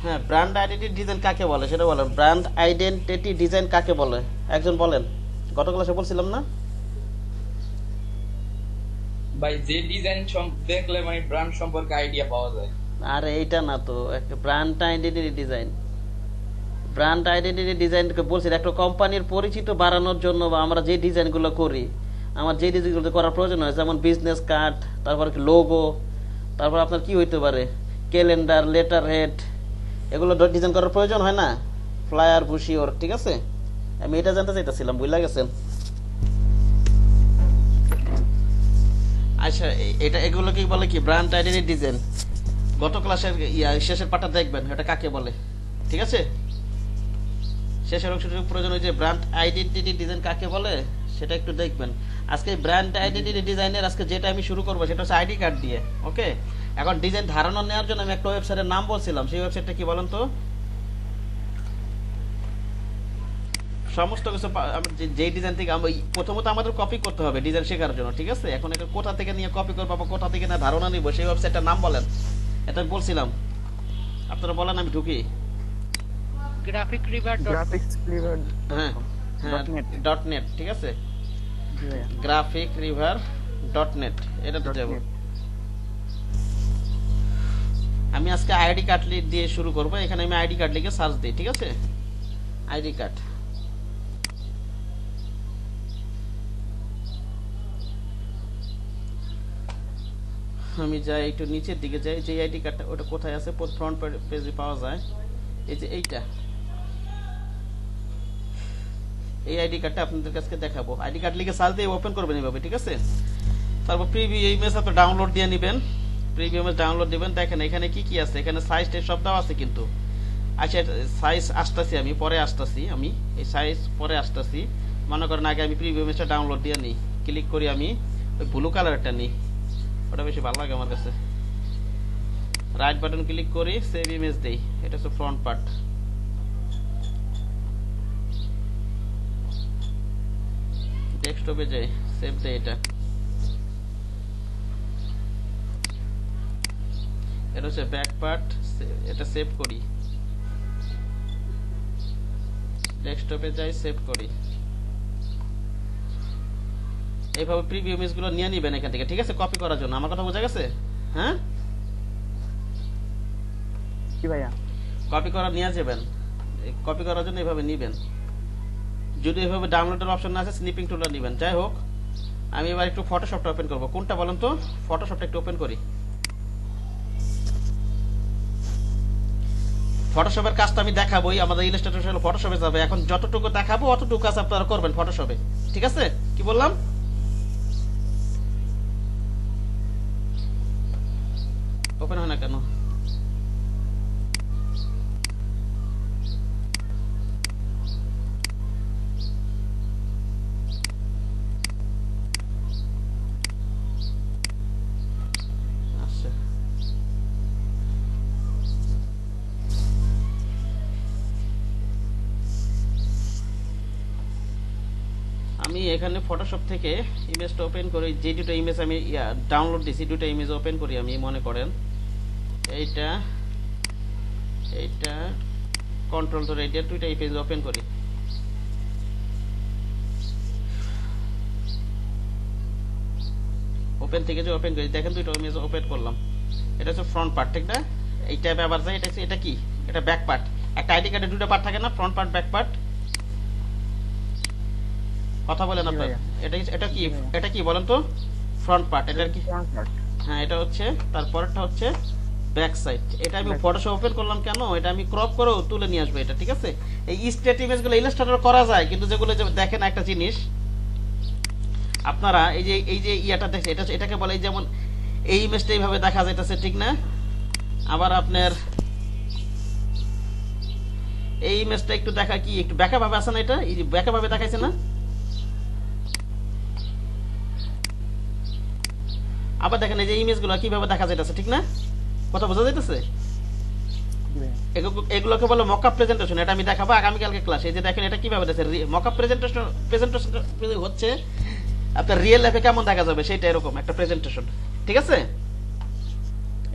হ্যাঁ, brand identity design কাকে বলে সেটা বলেন। ব্র্যান্ড আইডেন্টিটি ডিজাইন কাকে বলে একজন বলেন। গত ক্লাসে বলছিলাম না? ভাই যে ডিজাইন দেখলে মানে ব্র্যান্ড সম্পর্কে আইডিয়া পাওয়া যায়। আরে এইটা না তো, একটা brand identity design. Brand identity ডিজাইনকে বলছি একটা কোম্পানির পরিচিত বাড়ানোর জন্য, বা আমরা যে ডিজাইনগুলো করি, আমার যে ডিজাইনগুলো করার প্রয়োজন হয়, যেমন বিজনেস কার্ড, তারপর লোগো, তারপর আপনার কি হইতে পারে, ক্যালেন্ডার, লেটার হেড, এগুলো ডিজাইন করার প্রয়োজন হয় না, ফ্লায়ার, বুশিওর, ঠিক আছে? আমি এটা জানতে চাইতেছিলাম, বুঝলা গেছেন? আচ্ছা, এটা এগুলোকে বলে কি ব্র্যান্ড আইডেন্টিটি ডিজাইন। গত ক্লাসের শেষের পার্টটা দেখবেন এটা কাকে বলে, ঠিক আছে? শেষের অংশটুকু প্রয়োজন হয়েছে ব্র্যান্ড আইডেন্টিটি ডিজাইন কাকে বলে সেটা একটু দেখবেন। আজকে ব্র্যান্ড আইডেন্টিটি ডিজাইনের আজকে যেটা আমি শুরু করবো সেটা হচ্ছে আইডি কার্ড দিয়ে। ওকে, এখন ডিজাইন ধারণা নেওয়ার জন্য আমি একটা ওয়েবসাইটের নাম বলছিলাম, সেই ওয়েবসাইটটা কি বলেন তো? সমস্ত কিছু যেই ডিজাইন থেকে আমরা প্রথমত আমাদের কপি করতে হবে ডিজাইন শেখার জন্য, ঠিক আছে? এখন এটা কোথা থেকে নিয়ে কপি করবো বা কোথা থেকে না ধারণা নিব, সেই ওয়েবসাইটটার নাম বলেন। এটা আমি বলছিলাম, আপনারা বলেন, আমি ঢুকি। graphicriver.com হ্যাঁ, হ্যাঁ, .net .net, ঠিক আছে? জি ভাইয়া graphicriver.net, এটাতে যাব। .net আমি আজকে আইডি কার্ড দিয়ে শুরু করব। এখানে আমি আইডি কার্ড লিখে সার্চ দিই, ঠিক আছে? ID card. আমি যাই একটু নিচের দিকে যাই, যে আইডি কার্ডটা ওটা কোথায় আছে, ফ্রন্ট পেজে পাওয়া যায়। এই যে এইটা, এই আইডি কার্ডটা আপনাদের কাছে দেখাবো। আইডি কার্ড লিখে সার্চ দিয়ে ওপেন করবেন এইভাবে, ঠিক আছে? তারপর প্রিভিউ ইমেজ আপনি ডাউনলোড দিয়ে নেবেন। প্রিভিউ ইমেজ ডাউনলোড দিবেন। দেখেন এখানে কি কি আছে, এখানে সাইজ টেজ সব দেওয়া আছে কিন্তু। আচ্ছা, সাইজ আসতেছি, আমি পরে আসতেছি, আমি এই সাইজ পরে আসতেছি। মনে করেন আগে আমি প্রিভিউ ইমেজটা ডাউনলোড দিয়ে নিই। ক্লিক করি, আমি ওই ব্লু কালারটা নিই, ওটা বেশি ভালো লাগে আমার কাছে। রাইট বাটন ক্লিক করি, সেভ ইমেজ দেই। এটা হচ্ছে ফ্রন্ট পার্ট। ডেস্কটপে যাই, সেভ দেই। এটা হচ্ছে ব্যাক পার্ট, এটা সেভ করি। ডেস্কটপে যাই, সেভ করি। এইভাবে প্রিভিউ ইমেজগুলো নিয়ে নিবেন এখান থেকে, ঠিক আছে? কপি করার জন্য। আমার কথা বোঝা গেছে? হ্যাঁ, জি ভাইয়া কপি করা নিয়ে যাবেন। কপি করার জন্য এইভাবে নিবেন। যদি এইভাবে ডাউনলোডের অপশন না আছে, স্নিপিং টুলটা নিবেন। যাই হোক, আমি এবার একটু ফটোশপটা ওপেন করব। কোনটা বলেন তো? ফটোশপটা একটু ওপেন করি। ফটোশপের কাজটা আমি দেখাবোই, আমাদের ইলাস্ট্রেটর হলো ফটোশপে যাবে। এখন যতটুকু দেখাবো অতটুকু কাজ আপনারা করবেন ফটোশপে, ঠিক আছে? কি বললাম? ওপেন হয় না কেন? আচ্ছা, আমি এখানে ফটোশপ থেকে ইমেজটা ওপেন করি। যে দুটো ইমেজ আমি ডাউনলোড দিছি, দুটো ইমেজ ওপেন করি। আমি মনে করেন এইটা, এইটা কন্ট্রোল ধরে এইটা দুইটা ইমেজ ওপেন করি। ওপেন থেকে যে ওপেন করি, দেখেন দুইটা ইমেজ ওপেন করলাম। এটা হচ্ছে ফ্রন্ট পার্ট, ঠিক না? এই ট্যাবে আবার যাই, এটা কি? এটা ব্যাক পার্ট। একটা আইডি কার্ডে দুটো পার্ট থাকে না, ফ্রন্ট পার্ট, ব্যাক পার্ট। কথা বলেন জি আপনার। ভাইয়া এটা কি? জি ভাইয়া এটা কি বলেন তো? Front part. এটার কি? front part হ্যাঁ, এটা হচ্ছে, তারপরটা হচ্ছে ব্যাক সাইড। এটা আমি back ফটোশপ ওপেন করলাম কেন? এটা আমি ক্রপ করেও তুলে নিয়ে আসবো এটা, ঠিক আছে? এই স্ট্রেট ইমেজগুলো ইলাস্ট্রেটর করা যায়, কিন্তু যেগুলো যে দেখেন একটা জিনিস আপনারা, এই যে ইয়াটা দেখছেন, এটাকে বলে, এই যেমন এই ইমেজটা এইভাবে দেখা যাইতেছে, ঠিক না? আবার আপনার এই ইমেজটা একটু দেখা কি একটু ব্যাকা ভাবে আছে না? এটা এই যে ব্যাকা ভাবে দেখাইছে না? আবার দেখেন এই যে ইমেজগুলো কিভাবে দেখা যাইতেছে, ঠিক না? কথা বোঝা যাইতেছে? জি ভাইয়া এগুলোকে বলে মকআপ প্রেজেন্টেশন। এটা আমি দেখাবো আগামীকালকে ক্লাসে। এই যে দেখেন এটা কিভাবে দেখছে, মকআপ প্রেজেন্টেশন। প্রেজেন্টেশন হচ্ছে আপনার রিয়েল লাইফে কেমন দেখা যাবে সেটা, এরকম একটা প্রেজেন্টেশন, ঠিক আছে?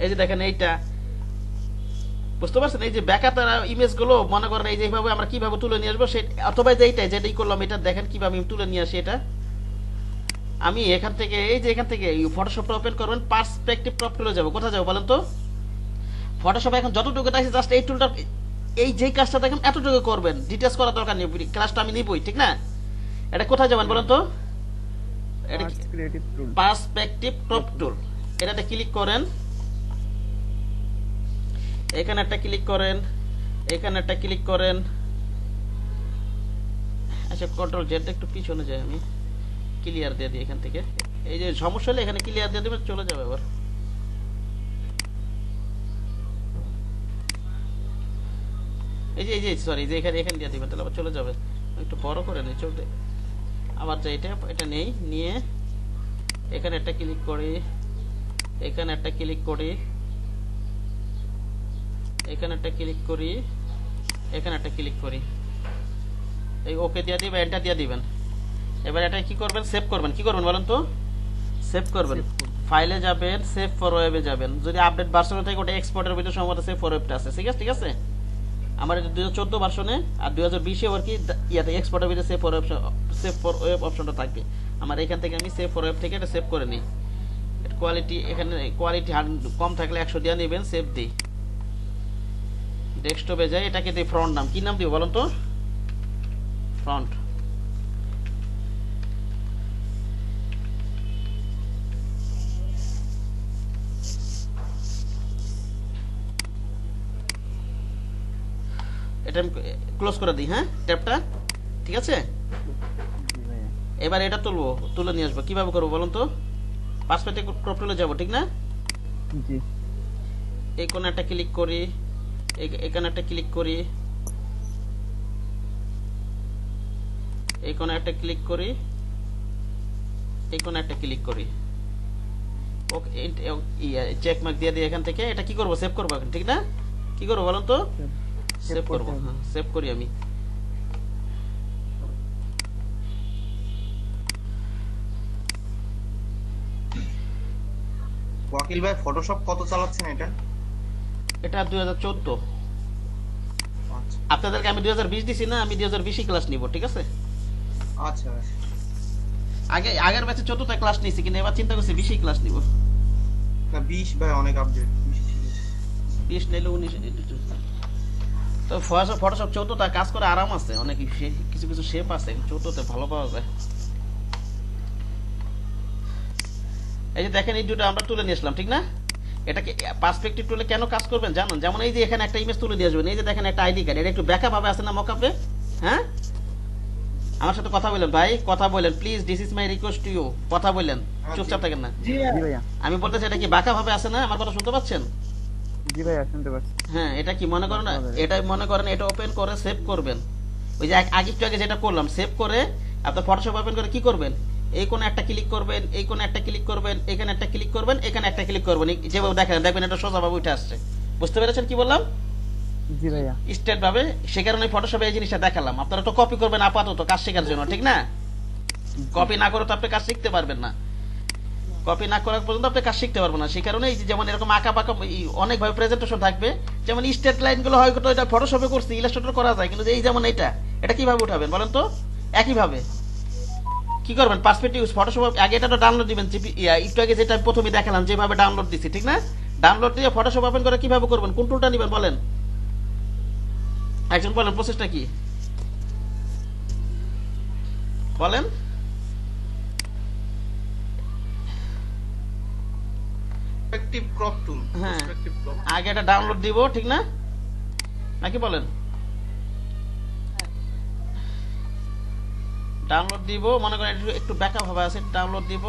এই যে দেখেন এইটা, বুঝতে পারছেন? এই যে ব্যাকআপ ইমেজ গুলো মনে করেন এই যেভাবে আমরা কিভাবে তুলে নিয়ে আসবো সেই, অথবা যে এইটাই যেটাই করলাম এটা দেখেন কিভাবে আমি তুলে নিয়ে আসি। এটা আমি এখান থেকে এই যে এখান থেকে ফটোশপটা ওপেন করবেন, পার্সপেক্টিভ ক্রপ টুলে যাবো। কোথায় যাবো বলেন তো? ফটোশপে এখন যতটুকু আছে জাস্ট এই টুলটা, এই যেই কাজটা দেখেন এতটুকু করবেন, ডিটেলস করার দরকার নেই, ক্লাসটা আমি নিবই, ঠিক না? এটা কোথায় যাবেন বলেন তো? এটা ক্রিয়েটিভ টুল। পার্সপেক্টিভ ক্রপ টুল, এটাতে ক্লিক করেন, এখানে একটা ক্লিক করেন, এখানে একটা ক্লিক করেন। আচ্ছা কন্ট্রোল জেড একটু পিছনে যাই, আমি ক্লিয়ার দিয়ে দিই এখান থেকে। এই যে সমস্যা হলে এখানে ক্লিয়ার দিয়ে দেবেন, চলে যাবে আবার। এই যে সরি, যে এখানে দিয়ে দিবেন, তাহলে আবার চলে যাবে। একটু বড় করে নিই, চলতে আবার যে এটা নেই, নিয়ে এখানে একটা ক্লিক করি, এখানে একটা ক্লিক করি, এখানে একটা ক্লিক করি, এখানে একটা ক্লিক করি, এই ওকে দিয়ে দিবেন, এন্টার দিয়ে দিবেন। এবার এটা কি করবেন? সেভ করবেন। কি করবেন বলেন তো? সেভ করবেন। ফাইলে যাবেন, সেভ ফর ওয়েবে যাবেন। যদি আপডেট ভার্সনে থাকে ওটা এক্সপোর্টের ভিতরে সম্ভবত সেভ ফর ওয়েবটা আছে। ঠিক আছে, ঠিক আছে। আমার এটা 2014 ভার্সনে, আর 2020 এ আর কি ইয়াতে এক্সপোর্টের ভিতরে সেভ ফর ওয়েব অপশনটা থাকবে। আমার এখান থেকে আমি সেভ ফর ওয়েব থেকে এটা সেভ করে নিই। কোয়ালিটি এখানে কোয়ালিটি কম থাকলে 100 দিয়ে নেবেন, সেভ দিই। ডেস্কটপে যাই, এটাকে দিই ফ্রন্ট নাম। কি নাম দিব বলেন তো? ফ্রন্ট। এটা আমি ক্লোজ করে দিই, হ্যাঁ ট্যাবটা, ঠিক আছে। জি ভাইয়া। এবার এটা তুলে নিয়ে আসবো। কিভাবে করবো বলুন তো? পার্সপেক্টিভ ক্রপ টুলে যাবো, ঠিক না? জি। এই কোণে একটা ক্লিক করি, এখানে একটা ক্লিক করি, এই কোণে একটা ক্লিক করি, এই কোণে একটা ক্লিক করি। ওকে, চেক মার্ক দিয়ে দিই এখান থেকে। এটা কি করবো? সেভ করবো এখন, ঠিক না? কি করবো বলুন তো? সেভ করবো। হ্যাঁ, সেভ করি আমি। ওয়াকিল ভাই ফটোশপ কত চালাচ্ছেন এটা? এটা 2014। আচ্ছা আপনাদেরকে আমি 2020 দিছি না, আমি 2020 ক্লাস নিব, ঠিক আছে। আচ্ছা ভাই। আগের ব্যাচে 14টা ক্লাস নিছি, কিন্তু এবার চিন্তা করছি 20 ক্লাস নিব। না 20 ভাই অনেক আপডেট, 20 ছিল। 20 নিলে 19 তো ফটোশপ 14টা কাজ করে আরাম আছে, অনেক কিছু কিছু শেপ আছে 14তে ভালো পাওয়া যায়। এই যে দেখেন, এই দুটো আমরা তুলে নিয়ে আসলাম, ঠিক না? এটাকে পার্সপেক্টিভ টুলে কেন কাজ করবেন জানেন? যেমন এই যে এখানে একটা ইমেজ তুলে দিয়ে আসবেন, এই যে দেখেন একটা আইডি কার্ড, এটা একটু ব্যাকআপ ভাবে আছে না মকআপে? হ্যাঁ, আমার সাথে কথা বলেন ভাই, কথা বলেন please, this is my request to you. কথা বলেন, চুপচাপ থাকেন না। জি ভাইয়া। আমি বলতেছি এটা কি ব্যাকআপ ভাবে আছে না? আমার কথা শুনতে পাচ্ছেন? জি ভাইয়া, শুনতে পাচ্ছি। হ্যাঁ, এটা কি মনে করেন, এটা মনে করেন এটা ওপেন করে সেভ করবেন। ওই যে একটু আগে যেটা করলাম, সেভ করে আপনার ফটোশপ ওপেন করে কি করবেন? এই কোণে একটা ক্লিক করবেন, এই কোণে একটা ক্লিক করবেন, এখানে একটা ক্লিক করবেন, এখানে একটা ক্লিক করবেন। যেভাবে দেখবেন এটা সোজাভাবে উঠে আসছে। বুঝতে পেরেছেন কি বললাম? জি ভাইয়া। স্টেট ভাবে। সে কারণে ফটোশপে এই জিনিসটা দেখালাম। আপনারা তো কপি করবেন আপাতত কাজ শেখার জন্য, ঠিক না? কপি না করে তো আপনি কাজ শিখতে পারবেন না। কপি না করা পর্যন্ত আপনি কাজ শিখতে পারবেন না। সেই কারণে এই যে যেমন এরকম আঁকা বাঁকা অনেকভাবে প্রেজেন্টেশন থাকবে, যেমন স্টেট লাইন গুলো হয়তো এটা ফটোশপে করছি, ইলাস্ট্রেটর করা যায়, কিন্তু এই যেমন এটা কিভাবে উঠাবেন বলেন তো? একইভাবে কি করবেন? পার্সপেক্টিভ ফটোশপ আগে এটা তো ডাউনলোড দিবেন, একটু আগে যেটা আমি প্রথমে দেখালাম যেভাবে ডাউনলোড দিছি, ঠিক না? ডাউনলোড দিয়ে ফটোশপ ওপেন করে কিভাবে করবেন? কোন টুলটা নেবেন বলেন? একজন বলেন প্রসেসটা কি বলেন? পার্সপেক্টিভ ক্রপ টুল। হ্যাঁ, পার্সপেক্টিভ ক্রপ। আগে এটা ডাউনলোড দিব, ঠিক না? নাকি বলেন? ডাউনলোড দিব, মনে করেন একটু ব্যাকআপ হবে আছে, ডাউনলোড দিব।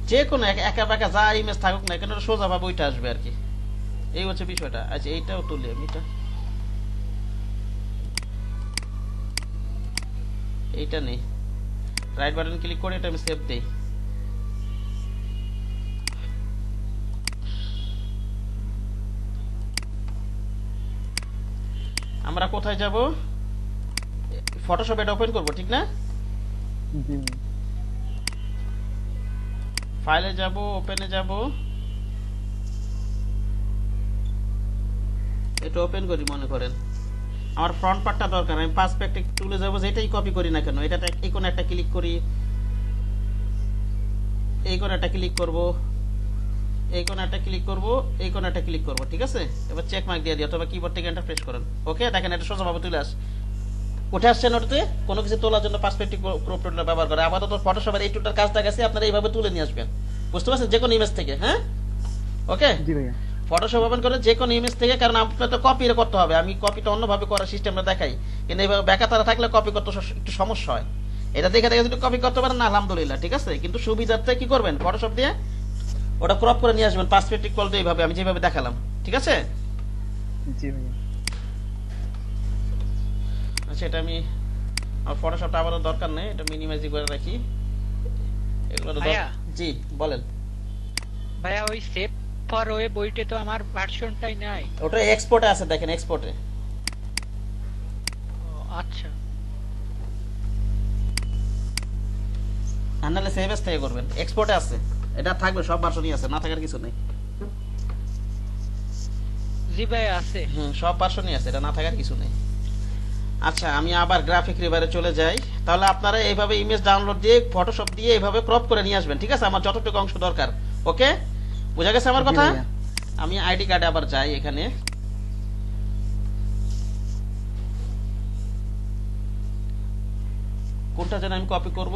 যে কোনো একা বেকা যা ইমেজ থাকুক না কেন সোজা ভাবে ওইটা আসবে আর কি। এই হচ্ছে বিষয়টা। আচ্ছা, এইটাও তুলি আমি, এইটা নেই, রাইট বাটন ক্লিক করে এটা আমি সেভ দেই। আমরা কোথায় যাব? ফটোশপ এটা ওপেন করব, ঠিক না? জি। ফাইলে যাব, ওপেনে যাব, এটা ওপেন করি মনে করেন আমার ফ্রন্ট পার্টটা দরকার আমি পার্সপেক্টিভ টুলে যাবো যেটাই কপি করি না কেন এটাতে এই কোন একটা ক্লিক করি এই কোন একটা ক্লিক করব এই কোন একটা ক্লিক করব এই কোন একটা ক্লিক করব ঠিক আছে এবার চেক মার্ক দিয়ে দিও অথবা কিবোর্ড থেকে এন্টার প্রেস করেন ওকে দেখেন এটা সোজাভাবে তুলে আস উঠে আসছেন ওটাতে কোনো কিছু তোলার জন্য পার্সপেক্টিভ ক্রপ টুলটা ব্যবহার করে আপাতত ফটোশপের এই টুলটার কাজটা গেছে আপনারা এইভাবে তুলে নিয়ে আসবেন বুঝতে পারছেন যে কোনো ইমেজ থেকে হ্যাঁ ওকে জি ভাইয়া ফটোশপ ওপেন করে যে কোনো ইমেজ থেকে কারণ আপনার তো কপি করতে হবে আমি কপিটা অন্যভাবে করার সিস্টেমটা দেখাই কিন্তু এইভাবে ব্যাকা তারা থাকলে কপি করতে একটু সমস্যা হয় এটা দেখে দেখে যদি কপি করতে পারেন না আলহামদুলিল্লাহ ঠিক আছে কিন্তু সুবিধার্থে কি করবেন ফটোশপ দিয়ে ওটা ক্রপ করে নিয়ে আসবেন পার্সপেক্টিভ কল দিয়ে এইভাবে আমি যেভাবে দেখালাম ঠিক আছে জি ভাইয়া আচ্ছা এটা আমি আমার ফটোশপটা আবারও দরকার নেই এটা মিনিমাইজ করে রাখি এগুলো ভাইয়া। জি বলেন ভাইয়া ওই সেভ ফর ওয়েব বইতে তো আমার ভার্সনটাই নাই। ওটা এক্সপোর্টে আছে দেখেন এক্সপোর্টে ও আচ্ছা আনলে সেভ এস থেকে করবেন এক্সপোর্টে আছে এটা থাকবে সব ভার্সনই আছে না থাকার কিছু নেই জি ভাইয়া আছে। সব ভার্সনই আছে এটা না থাকার কিছু নেই আচ্ছা আমি আবার গ্রাফিক রিভারে চলে যাই তাহলে আপনারা এইভাবে ইমেজ ডাউনলোড দিয়ে ফটোশপ দিয়ে এইভাবে ক্রপ করে নিয়ে আসবেন ঠিক আছে আমার যতটুকু অংশ দরকার ওকে বুঝা গেছে আমার জি কথা ভাইয়া। আমি আইডি কার্ডে আবার যাই এখানে কোনটা যেন আমি কপি করব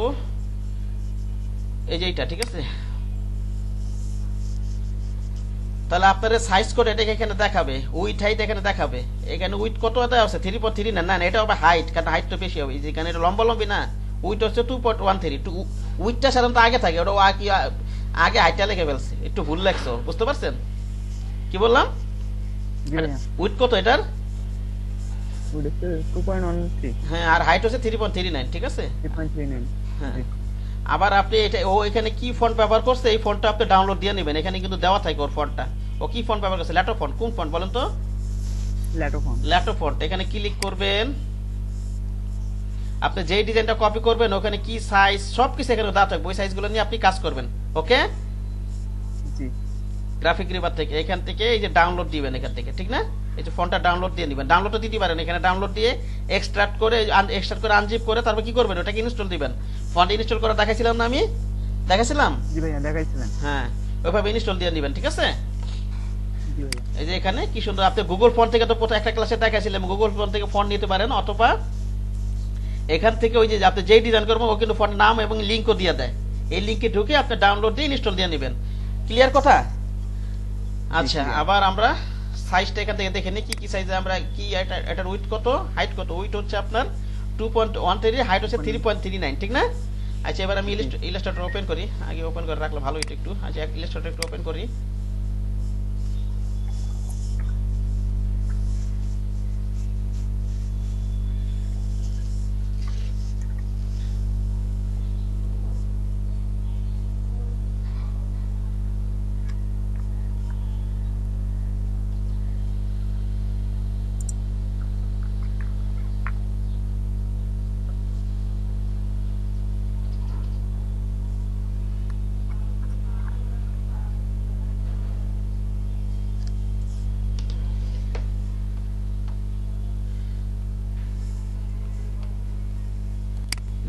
এই যে এইটা ঠিক আছে তাহলে আপনারা সাইজ করে এটাকে এখানে দেখাবে উইথ হাইট এখানে দেখাবে এখানে উইথ কত আছে 3.3 না না এটা হবে হাইট কারণ হাইট তো বেশি হবে যেখানে এটা লম্বা লম্বি না উইথ হচ্ছে 2.13 উইথটা সাধারণত আগে থাকে ওটা কি আগে হাইটটা লিখে ফেলছে একটু ভুল লাগছে বুঝতে পারছেন কি বললাম জি ভাইয়া উইথ কত এটার ওটা 2.13 হ্যাঁ আর হাইট হচ্ছে 3.39 ঠিক আছে 3.39 হ্যাঁ জি। আবার আপনি এটা ও এখানে কি ফন্ট ব্যবহার করছে এই ফন্টটা আপনি ডাউনলোড দিয়ে নেবেন এখানে কিন্তু দেওয়া থাকে ওর ফন্টটা ও কি ফন্ট ব্যবহার করছে ল্যাটো ফন্ট কোন ফন্ট বলেন তো ল্যাটোফোন ল্যাটো ফন্ট এখানে ক্লিক করবেন আপনি যেই ডিজাইনটা কপি করবেন ওখানে কি সাইজ সবকিছু এখানে দেওয়া থাকবে ওই সাইজগুলো নিয়ে আপনি কাজ করবেন ওকে জি গ্রাফিক রিভার থেকে এখান থেকে এই যে ডাউনলোড দিবেন এখান থেকে ঠিক না এই যে ফন্টটা ডাউনলোড দিয়ে নেবেন ডাউনলোডও দিতে পারেন এখানে ডাউনলোড দিয়ে এক্সট্রাক্ট করে আনজিপ করে তারপর কি করবেন ওটাকে ইনস্টল দিবেন ফন্ট ইনস্টল করা দেখাইছিলাম না আমি দেখাইছিলাম জি ভাইয়া দেখাইছিলেন হ্যাঁ ওইভাবে ইনস্টল দিয়ে নেবেন ঠিক আছে জি ভাইয়া এই যে এখানে কি সুন্দর আপনি গুগল ফন্ট থেকে তো প্রথম একটা ক্লাসে দেখাইছিলাম গুগল ফন্ট থেকে ফন্ট নিতে পারেন অথবা এখান থেকে ওই যে আপনি যেই ডিজাইন করবেন ও কিন্তু ফন্ট নাম এবং লিংকও দিয়ে দেয় এই লিংকে ঢুকে আপনি ডাউনলোড দিয়ে ইনস্টল দিয়ে নেবেন ক্লিয়ার কথা আচ্ছা clear। আবার আমরা সাইজটা এখান থেকে দেখে নিই কি কি সাইজে আমরা কি এটার উইথ কত হাইট কত উইথ হচ্ছে আপনার 2.13 হাইট হচ্ছে 3.39 ঠিক না আচ্ছা এবার আমি ইলাস্ট্রেটর ওপেন করি আগে ওপেন করে রাখলে ভালো হইতো একটু আচ্ছা ইলাস্ট্রেটর একটু ওপেন করি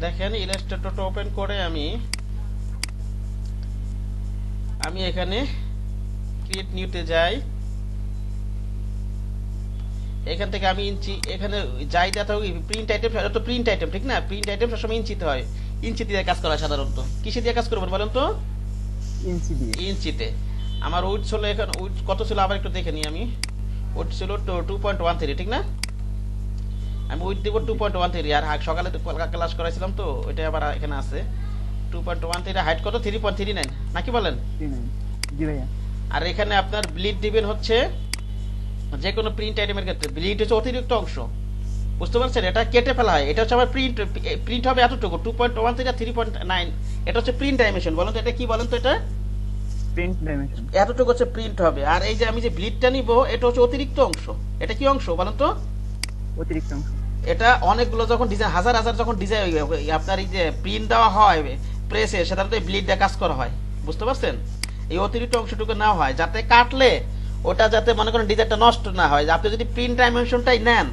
দেখেন ইলাস্ট্রেটরটা ওপেন করে আমি এখানে ক্রিয়েট নিউতে যাই এখান থেকে আমি ইঞ্চি এখানে যাই দেখা হোক প্রিন্ট আইটেম তো প্রিন্ট আইটেম ঠিক না প্রিন্ট আইটেম সবসময় ইঞ্চিতে হয় ইঞ্চি দিয়ে কাজ করা সাধারণত কিসে দিয়ে কাজ করবেন বলেন তো ইঞ্চি দিয়ে ইঞ্চিতে আমার উইথ ছিল এখন উইথ কত ছিল আবার একটু দেখে নিই আমি উইথ ছিল 2.13 ঠিক না আমি উইথ দিব 2.13 আর সকালে তো ক্লাস করাইছিলাম তো ওইটা আবার এখানে আছে 2.13 হাইট কত 3.39 নাকি বলেন 39 জি ভাইয়া আর এখানে আপনার ব্লিড দিবেন হচ্ছে যে কোনো প্রিন্ট আইটেমের ক্ষেত্রে ব্লিড হচ্ছে অতিরিক্ত অংশ বুঝতে পারছেন এটা কেটে ফেলা হয় এটা হচ্ছে আমার প্রিন্ট হবে এতটুকু 2.13 আর 3.9 এটা হচ্ছে প্রিন্ট ডাইমেনশন বলেন তো এটা কি বলেন তো এটা প্রিন্ট ডাইমেনশন এতটুকু হচ্ছে প্রিন্ট হবে আর এই যে আমি যে ব্লিডটা নিব এটা হচ্ছে অতিরিক্ত অংশ এটা কি অংশ বলেন তো অতিরিক্ত অংশ এটা অনেকগুলো যখন ডিজাইন হাজার হাজার যখন ডিজাইন আপনার এই যে প্রিন্ট দেওয়া হয় প্রেসে সাধারণত ব্লিড দিয়ে কাজ করা হয় বুঝতে পারছেন এই অতিরিক্ত অংশটুকু নেওয়া হয় যাতে কাটলে ওটা যাতে মনে করেন ডিজাইনটা নষ্ট না হয়। আপনি যদি প্রিন্ট ডাইমেনশনটাই নেন,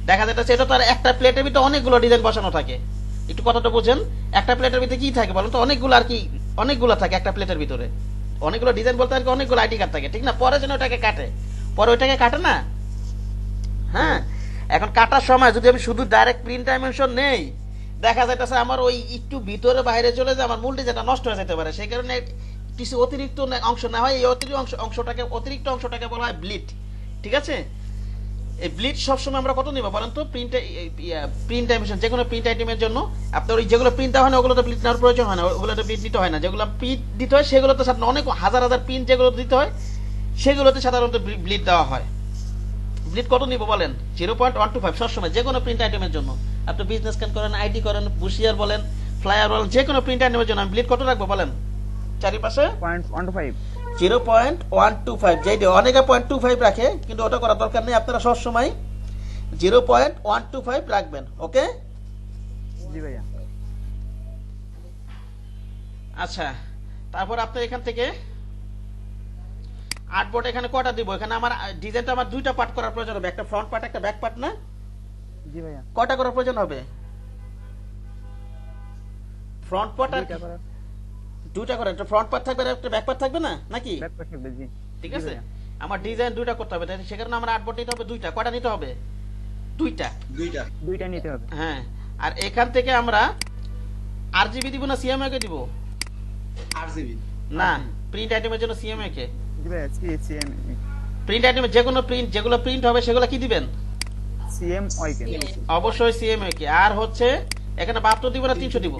দেখা যাচ্ছে এটা তো আর একটা প্লেটের ভিতরে অনেকগুলো ডিজাইন বসানো থাকে। একটু কথাটা বুঝেন, একটা প্লেটের ভিতরে কি থাকে বলেন তো? অনেকগুলো আর কি, অনেকগুলো থাকে একটা প্লেটের ভিতরে, অনেকগুলো ডিজাইন বলতে আর কি অনেকগুলো আইডি কার্ড থাকে, ঠিক না? পরে যেন ওটাকে কাটে, পরে ওইটাকে কাটে না। হ্যাঁ, এখন কাটার সময় যদি আমি শুধু ডাইরেক্ট প্রিন্ট ডাইমেনশন নেই, দেখা যাইতেছে আমার ওই একটু ভিতরে বাইরে চলে যায়, আমার মূল ডিজাইনটা নষ্ট হয়ে যেতে পারে। সেই কারণে কিছু অতিরিক্ত অংশ না হয়, এই অতিরিক্ত অংশটাকে বলা হয় ব্লিড। ঠিক আছে, এই ব্লিড সবসময় আমরা কত নিব বলেন তো? প্রিন্ট ডাইমেনশন যে কোনো প্রিন্ট আইটেমের জন্য আপনার ওই যেগুলো প্রিন্ট দেওয়া হয় না ওগুলো তো ব্লিড নেওয়ার প্রয়োজন হয় না, ওগুলোতে ব্লিড দিতে হয় না। যেগুলো প্রিন্ট দিতে হয় সেগুলোতে সাধারণত অনেক হাজার হাজার প্রিন্ট যেগুলো দিতে হয় সেগুলোতে সাধারণত ব্লিড দেওয়া হয়। ব্লিড কত নিব বলেন? 0.125 সবসময় যে কোনো প্রিন্ট আইটেমের জন্য। আপনি বিজনেস কার্ড করেন, আইডি করেন, বুশিয়ার বলেন, ফ্লায়ার বলেন, যে কোনো প্রিন্ট আইটেমের জন্য আমি ব্লিড কত রাখবো বলেন? চারিপাশে 0.125 0.125, যেটা অনেকে 0.25 রাখে, কিন্তু ওটা করার দরকার নেই। আপনারা সবসময় 0.125 রাখবেন। ওকে, জি ভাইয়া। আচ্ছা, তারপর আপনি এখান থেকে আর্টবোর্ড এখানে কটা দিব? এখানে আমার ডিজাইনটা আমার দুইটা পার্ট করার প্রয়োজন হবে, একটা ফ্রন্ট পার্ট একটা ব্যাক পার্ট, না? জি ভাইয়া। কটা করার প্রয়োজন হবে? ফ্রন্ট পার্ট আর দুইটা করার দুইটা করে, একটা ফ্রন্ট পার্ট থাকবে আর একটা ব্যাক পার্ট থাকবে, না নাকি? ব্যাক পার্ট থাকবে, জি। ঠিক জি আছে, ভাইয়া। আমার ডিজাইন দুইটা করতে হবে, তাই সেখানে আমার আর্টবোর্ড নিতে হবে দুইটা। কটা নিতে হবে? দুইটা। দুইটা নিতে হবে। হ্যাঁ, আর এখান থেকে আমরা আরজিবি দিব না সিএমএ কে দিব? আরজিবি না, প্রিন্ট আইটেমের জন্য সিএমএ কে। জি ভাইয়া, সিএম প্রিন্ট আইটেমে যে কোনো প্রিন্ট যেগুলো প্রিন্ট হবে সেগুলো কি দিবেন? সিএম ওইকে। অবশ্যই সিএমএ কে। আর হচ্ছে এখানে 72 দিব না 300 দিব?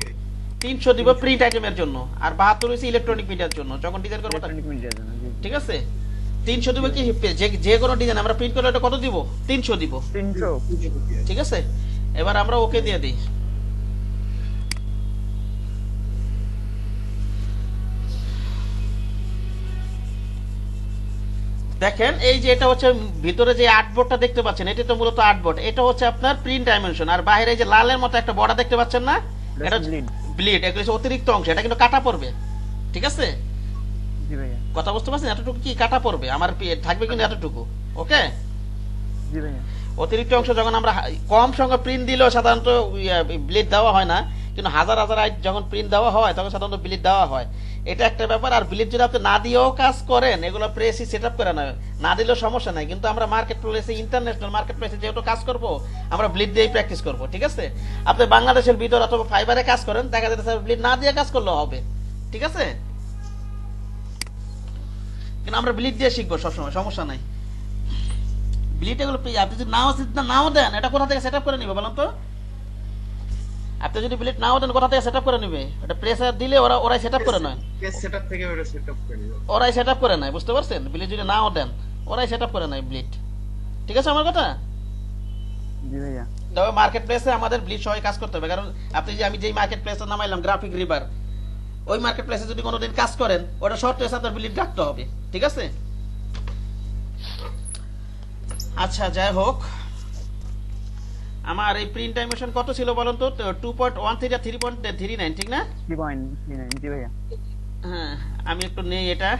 300 দিব প্রিন্ট আইটেমের জন্য, আর 72 হচ্ছে ইলেকট্রনিক মিডিয়ার জন্য যখন ডিজাইন করব। ইলেকট্রনিক মিডিয়ার জন্য, জি। ঠিক আছে, 300 দিব কি যে কোনো ডিজাইন আমরা প্রিন্ট করলে এটা কত দিব? 300 দিব। 300। ঠিক আছে, এবার আমরা ওকে দিয়ে দিই। দেখেন এই যে এটা হচ্ছে ভিতরে যে আর্টবোর্ডটা দেখতে পাচ্ছেন, এটা তো মূলত আর্টবোর্ড। এটা হচ্ছে আপনার প্রিন্ট ডাইমেনশন, আর বাইরে যে লালের মতো একটা বর্ডার দেখতে পাচ্ছেন না, এটা ব্লিড, এগুলো হচ্ছে অতিরিক্ত অংশ, এটা কিন্তু কাটা পড়বে। ঠিক আছে, জি ভাইয়া। কথা বুঝতে পারছেন? এতটুকু কি কাটা পড়বে আমার থাকবে কিন্তু এতটুকু। ওকে, জি ভাইয়া। অতিরিক্ত অংশ যখন আমরা কম সংখ্যা প্রিন্ট দিলেও সাধারণত ব্লিড দেওয়া হয় না, কিন্তু হাজার হাজার যখন প্রিন্ট দেওয়া হয় তখন সাধারণত ব্লিড দেওয়া হয়। এটা একটা ব্যাপার। আর ব্লিড যদি আপনি না দিয়েও কাজ করেন, এগুলো প্রেসি সেট আপ করে না দিলেও সমস্যা নাই, কিন্তু আমরা মার্কেট প্লেসে, ইন্টারন্যাশনাল মার্কেট প্লেসে যেহেতু কাজ করব, আমরা ব্লিড দিয়েই প্র্যাকটিস করব। ঠিক আছে, আপনি বাংলাদেশের ভিতর অথবা ফাইবারে কাজ করেন, দেখা যাচ্ছে ব্লিড না দিয়ে কাজ করলেও হবে। ঠিক আছে, কিন্তু আমরা ব্লিড দিয়ে শিখবো সবসময়, সমস্যা নাই। ব্লিড এগুলো আপনি যদি নাও দেন, এটা কোথা থেকে সেট আপ করে নিবে বলেন তো? আপনি যদি ব্লিড নাও দেন, কোথা থেকে সেট আপ করে নিবে? এটা প্রেসার দিলে ওরাই সেট আপ করে নয়, পেজ সেটআপ থেকে ওটা সেটআপ করে দিও। ওরাই সেট আপ করে নেয়, বুঝতে পারছেন? ব্লিড যদি নাও দেন, ওরাই সেট আপ করে নেয় ব্লিড। ঠিক আছে আমার কথা? জি ভাইয়া। তবে মার্কেট প্লেসে আমাদের ব্লিড সবাই কাজ করতে হবে, কারণ আপনি যে আমি যেই মার্কেট প্লেসে নামাইলাম গ্রাফিক রিভার, ওই মার্কেট প্লেসে যদি কোনোদিন কাজ করেন, ওটা শর্ট প্লেসে আপনার ব্লিড রাখতে হবে। ঠিক আছে, আচ্ছা যাই হোক, আমার এই প্রিন্ট ডাইমেনশন কত ছিল বলুন তো? 2.13 আর 3.39, ঠিক না? 3.39, জি ভাইয়া। হ্যাঁ, আমি একটু নেই এটা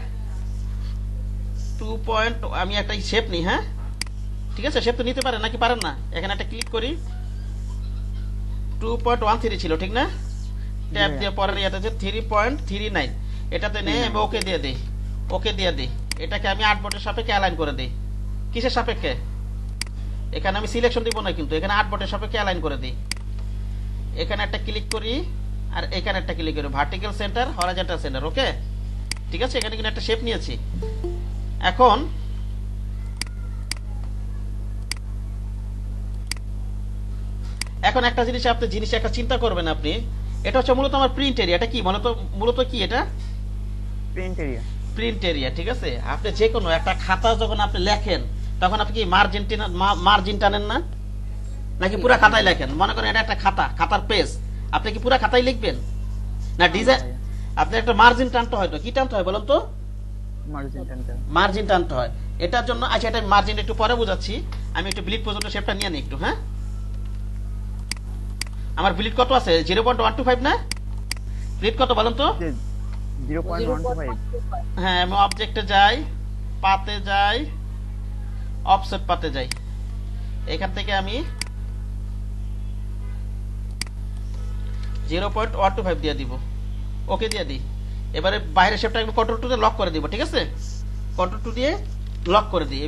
2 পয়েন্ট, আমি একটা শেপ নিই। হ্যাঁ ঠিক আছে, শেপ তো নিতে পারেন নাকি পারেন না? এখানে একটা ক্লিক করি, 2.13 ছিল, ঠিক না? ট্যাব দিয়ে পরের ইয়াতে আছে 3.39, এটাতে নেই আমি ওকে দিয়ে দিই। ওকে দিয়ে দিই, এটাকে আমি আর্টবোর্ডের সাপেক্ষে অ্যালাইন করে দিই। কিসের সাপেক্ষে? এখানে আমি সিলেকশন দিব না, কিন্তু এখানে আর্টবোর্ডের সাপেক্ষে অ্যালাইন করে দিই। এখানে একটা ক্লিক করি, আর এখানে একটা ক্লিক করি, ভার্টিক্যাল সেন্টার, হরাইজন্টাল সেন্টার। ওকে, ঠিক আছে, এখানে কিন্তু একটা শেপ নিয়েছি। এখন একটা জিনিস আপনি একটা চিন্তা করবেন, আপনি এটা হচ্ছে মূলত আমার প্রিন্ট এরিয়া। এটা কি মূলত কি? এটা প্রিন্ট এরিয়া। Print area. ঠিক আছে, আপনি যে কোনো একটা খাতা যখন আপনি লেখেন, তখন আপনি কি মার্জিন টানেন না, নাকি পুরো খাতায় লেখেন? মনে করেন এটা একটা খাতার পেজ, আপনি কি পুরো খাতায় লিখবেন না? ডিজাইন আপনি একটা মার্জিন টানতে হয়। তো কি টানতে হয় বলুন তো? মার্জিন টানতে হয়। এটার জন্য, আচ্ছা এটা মার্জিন একটু পরে বোঝাচ্ছি, আমি একটু ব্লিড পর্যন্ত শেপটা নিয়ে নিই একটু। হ্যাঁ, আমার ব্লিড কত আছে? 0.125 না? ব্লিড কত বলুন তো? 0.125। হ্যাঁ, আমি অবজেক্টে যাই, পাতে যাই, অফসেট পাতে যাই, এখান থেকে আমি 0.125 দিয়ে দিব, ওকে দিয়ে দিই। এবারে বাইরের শেপটা একটু কন্ট্রোল টু দিয়ে লক করে দিব, ঠিক আছে? কন্ট্রোল টু দিয়ে লক করে দিই।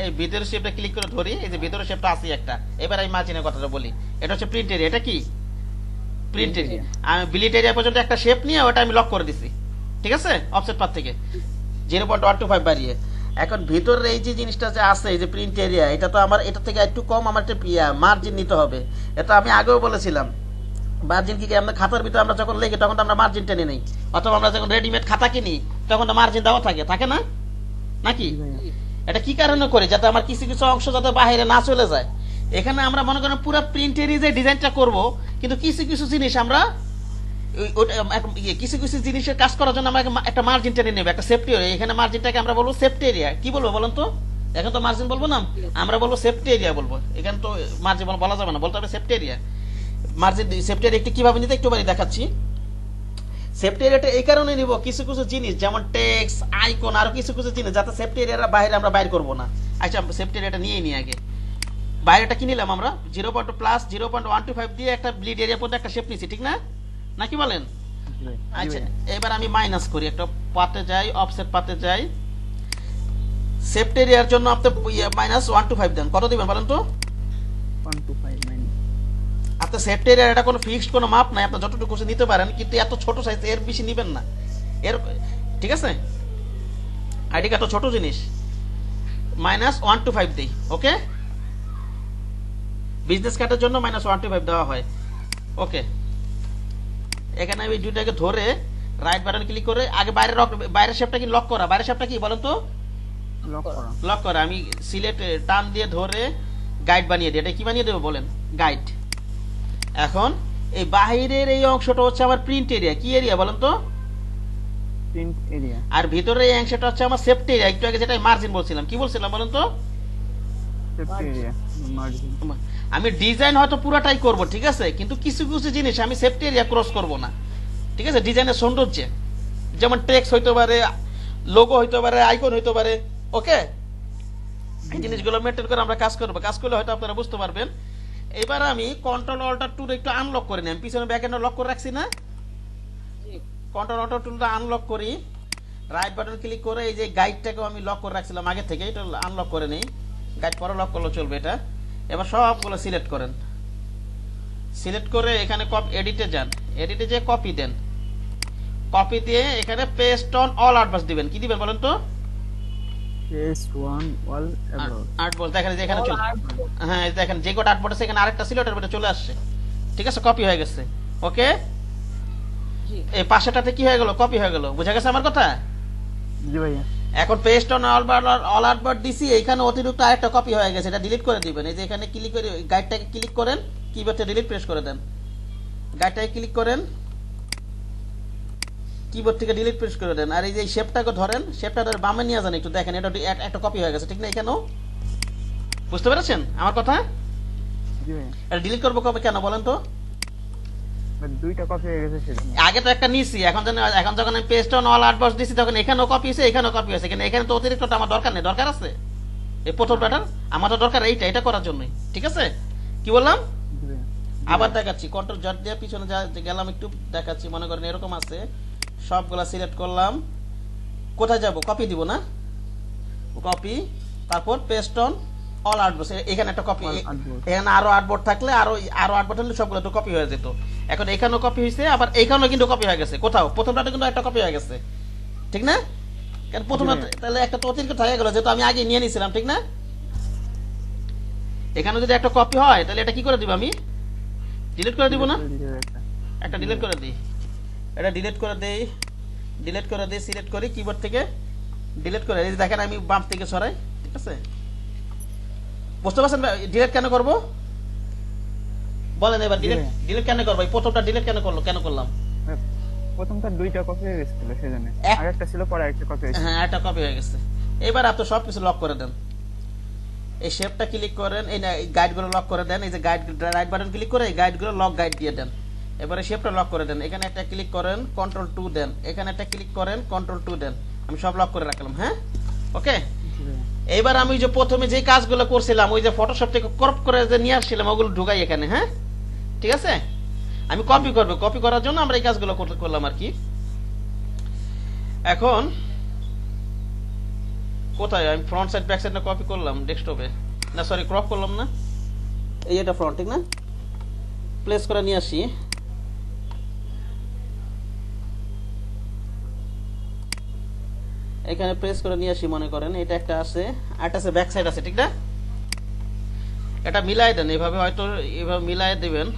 এই ভিতরের শেপটা ক্লিক করে ধরি, এই যে ভিতরের শেপটা আছে একটা। এবার আমি মার্জিনের কথাটা বলি, এটা হচ্ছে প্রিন্ট এরিয়া। এটা কি প্রিন্ট এরিয়া? আমি বিলিট এরিয়া পর্যন্ত একটা শেপ নিয়ে ওটা আমি লক করে দিছি, ঠিক আছে? অফসেট পাথ থেকে 0.125 বাড়িয়ে। এখন ভিতরের এই যে জিনিসটা যে আছে, এই যে প্রিন্ট এরিয়া, এটা তো আমার এটা থেকে একটু কম আমার একটা মার্জিন নিতে হবে। এটা আমি আগেও বলেছিলাম। মার্জিন কি আমরা খাতার ভিতরে আমরা যখন লেগে তখন তো আমরা মার্জিন টেনে নেই, অথবা আমরা যখন রেডিমেড খাতা কিনি তখন তো মার্জিন দেওয়া থাকে না, নাকি? এটা কি কারণে করি? যাতে আমার কিছু কিছু অংশ যাতে বাইরে না চলে যায়। এখানে আমরা মনে করেন পুরো প্রিন্টের যে ডিজাইনটা করব, কিন্তু কিছু কিছু জিনিস আমরা কিছু কিছু জিনিসের কাজ করার জন্য আমরা একটা মার্জিন টেনে নেব, একটা সেফটি এরিয়া। এখানে মার্জিনটাকে আমরা বলবো সেফটি এরিয়া। কি বলবো বলেন তো? এখন তো মার্জিন বলবো না, আমরা বলবো সেফটি এরিয়া বলবো। এখানে তো মার্জিন বলা যাবে না, বলতে হবে safety area. Margin safety area একটু কিভাবে নিতে একটু বাড়ি দেখাচ্ছি। সেফটি এরিয়াটা এই কারণে নিব, কিছু কিছু জিনিস যেমন টেক্সট, আইকন, আরো কিছু কিছু জিনিস যাতে সেফটি এরিয়ার বাইরে আমরা বাইর করবো না। আচ্ছা, সেফটি এরিয়াটা নিয়ে নিই আগে। বাইরেটা কি নিলাম আমরা? 0.125 দিয়ে একটা ব্লিড এরিয়া পর্যন্ত একটা শেপ নিছি, ঠিক না? নাকি বলেন? আচ্ছা, এবার আমি মাইনাস করি, একটা পাতে যাই, অফসেট পাতে যাই। সেফটি এরিয়ার জন্য আপনি -125 দেন। কত দিবেন বলেন তো? 125 মাইনাস। আপনার সেফটি এরিয়ার এটা কোনো ফিক্সড কোনো মাপ নাই, আপনি যতটুকু নিতে পারেন, কিন্তু এত ছোট সাইজ, এর বেশি নেবেন না। এর ঠিক আছে? আইডি কার্ড তো ছোট জিনিস। -125 দেই, ওকে? বিজনেস কার্ডের জন্য -125 দেওয়া হয়, ওকে? এখানে আমি দুইটাকে ধরে রাইট বাটন ক্লিক করে আগে বাইরের শেপটা কি লক করা? বাইরের শেপটা কি বলেন তো? লক করা। আমি সিলেক্ট টান দিয়ে ধরে গাইড বানিয়ে দিই। এটা কি বানিয়ে দেবো বলেন? গাইড। এখন এই বাহিরের এই অংশটা হচ্ছে আমার প্রিন্ট এরিয়া। কি এরিয়া বলেন তো? Print area. আর ভিতরে এই অংশটা হচ্ছে আমার সেফটি এরিয়া। একটু আগে যেটা মার্জিন বলছিলাম, কি বলছিলাম বলেন তো? Safety area margin. আমি ডিজাইন হয়তো পুরাটাই করব, ঠিক আছে, কিন্তু কিছু কিছু জিনিস আমি সেফটি এরিয়া ক্রস করব না, ঠিক আছে? ডিজাইনের সৌন্দর্য, যেমন টেক্সট হইতে পারে, লোগো হইতে পারে, আইকন হইতে পারে, ওকে? এই জিনিসগুলো মেনটেন করে আমরা কাজ করব। কাজ করলে হয়তো আপনারা বুঝতে পারবেন। এবার আমি কন্ট্রোল অল্টার টুল একটু আনলক করে নিই। আমি পিছনে ব্যাকএন্ড লক করে রাখছি না? কন্ট্রোল অল্টার টুলটা আনলক করি, রাইট বাটন ক্লিক করে এই যে গাইডটাকেও আমি লক করে রাখছিলাম আগে থেকে, এটা আনলক করে নিই। গাইড পরে লক করলে চলবে এটা। এবার সবগুলো সিলেক্ট করেন। সিলেক্ট করে এখানে এডিটে যান, এডিটে যে কপি দেন, কপি দিয়ে এখানে পেস্ট অন অল আর্টবক্স দিবেন। কি দিবেন বলেন তো? পেস্ট ওয়ান অল আর্টবক্স দেখেন যে এখানে চলে, হ্যাঁ দেখেন যে কোড আর্টবক্স আছে, এখানে আরেকটা ছিল, ওটার ভিতরে চলে আসছে, ঠিক আছে? কপি হয়ে গেছে, ওকে? এই পাশেটাতে কি হয়ে গেল? কপি হয়ে গেল। বুঝা গেছে আমার কথা? জি ভাইয়া। এখন পেস্ট অন অল আর্টবক্স দিছি, এখানে অতিরিক্ত আরেকটা কপি হয়ে গেছে, এটা ডিলিট করে দিবেন। এই যে এখানে ক্লিক করে গাইডটাকে ক্লিক করেন, কিবোর্ডে ডিলিট প্রেস করে দেন। গাইডটাকে ক্লিক করেন, কিবোর্ড থেকে ডিলিট প্রেস করে দেন। আর এই যে শেপটাকে ধরেন, শেপটা ধরে বামে নিয়ে যান একটু, দেখেন এটা একটা কপি হয়ে গেছে, ঠিক না? এখানেও বুঝতে পেরেছেন আমার কথা? জি ভাইয়া। এটা ডিলিট করবো কবে, কেন বলেন তো? দুইটা কপি হয়ে গেছে সেজন্য। আগে তো একটা নিছি, এখন যখন আমি পেস্ট অন অল আর্টবক্স দিছি তখন এখানেও কপি হয়েছে, এখানেও কপি হয়েছে। এখানে তো অতিরিক্তটা আমার দরকার নেই, দরকার আছে এই প্রথম প্যাটার্ন, আমার তো দরকার এটা করার জন্যই, ঠিক আছে? কি বললাম? জি ভাইয়া। আবার দেখাচ্ছি, কন্ট্রোল জট দিয়ে পিছনে গেলাম, একটু দেখাচ্ছি। মনে করেন এরকম আছে, সবগুলা সিলেক্ট করলাম। কোথায় যাব? কপি দিব না? কপি, তারপর পেস্ট অন অল আর্টবক্স, এখানে একটা কপি। এখানে আরো আর্টবোর্ড থাকলে আরো আর্টবোর্ড হলে সবগুলো তো কপি হয়ে যেত। এখন এখানেও কপি হয়েছে, আবার এইখানেও কিন্তু কপি হয়ে গেছে। কোথাও প্রথমটাতে কিন্তু একটা কপি হয়ে গেছে, ঠিক না? কারণ প্রথমে তাহলে একটা তো অতিরিক্ত হয়ে গেল, যেহেতু আমি আগে নিয়ে নিয়েছিলাম, ঠিক না? এখানে যদি একটা কপি হয় তাহলে এটা কি করে দিব? আমি ডিলিট করে দিব না? একটা ডিলিট করে দিই, এটা ডিলিট করে দেই, ডিলিট করে দিই, সিলেক্ট করি কিবোর্ড থেকে ডিলিট করে। এই যে দেখেন আমি বাম থেকে সরাই, ঠিক আছে? বুঝতে পারছেন ডিলিট কেন করব বলেন? এবার ডিলিট কেন করব? এই প্রথমটা ডিলিট কেন করলাম? প্রথমটা দুইটা কপি হয়ে গেছিল সেজন্য। আরেকটা ছিল, পরে আরেকটা কপি হয়েছে। হ্যাঁ, একটা কপি হয়ে গেছে। এবার আপনি সবকিছু লক করে দেন। এই শেপটা ক্লিক করেন, এই গাইডগুলো লক করে দেন। এই যে গাইড রাইট বাটন ক্লিক করে এই গাইডগুলো লক গাইড দিয়ে দেন। এবারে শেপটা লক করে দেন। এখানে একটা ক্লিক করেন, কন্ট্রোল 2 দেন। এখানে একটা ক্লিক করেন, কন্ট্রোল 2 দেন। আমি সব লক করে রাখলাম, হ্যাঁ? ওকে, জি ভাইয়া। এইবার আমি যে প্রথমে যে কাজগুলো করছিলাম ওই যে ফটোশপ থেকে ক্রপ করে যে নিয়ে আসছিলাম ওগুলো ঢুকাই এখানে। হ্যাঁ ঠিক আছে, আমি কপি করব, কপি করার জন্য আমরা এই কাজগুলো করলাম আর কি। এখন কোথায় আমি ফ্রন্ট সাইড ব্যাক সাইড না কপি করলাম ডেস্কটপে, না সরি ক্রপ করলাম না, এই এটা ফ্রন্ট ঠিক না, প্লেস করে নিয়ে আসি। এখানে প্রেস করে নিয়ে আসি, মনে করেন এটা একটা আছে, আরেকটা আছে ব্যাক সাইড আছে ঠিক না, এটা মিলাই দেন এইভাবে, হয়তো এইভাবে মিলাই দেবেন,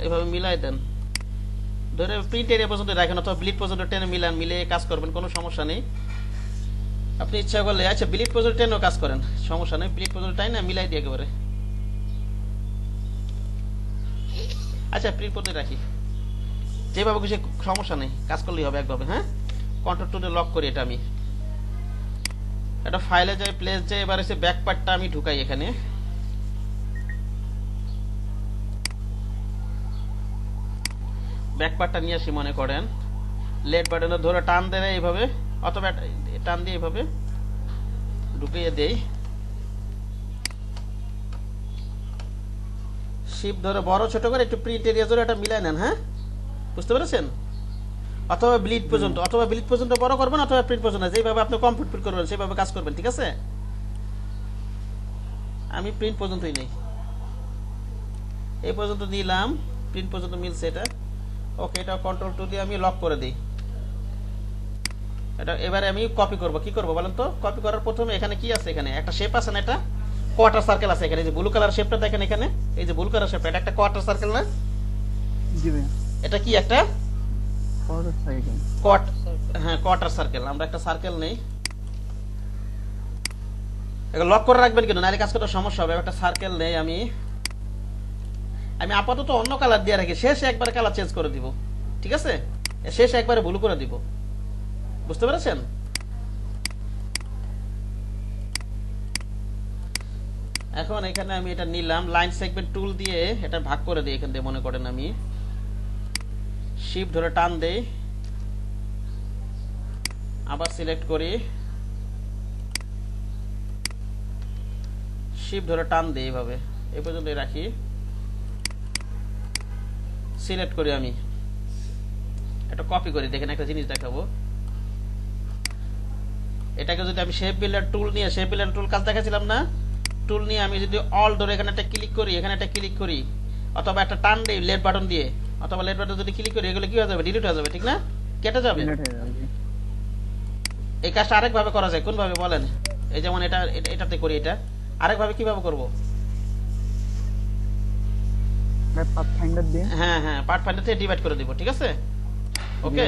এইভাবে মিলাই দেন, ধরে প্রিন্ট এরিয়া পর্যন্ত রাখেন অথবা ব্লিড পর্যন্ত টেনে মিলান, মিলিয়ে কাজ করবেন, কোনো সমস্যা নেই। আপনি ইচ্ছা করলে আচ্ছা ব্লিড পর্যন্ত টেনেও কাজ করেন, সমস্যা নেই, ব্লিড পর্যন্ত টাই না মিলাই দিয়ে একেবারে। আচ্ছা প্রিন্ট পর্যন্ত রাখি, যেভাবে কিছু সমস্যা নেই, কাজ করলেই হবে একভাবে। হ্যাঁ কন্ট্রোল টুলে লক করি এটা, আমি এটা ফাইলে যাই, প্লেস যাই, এবার এসে ব্যাক পার্টটা আমি ঢুকাই এখানে। ব্যাক পার্টটা নিয়ে আসি, মনে করেন লেট বাটনে ধরে টান দেয় এইভাবে, অথবা টান দিয়ে এইভাবে ঢুকিয়ে দেই, শিপ ধরে বড় ছোট করে একটু প্রিন্ট এরিয়া ধরে এটা মিলাই নেন। হ্যাঁ বুঝতে পেরেছেন, অথবা ব্লিড পর্যন্ত, অথবা ব্লিড পর্যন্ত বড় করবেন, অথবা প্রিন্ট পর্যন্ত, যেভাবে আপনি কমপ্লিট করবেন সেভাবে কাজ করবেন ঠিক আছে। আমি প্রিন্ট পর্যন্তই নেই, এই পর্যন্ত নিলাম, প্রিন্ট পর্যন্ত মিলছে এটা। ওকে, এটা কন্ট্রোল টু দিয়ে আমি লক করে দিই এটা। এবারে আমি কপি করব, কি করব বলেন তো? কপি করার প্রথমে এখানে কি আছে, এখানে একটা শেপ আছে না, এটা কোয়ার্টার সার্কেল আছে এখানে, যে ব্লু কালার শেপটা দেখেন এখানে, এই যে ব্লু কালার শেপটা, এটা একটা কোয়ার্টার সার্কেল না? জি ভাইয়া। এটা কি একটা ফরওয়ার্ড সাইকেল। হ্যাঁ কোয়ার্টার সার্কেল, আমরা একটা সার্কেল নেই, এটা লক করে রাখবেন কেন, নাহলে কাজ করতে সমস্যা হবে। একটা সার্কেল নেই, আমি আপাতত অন্য কালার দিয়ে রাখি, শেষে একবার কালার চেঞ্জ করে দিব ঠিক আছে, শেষে একবারে ব্লু করে দিব, বুঝতে পেরেছেন? এখন এখানে আমি এটা নিলাম, লাইন সেগমেন্ট টুল দিয়ে এটা ভাগ করে দিই এখান দিয়ে, মনে করেন আমি শিফট ধরে টান দেই, আবার সিলেক্ট করি, শিফট ধরে টান দেই, এইভাবে এই পর্যন্ত রাখি, সিলেক্ট করি, আমি এটা কপি করি। দেখেন একটা জিনিস দেখাবো, এটাকে যদি আমি শেপ বিল্ডার টুল নিয়ে, শেপ বিল্ডার টুল কাজ দেখাছিলাম না, টুল নিয়ে আমি যদি অল ধরে এখানে একটা ক্লিক করি, এখানে একটা ক্লিক করি, অথবা একটা টান দিই লেফট বাটন দিয়ে, অথবা লেফট বাটন যদি ক্লিক করি, এগুলো কি হয়ে যাবে, ডিলিট হয়ে যাবে ঠিক না, কেটে যাবে। ডিলিট হয়ে যাবে। এই কাজটা আরেক ভাবে করা যায়, কোন ভাবে বলেন? এই যেমন এটাতে করি, এটা আরেক ভাবে কিভাবে করব? ভাই পাথফাইন্ডার দিয়ে। হ্যাঁ হ্যাঁ, পার্ট ফাইন্ডার থেকে ডিভাইড করে দিব ঠিক আছে। ওকে,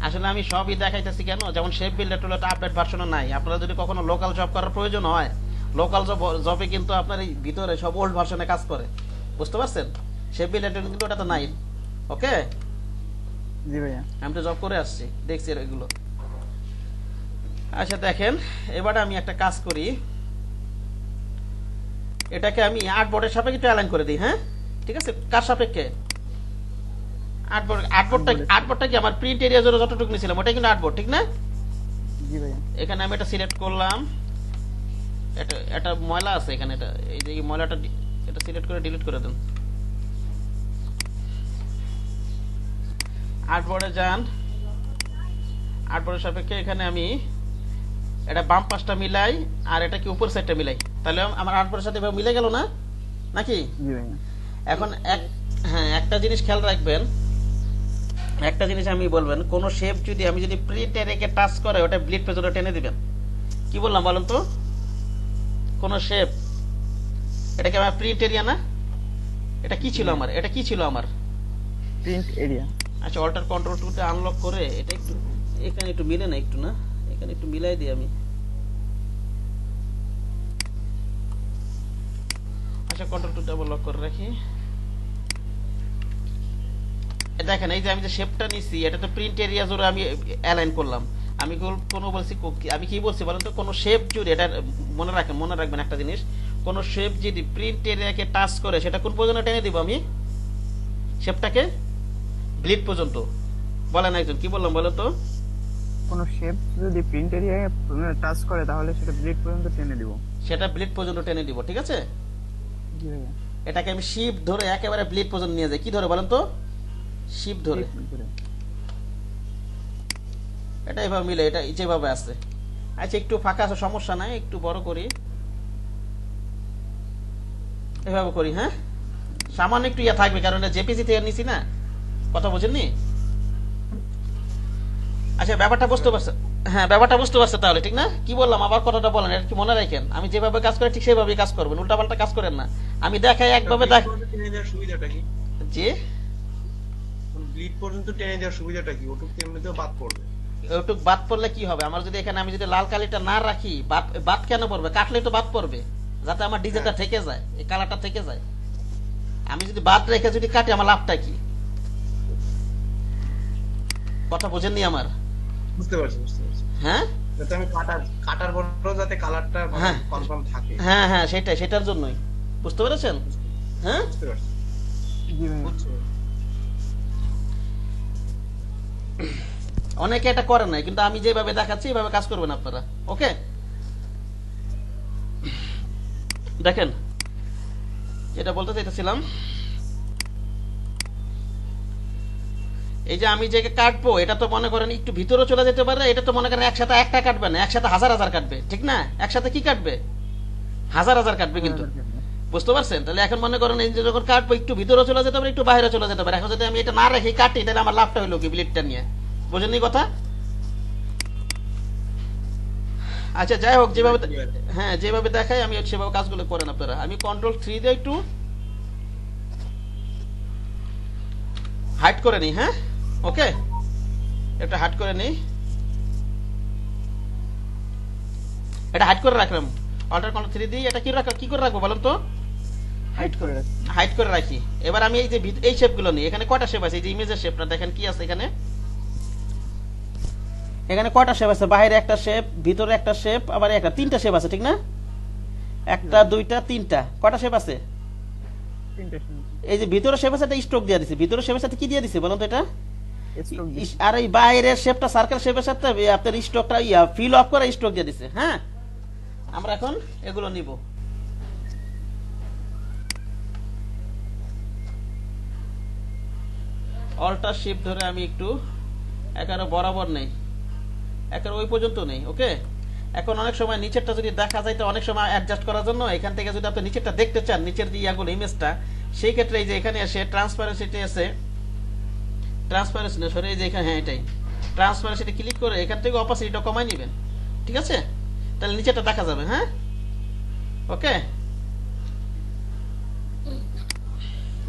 আসলে আমি সবই দেখাইতেছি কেন, যেমন শেপ বিল্ডার টুল একটা আপডেট ভার্সনও নাই, আপনারা যদি কখনো লোকাল জব করার প্রয়োজন হয়, লোকাল জবে কিন্তু আপনার এই ভিতরে সব ওল্ড ভার্সনে কাজ করে, বুঝতে পারছেন? শেপ বিল্ডার টুল কিন্তু ওটা তো নাই। ওকে, জি ভাইয়া। আমি তো জব করে আসছি, দেখছি এগুলো। আচ্ছা দেখেন, এবারে আমি একটা কাজ করি, এটাকে আমি আর্টবোর্ডের সাপেক্ষে একটু অ্যালাইন করে দিই। হ্যাঁ ঠিক আছে, কার সাপেক্ষে? আর্টবোর্ডটা কি আমার প্রিন্ট এরিয়া জন্য যতটুকু নিয়েছিলাম ওটাই কিন্তু আর্টবোর্ড ঠিক না? জি ভাইয়া। এখানে আমি এটা সিলেক্ট করলাম, এটা ময়লা আছে এখানে, এটা এই যে ময়লাটা এটা সিলেক্ট করে ডিলিট করে দেন। আর্টবোর্ডে যান, আর্টবোর্ডের সাপেক্ষে এখানে আমি এটা বাম পাশটা মিলাই, আর এটা কি উপর সাইডটা মিলাই, তাহলে আমার আর্টবোর্ডের সাথে এভাবে মিলে গেল না নাকি? জি ভাইয়া। এখন হ্যাঁ একটা জিনিস খেয়াল রাখবেন, একটা জিনিস আমি বলবেন, কোন শেপ যদি আমি যদি প্রিন্ট এরিয়াকে টাচ করে ওটা ব্লিড পেজরে টেনে দিবেন। কি বললাম বলেন তো? কোন শেপ, এটা কি আমার প্রিন্ট এরিয়া না? এটা কি ছিল আমার, এটা কি ছিল আমার প্রিন্ট এরিয়া। আচ্ছা, অল্টার কন্ট্রোল টুতে আনলক করে এটা একটু এখানে একটু মিলে না, একটু না এখানে একটু মিলাই দিই আমি। আচ্ছা কন্ট্রোল টু ডাবল লক করে রাখি। দেখেন এই যে আমি যে শেপটা নিছি, এটা তো প্রিন্ট এরিয়া জুড়ে আমি অ্যালাইন করলাম। আমি কোনো বলছি, আমি কি বলছি বলেন তো, কোনো শেপ যদি, এটা মনে রাখবেন একটা জিনিস, কোন শেপ যদি প্রিন্ট এরিয়াকে টাচ করে সেটা কোন পর্যন্ত টেনে দিব আমি শেপটাকে? ব্লিড পর্যন্ত। বলেন একজন কি বললাম বলো তো? কোনো শেপ যদি প্রিন্ট এরিয়ায় টাচ করে তাহলে সেটা ব্লিড পর্যন্ত টেনে দিব। সেটা ব্লিড পর্যন্ত টেনে দিব, ঠিক আছে? জি ভাইয়া। এটাকে আমি শিপ ধরে একেবারে ব্লিড পর্যন্ত নিয়ে যাই। কি ধরে বলেন তো? শিপ ধরে। এটা এভাবে মিলে, এটা যেভাবে আছে। আচ্ছা একটু ফাঁকা আছে, সমস্যা নাই, একটু বড় করি, এভাবে করি। হ্যাঁ, সামান্য একটু ইয়া থাকবে কারণ এটা জেপিজি থেকে নিছি না, কথা বুঝেননি? আচ্ছা ব্যাপারটা বুঝতে পারছে? হ্যাঁ ব্যাপারটা বুঝতে পারছে তাহলে, ঠিক না? কি বললাম আবার কথাটা বলেন, এটা কি মনে রাখেন? আমি যেভাবে কাজ করি ঠিক সেভাবেই কাজ করবেন, উল্টাপাল্টা কাজ করেন না। আমি দেখাই একভাবে দেখ। টেনে দেওয়ার সুবিধাটা কি? জি, ব্লিড পর্যন্ত টেনে দেওয়ার সুবিধাটা কি? ওটুক এমনিতেও বাদ পড়বে। ওটুক বাদ পড়লে কি হবে? আমার যদি এখানে আমি যদি লাল কালিটা না রাখি, বাদ কেন পড়বে? কাটলে তো বাদ পড়বে, যাতে আমার ডিজাইনটা থেকে যায়, এই কালারটা থেকে যায়। আমি যদি বাদ রেখে যদি কাটি, আমার লাভটা কি? কথা বোঝেননি আমার? বুঝতে পারছি। হ্যাঁ যাতে আমি কাটার পরও যাতে কালারটা হ্যাঁ। কনফার্ম থাকে। হ্যাঁ হ্যাঁ সেটার জন্যই। বুঝতে পেরেছেন? হ্যাঁ বুঝতে পারছি। জি ভাইয়া। বুঝছি। অনেকে এটা করেন নাই, কিন্তু আমি যেভাবে দেখাচ্ছি এইভাবে কাজ করবেন আপনারা। ওকে, দেখেন যেটা বলতে চাইতেছিলাম, এই যে আমি যে কাটবো এটা তো মনে করেন একটু ভিতরে চলে যেতে পারে, এটা তো মনে করেন একসাথে একটা কাটবে না, একসাথে হাজার হাজার কাটবে, ঠিক না? একসাথে কি কাটবে? হাজার হাজার কাটবে কিন্তু, বুঝতে পারছেন? তাহলে এখন মনে করেন এই যে যখন কাটবো একটু ভিতরে চলে যেতে পারে, একটু বাইরে চলে যেতে পারে। এখন যদি আমি এটা না রেখে কাটি, তাহলে আমার লাভটা হলো কি ব্লেডটা নিয়ে? বুঝেননি কথা? আচ্ছা যাই হোক, যেভাবে হ্যাঁ যেভাবে দেখাই আমি সেভাবে কাজগুলো করেন আপনারা। আমি কন্ট্রোল 3 দিয়ে একটু হাইড করে নিই। হ্যাঁ ওকে, একটা হাইড করে নিই, এটা হাইড করে রাখলাম। অল্টার কন্ট্রোল 3 দিয়ে এটা কি করে রাখবো বলেন তো? হাইড করে রাখি। হাইড করে রাখি। এবার আমি এই যে এই শেপগুলো নিই, এখানে কয়টা শেপ আছে? এই যে ইমেজের শেপটা দেখেন কি আছে এখানে, এখানে কয়টা শেপ আছে? বাইরে একটা শেপ, ভিতরে একটা শেপ, আবার একটা, তিনটা শেপ আছে, ঠিক না? একটা দুইটা তিনটা, কয়টা শেপ আছে? তিনটে এই যে ভিতরে শেপ আছে, এটা স্ট্রোক দিয়ে দিছে। ভিতরে শেপের সাথে কি দিয়ে দিছে বলুন তো? এটা স্ট্রোক দিই। আর এই বাইরের শেপটা সার্কেল শেপের সাথে আপনার স্ট্রোকটা ফিল অফ করে স্ট্রোক দিয়ে দিছে। হ্যাঁ, আমরা এখন এগুলো নিব। অল্টার শিফট ধরে আমি একটু একেবারে বরাবর নেই, একেবারে ওই পর্যন্ত নেই। ওকে, এখন অনেক সময় নিচেরটা যদি দেখা যায়, তো অনেক সময় অ্যাডজাস্ট করার জন্য এখান থেকে যদি আপনি নিচেরটা দেখতে চান, নিচের যে ইয়াগুলো ইমেজটা, সেই ক্ষেত্রে এই যে এখানে এসে ট্রান্সপারেন্সিটি আছে, ট্রান্সপারেন্সি না সরি, এই যে এখানে, হ্যাঁ এটাই ট্রান্সপারেন্সিটি ক্লিক করে এখান থেকে অপাসিটিটা কমাই নেবেন, ঠিক আছে? তাহলে নিচেরটা দেখা যাবে। হ্যাঁ ওকে,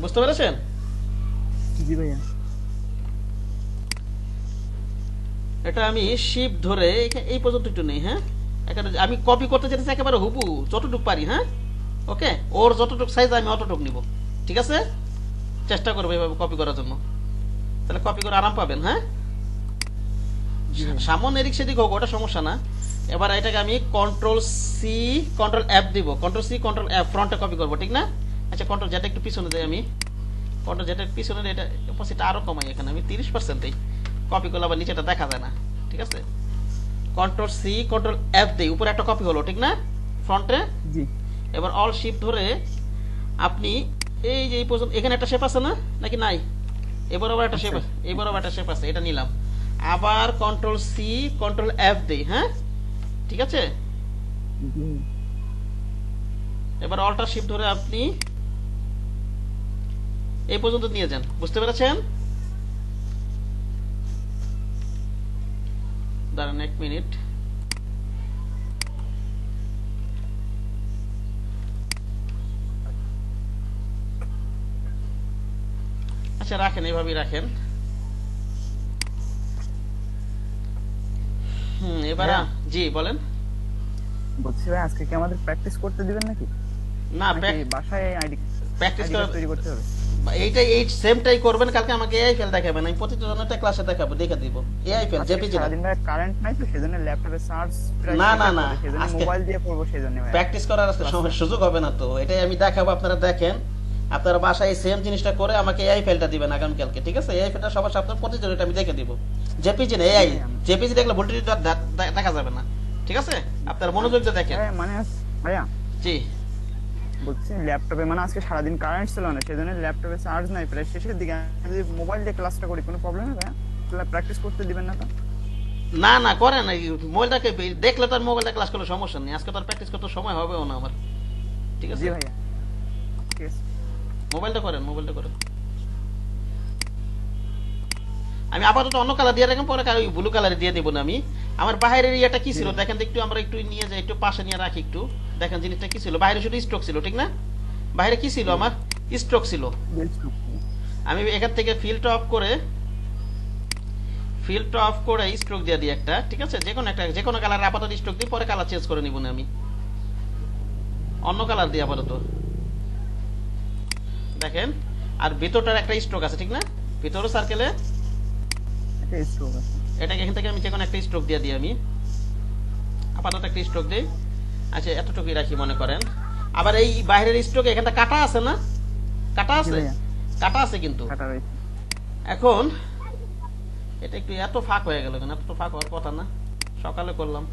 বুঝতে পেরেছেন? জি ভাইয়া। এটা আমি শিফট ধরে এই পর্যন্ত একটু নেই। হ্যাঁ, এখানে আমি কপি করতে চাইতেছি একেবারে হুবু যতটুকু পারি। হ্যাঁ ওকে, ওর যতটুকু সাইজ আমি অতটুকু নিব, ঠিক আছে? চেষ্টা করবো এইভাবে কপি করার জন্য, তাহলে কপি করে আরাম পাবেন। হ্যাঁ, সামনে এদিক সেদিক হোক ওটা সমস্যা না। এবার এটাকে আমি Ctrl+C দিব, Ctrl+C ফ্রন্টে কপি করবো, ঠিক না? আচ্ছা কন্ট্রোল যেটা একটু পিছনে দেয়, আমি কন্ট্রোল যেটা পিছনে এটা অপোজিট আরো কমাই, এখানে আমি 30%-এই কপি করলে আবার নিচেটা দেখা যায় না, ঠিক আছে? Ctrl+C দিই, উপরে একটা কপি হলো, ঠিক না? ফ্রন্টে। জি। এবার অল শিফট ধরে আপনি এই যে এই পর্যন্ত, এখানে একটা শেপ আছে না নাকি নাই? এবার আবার একটা শেপ আছে, এবার আবার একটা শেপ আছে, এটা নিলাম। আবার Ctrl+C দিই। হ্যাঁ ঠিক আছে, এবার অল্টার শিফট ধরে আপনি এই পর্যন্ত নিয়ে যান, বুঝতে পেরেছেন? দাঁড়ান 1 মিনিট। আচ্ছা রাখেন, এইভাবেই রাখেন। এবার জি বলেন। বলছি ভাই আজকে কি আমাদের প্র্যাকটিস করতে দিবেন নাকি? না, বাসায় আইডি প্র্যাকটিস তৈরি করতে হবে। এইটাই এই সেমটাই করবেন। কালকে আমাকে এআই ফেল দেখাবেন, আমি প্রতিটা জনটা ক্লাসে দেখাবো, দেখে দিব এআই ফেল জেপিজি। সারাদিন ভাই কারেন্ট নাই তো সেজন্য ল্যাপটপে সার্চ না সেজন্য মোবাইল দিয়ে করব, সেজন্য ভাই প্র্যাকটিস করার সুযোগ হবে না তো, এটাই আমি দেখাবো, আপনারা দেখেন। আপনারা বাসায় সেম জিনিসটা করে আমাকে এআই ফাইলটা দিবেন আগামীকালকে, ঠিক আছে? এআই ফাইলটা সবার সাথে প্রতিদিন এটা আমি দেখে দিব। জেপিজি না এআই, জেপিজি দেখলে ভোল্টেজ দেখা যাবে না, ঠিক আছে? আপনারা মনোযোগ দিয়ে দেখেন। মানে ভাইয়া জি বলছি ল্যাপটপে মানে আজকে সারাদিন কারেন্ট ছিল না, সেজন্য ল্যাপটপে চার্জ নাই, প্রায় শেষের দিকে। আমি যদি মোবাইল দিয়ে ক্লাসটা করি কোনো প্রবলেম হবে? প্র্যাকটিস করতে দিবেন না তো? না না করেন না, মোবাইলটাকে দেখলে তো আর মোবাইলটা ক্লাস করলে সমস্যা নেই। আজকে তো আর প্র্যাকটিস করতে সময় হবেও না আমার, ঠিক আছে? জি ভাইয়া ঠিক আছে। মোবাইলটা করেন, মোবাইলটা করেন। আমি আপাতত অন্য কালার দিয়ে রাখেন, পরে ওই ব্লু কালারে দিয়ে দিব না আমি। আমার বাইরের ইয়েটা কি ছিল দেখেন তো একটু, আমরা একটু নিয়ে যাই, একটু পাশে নিয়ে রাখি একটু। দেখেন জিনিসটা কি ছিল, বাইরে শুধু স্ট্রোক ছিল, ঠিক না? বাইরে কি ছিল আমার? স্ট্রোক ছিল। আমি এখান থেকে ফিল্ডটা অফ করে স্ট্রোক দিয়ে দিই একটা, ঠিক আছে? যে কোনো কালার আপাতত স্ট্রোক দিই, পরে কালার চেঞ্জ করে নিব না আমি, অন্য কালার দিই আপাতত। দেখেন, আর ভিতরটার একটা স্ট্রোক আছে, ঠিক না? ভিতরও সার্কেলে একটা স্ট্রোক আছে। এটাকে এখান থেকে আমি যে কোনো একটা স্ট্রোক দিয়ে দিই, আমি আপাতত একটা স্ট্রোক দিই। আচ্ছা এতটুকুই রাখি মনে করেন। আবার এই বাইরের স্ট্রোকে এখানটা কাটা আছে না? কাটা আছে, কাটা আছে কিন্তু। কাটা রয়েছে। এখন এটা একটু এত ফাঁক হয়ে গেল কেন? এত তো ফাঁক হওয়ার কথা না, সকালে করলাম।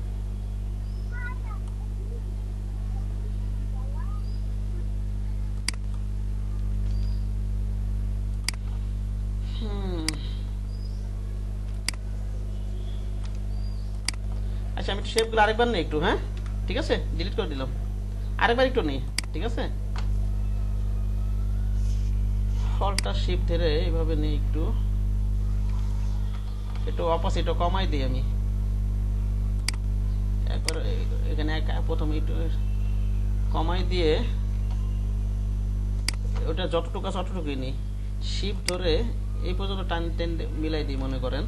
আচ্ছা আমি একটু শেপগুলো আরেকবার নেই একটু, হ্যাঁ ঠিক আছে? ডিলিট করে দিলাম, আরেকবার একটু নেই, ঠিক আছে? ফলটা শেপ ধরে এইভাবে নেই, একটু একটু অপোজিটও কমাই দিই আমি একবার। এখানে প্রথমে একটু কমাই দিয়ে ওটা যতটুকু আছে অতটুকুই নেই, শিপ ধরে এই পর্যন্ত টান টেন মিলাই দিই মনে করেন।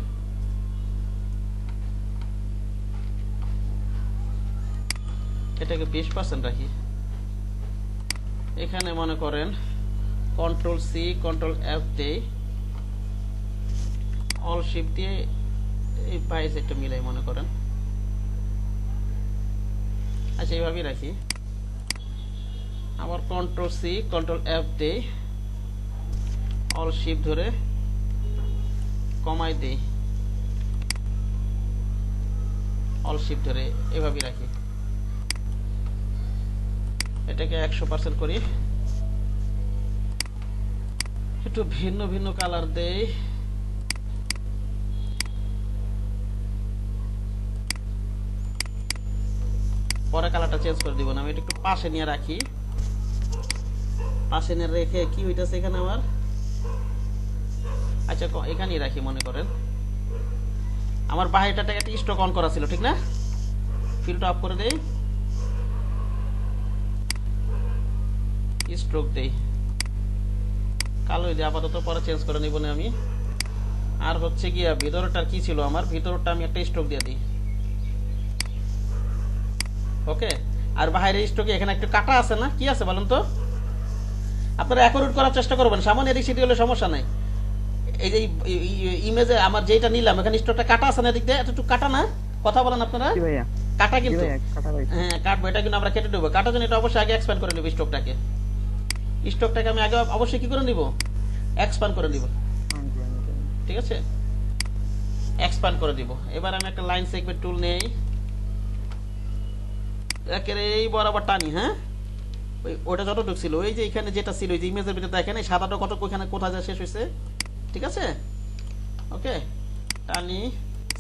এটাকে 20% রাখি। এখানে মনে করেন কন্ট্রোল সি কন্ট্রোল এফ দেই, অল শিফট দিয়ে এই বাইস একটা মিলাই মনে করেন। আচ্ছা এইভাবেই রাখি। আবার কন্ট্রোল সি কন্ট্রোল এফ দেই, অল শিফট ধরে কমাই দেই, অল শিফট ধরে এভাবেই রাখি। এটাকে 100% করি, একটু ভিন্ন ভিন্ন কালার দেই। পরে কালারটা চেঞ্জ করে দিব না, আমি এটা একটু পাশে নিয়ে রাখি। পাশে নিয়ে রেখে কি হইতাছে এখানে আমার? আচ্ছা এখানেই রাখি মনে করেন। আমার বাহিরটাতে একটা স্টক অন করা ছিল, ঠিক না? ফিল্ডটা অফ করে দেই, স্ট্রোক দেই, কালো দিয়ে আপাতত, পরে চেঞ্জ করে নিব না আমি। আর হচ্ছে গিয়া ভিতরটার কি ছিল আমার? ভিতরটা আমি একটা স্ট্রোক দিয়ে দিই, ওকে? আর বাইরে স্ট্রোকে এখানে একটু কাটা আছে না? কি আছে বলেন তো? আপনারা অ্যাকুরেট করার চেষ্টা করবেন, সামান্য এদিক সেদিক হলে সমস্যা নাই। এই যে ইমেজে আমার যেটা নিলাম এখানে স্ট্রোকটা কাটা আছে না? এদিক দিয়ে এতটুকু কাটা না? কথা বলেন আপনারা? জি ভাইয়া কাটা কিন্তু, কাটা রয়েছে। হ্যাঁ কাটবো, এটা কিন্তু আমরা কেটে দেবো। কাটার জন্য এটা অবশ্যই আগে এক্সপ্যান্ড করে নেব স্ট্রোকটাকে। স্ট্রোকটাকে আমি আগে অবশ্যই কি করে নিব? এক্সপ্যান্ড করে নিব, ঠিক আছে? এক্সপ্যান্ড করে দিব। এবার আমি একটা লাইন সেগমেন্ট টুল নেই, একেবারে এই বরাবর টানি, হ্যাঁ? ওটা যতটুকু ছিল, ওই যে এখানে যেটা ছিল, ওই যে ইমেজের ভিতরে দেখেন এই সাদাটা কত ওখানে কোথায় যা শেষ হয়েছে, ঠিক আছে? ওকে, টানি,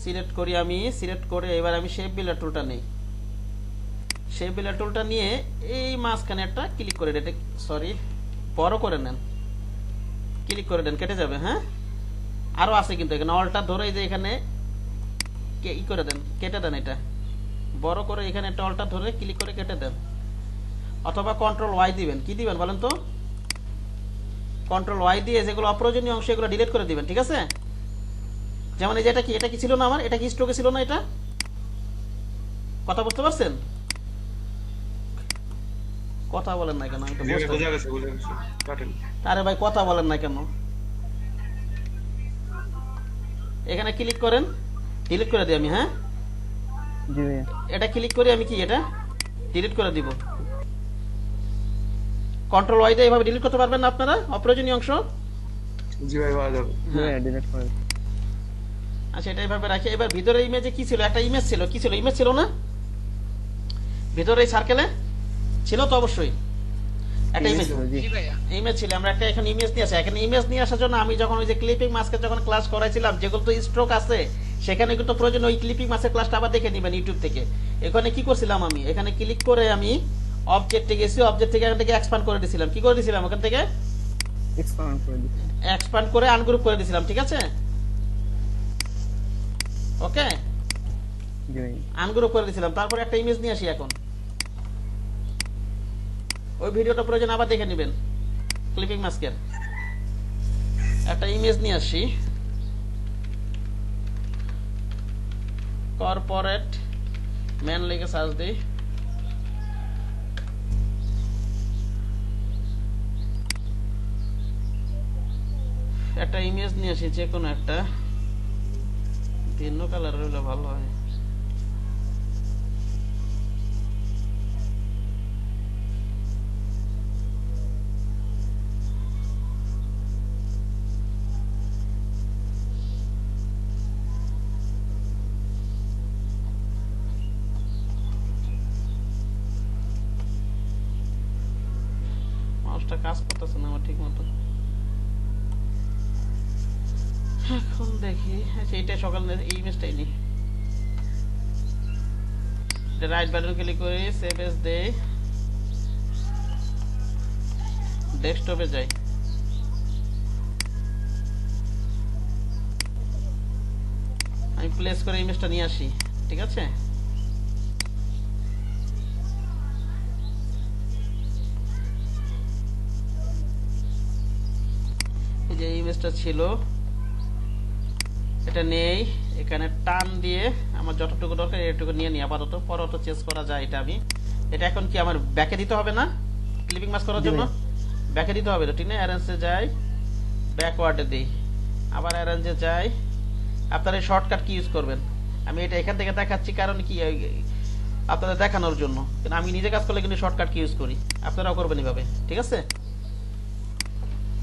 সিলেক্ট করি আমি। সিলেক্ট করে এবার আমি শেপ বিল্ডার টুলটা নেই। শেপ বিল্ডার টুলটা নিয়ে এই মাঝখানে একটা ক্লিক করে দেন, সরি বড় করে নেন, ক্লিক করে দেন, কেটে যাবে, হ্যাঁ? আরো আছে কিন্তু এখানে, অলটা ধরে যে এখানে ই করে দেন, কেটে দেন। এটা বড় করে এখানে একটা অলটা ধরে ক্লিক করে কেটে দেন, অথবা কন্ট্রোল ওয়াই দিবেন। কি দিবেন বলেন তো? কন্ট্রোল ওয়াই দিয়ে যেগুলো অপ্রয়োজনীয় অংশ এগুলো ডিলিট করে দিবেন, ঠিক আছে? যেমন এই যে এটা কি ছিল না আমার? এটা কি স্ট্রোকে ছিল না? এটা কথা বুঝতে পারছেন? কথা বলেন না কেন? আমি তো বুঝতে বোঝা গেছে কাটেন। আরে ভাই কথা বলেন না কেন? এখানে ক্লিক করেন, ডিলিট করে দিই আমি, হ্যাঁ? জি ভাইয়া এটা ক্লিক করে আমি কি এটা ডিলিট করে দিব। কন্ট্রোল ওয়াই দিয়ে এইভাবে ডিলিট করতে পারবেন না আপনারা অপ্রয়োজনীয় অংশ? জি ভাই পাওয়া যাবে। ডিলিট করে দিই। আচ্ছা এটা এইভাবে রাখি। এবার ভিতরে ইমেজে কি ছিল? একটা ইমেজ ছিল। কি ছিল? ইমেজ ছিল না ভিতরে এই সার্কেলে? ছিল তো অবশ্যই একটা ইমেজ। জি। জি ভাইয়া। ইমেজ ছিল। আমরা একটা এখন ইমেজ নিয়ে আসি। এখানে ইমেজ নিয়ে আসার জন্য আমি যখন ওই যে ক্লিপিং মাস্কের যখন ক্লাস করাইছিলাম, যেগুলো তো স্ট্রোক আছে সেখানে কিন্তু প্রয়োজন ওই ক্লিপিং মাস্কের ক্লাসটা আবার দেখে নেবেন ইউটিউব থেকে। এখানে কি করছিলাম আমি? এখানে ক্লিক করে আমি অবজেক্টে গেছি, অবজেক্ট থেকে এখান থেকে এক্সপ্যান্ড করে দিয়েছিলাম। কি করে দিয়েছিলাম? ওখান থেকে এক্সপান্ড করে দিই। এক্সপ্যান্ড করে আনগ্রুপ করে দিয়েছিলাম। ঠিক আছে, ওকে, জি ভাই। আনগ্রুপ করে দিয়েছিলাম। তারপরে একটা ইমেজ নিয়ে আসি এখন। ওই ভিডিওটা প্রয়োজন আবার দেখে নেবেন ক্লিপিং মাস্কের। একটা ইমেজ নিয়ে আসি, কর্পোরেট ম্যান লিখে সার্চ দিই। একটা ইমেজ নিয়ে আসি, যে কোনো একটা ভিন্ন কালার হলে ভালো হয়। মাউসটা কাজ করতেছে না আমার ঠিক মতো। এখন দেখি, আচ্ছা এটা সকাল এই ইমেজটাই নি। রাইট বাটন ক্লিক করে সেভ এস দে, ডেস্কটপে যাই। আমি প্লেস করে ইমেজটা নিয়ে আসি। ঠিক আছে, এই যে ইমেজটা ছিল এটা নেই, এখানে টান দিয়ে আমার যতটুকু দরকার এটুকু নিয়ে নিই। আপাতত পরে তো চেঞ্জ করা যায় এটা। আমি এটা এখন কি আমার ব্যাকে দিতে হবে না ক্লিপিং মাস্ক করার জন্য? ব্যাকে দিতে হবে তো, ঠিক না? অ্যারেঞ্জে যাই, ব্যাকওয়ার্ডে দিই, আবার অ্যারেঞ্জে যাই। আপনারা শর্টকাট কি ইউজ করবেন? আমি এটা এখান থেকে দেখাচ্ছি কারণ কি আপনাদের দেখানোর জন্য, কিন্তু আমি নিজে কাজ করলে কিন্তু শর্টকাট কি ইউজ করি, আপনারাও করবেন এইভাবে। ঠিক আছে,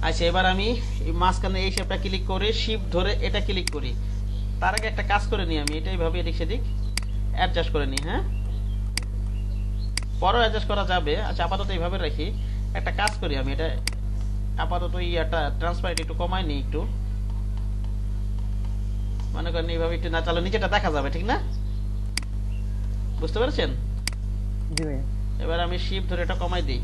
আচ্ছা এবার আমি এই মাঝখানে এই শেপটা ক্লিক করে শিফট ধরে এটা ক্লিক করি। তার আগে একটা কাজ করে নিই, আমি এটা এইভাবে এদিক সেদিক অ্যাডজাস্ট করে নিই। হ্যাঁ, পরেও অ্যাডজাস্ট করা যাবে। আচ্ছা আপাতত এইভাবে রাখি। একটা কাজ করি, আমি এটা আপাতত একটা ট্রান্সপারেন্ট একটু কমাই নিই একটু, মনে করেন এইভাবে একটু না চালে নিচেটা দেখা যাবে, ঠিক না? বুঝতে পেরেছেন? জি ভাই। এবার আমি শিফট ধরে এটা কমাই দিই,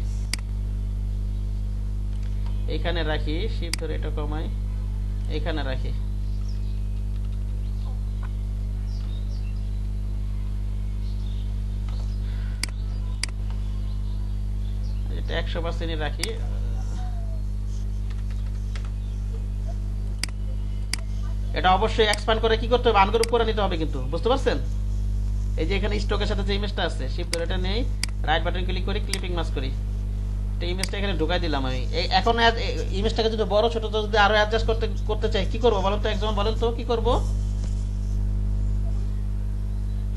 এইখানে রাখি। শিফট ধরে এটা কমাই, এইখানে রাখি। এটা 100% রাখি। এটা অবশ্যই এক্সপ্যান্ড করে কি করতে হবে? আনগ্রুপ করে নিতে হবে কিন্তু, বুঝতে পারছেন? এই যে এখানে স্টকের সাথে যে ইমেজটা আছে, শিফট ধরে এটা নেই, রাইট বাটন ক্লিক করি, ক্লিপিং মাস্ক করি। ইমেজটা এখানে ঢুকাই দিলাম আমি। এখন ইমেজটাকে যদি বড় ছোট যদি আরো অ্যাডজাস্ট করতে চাই, কি করবো বলেন তো? একজন বলেন তো কি করব?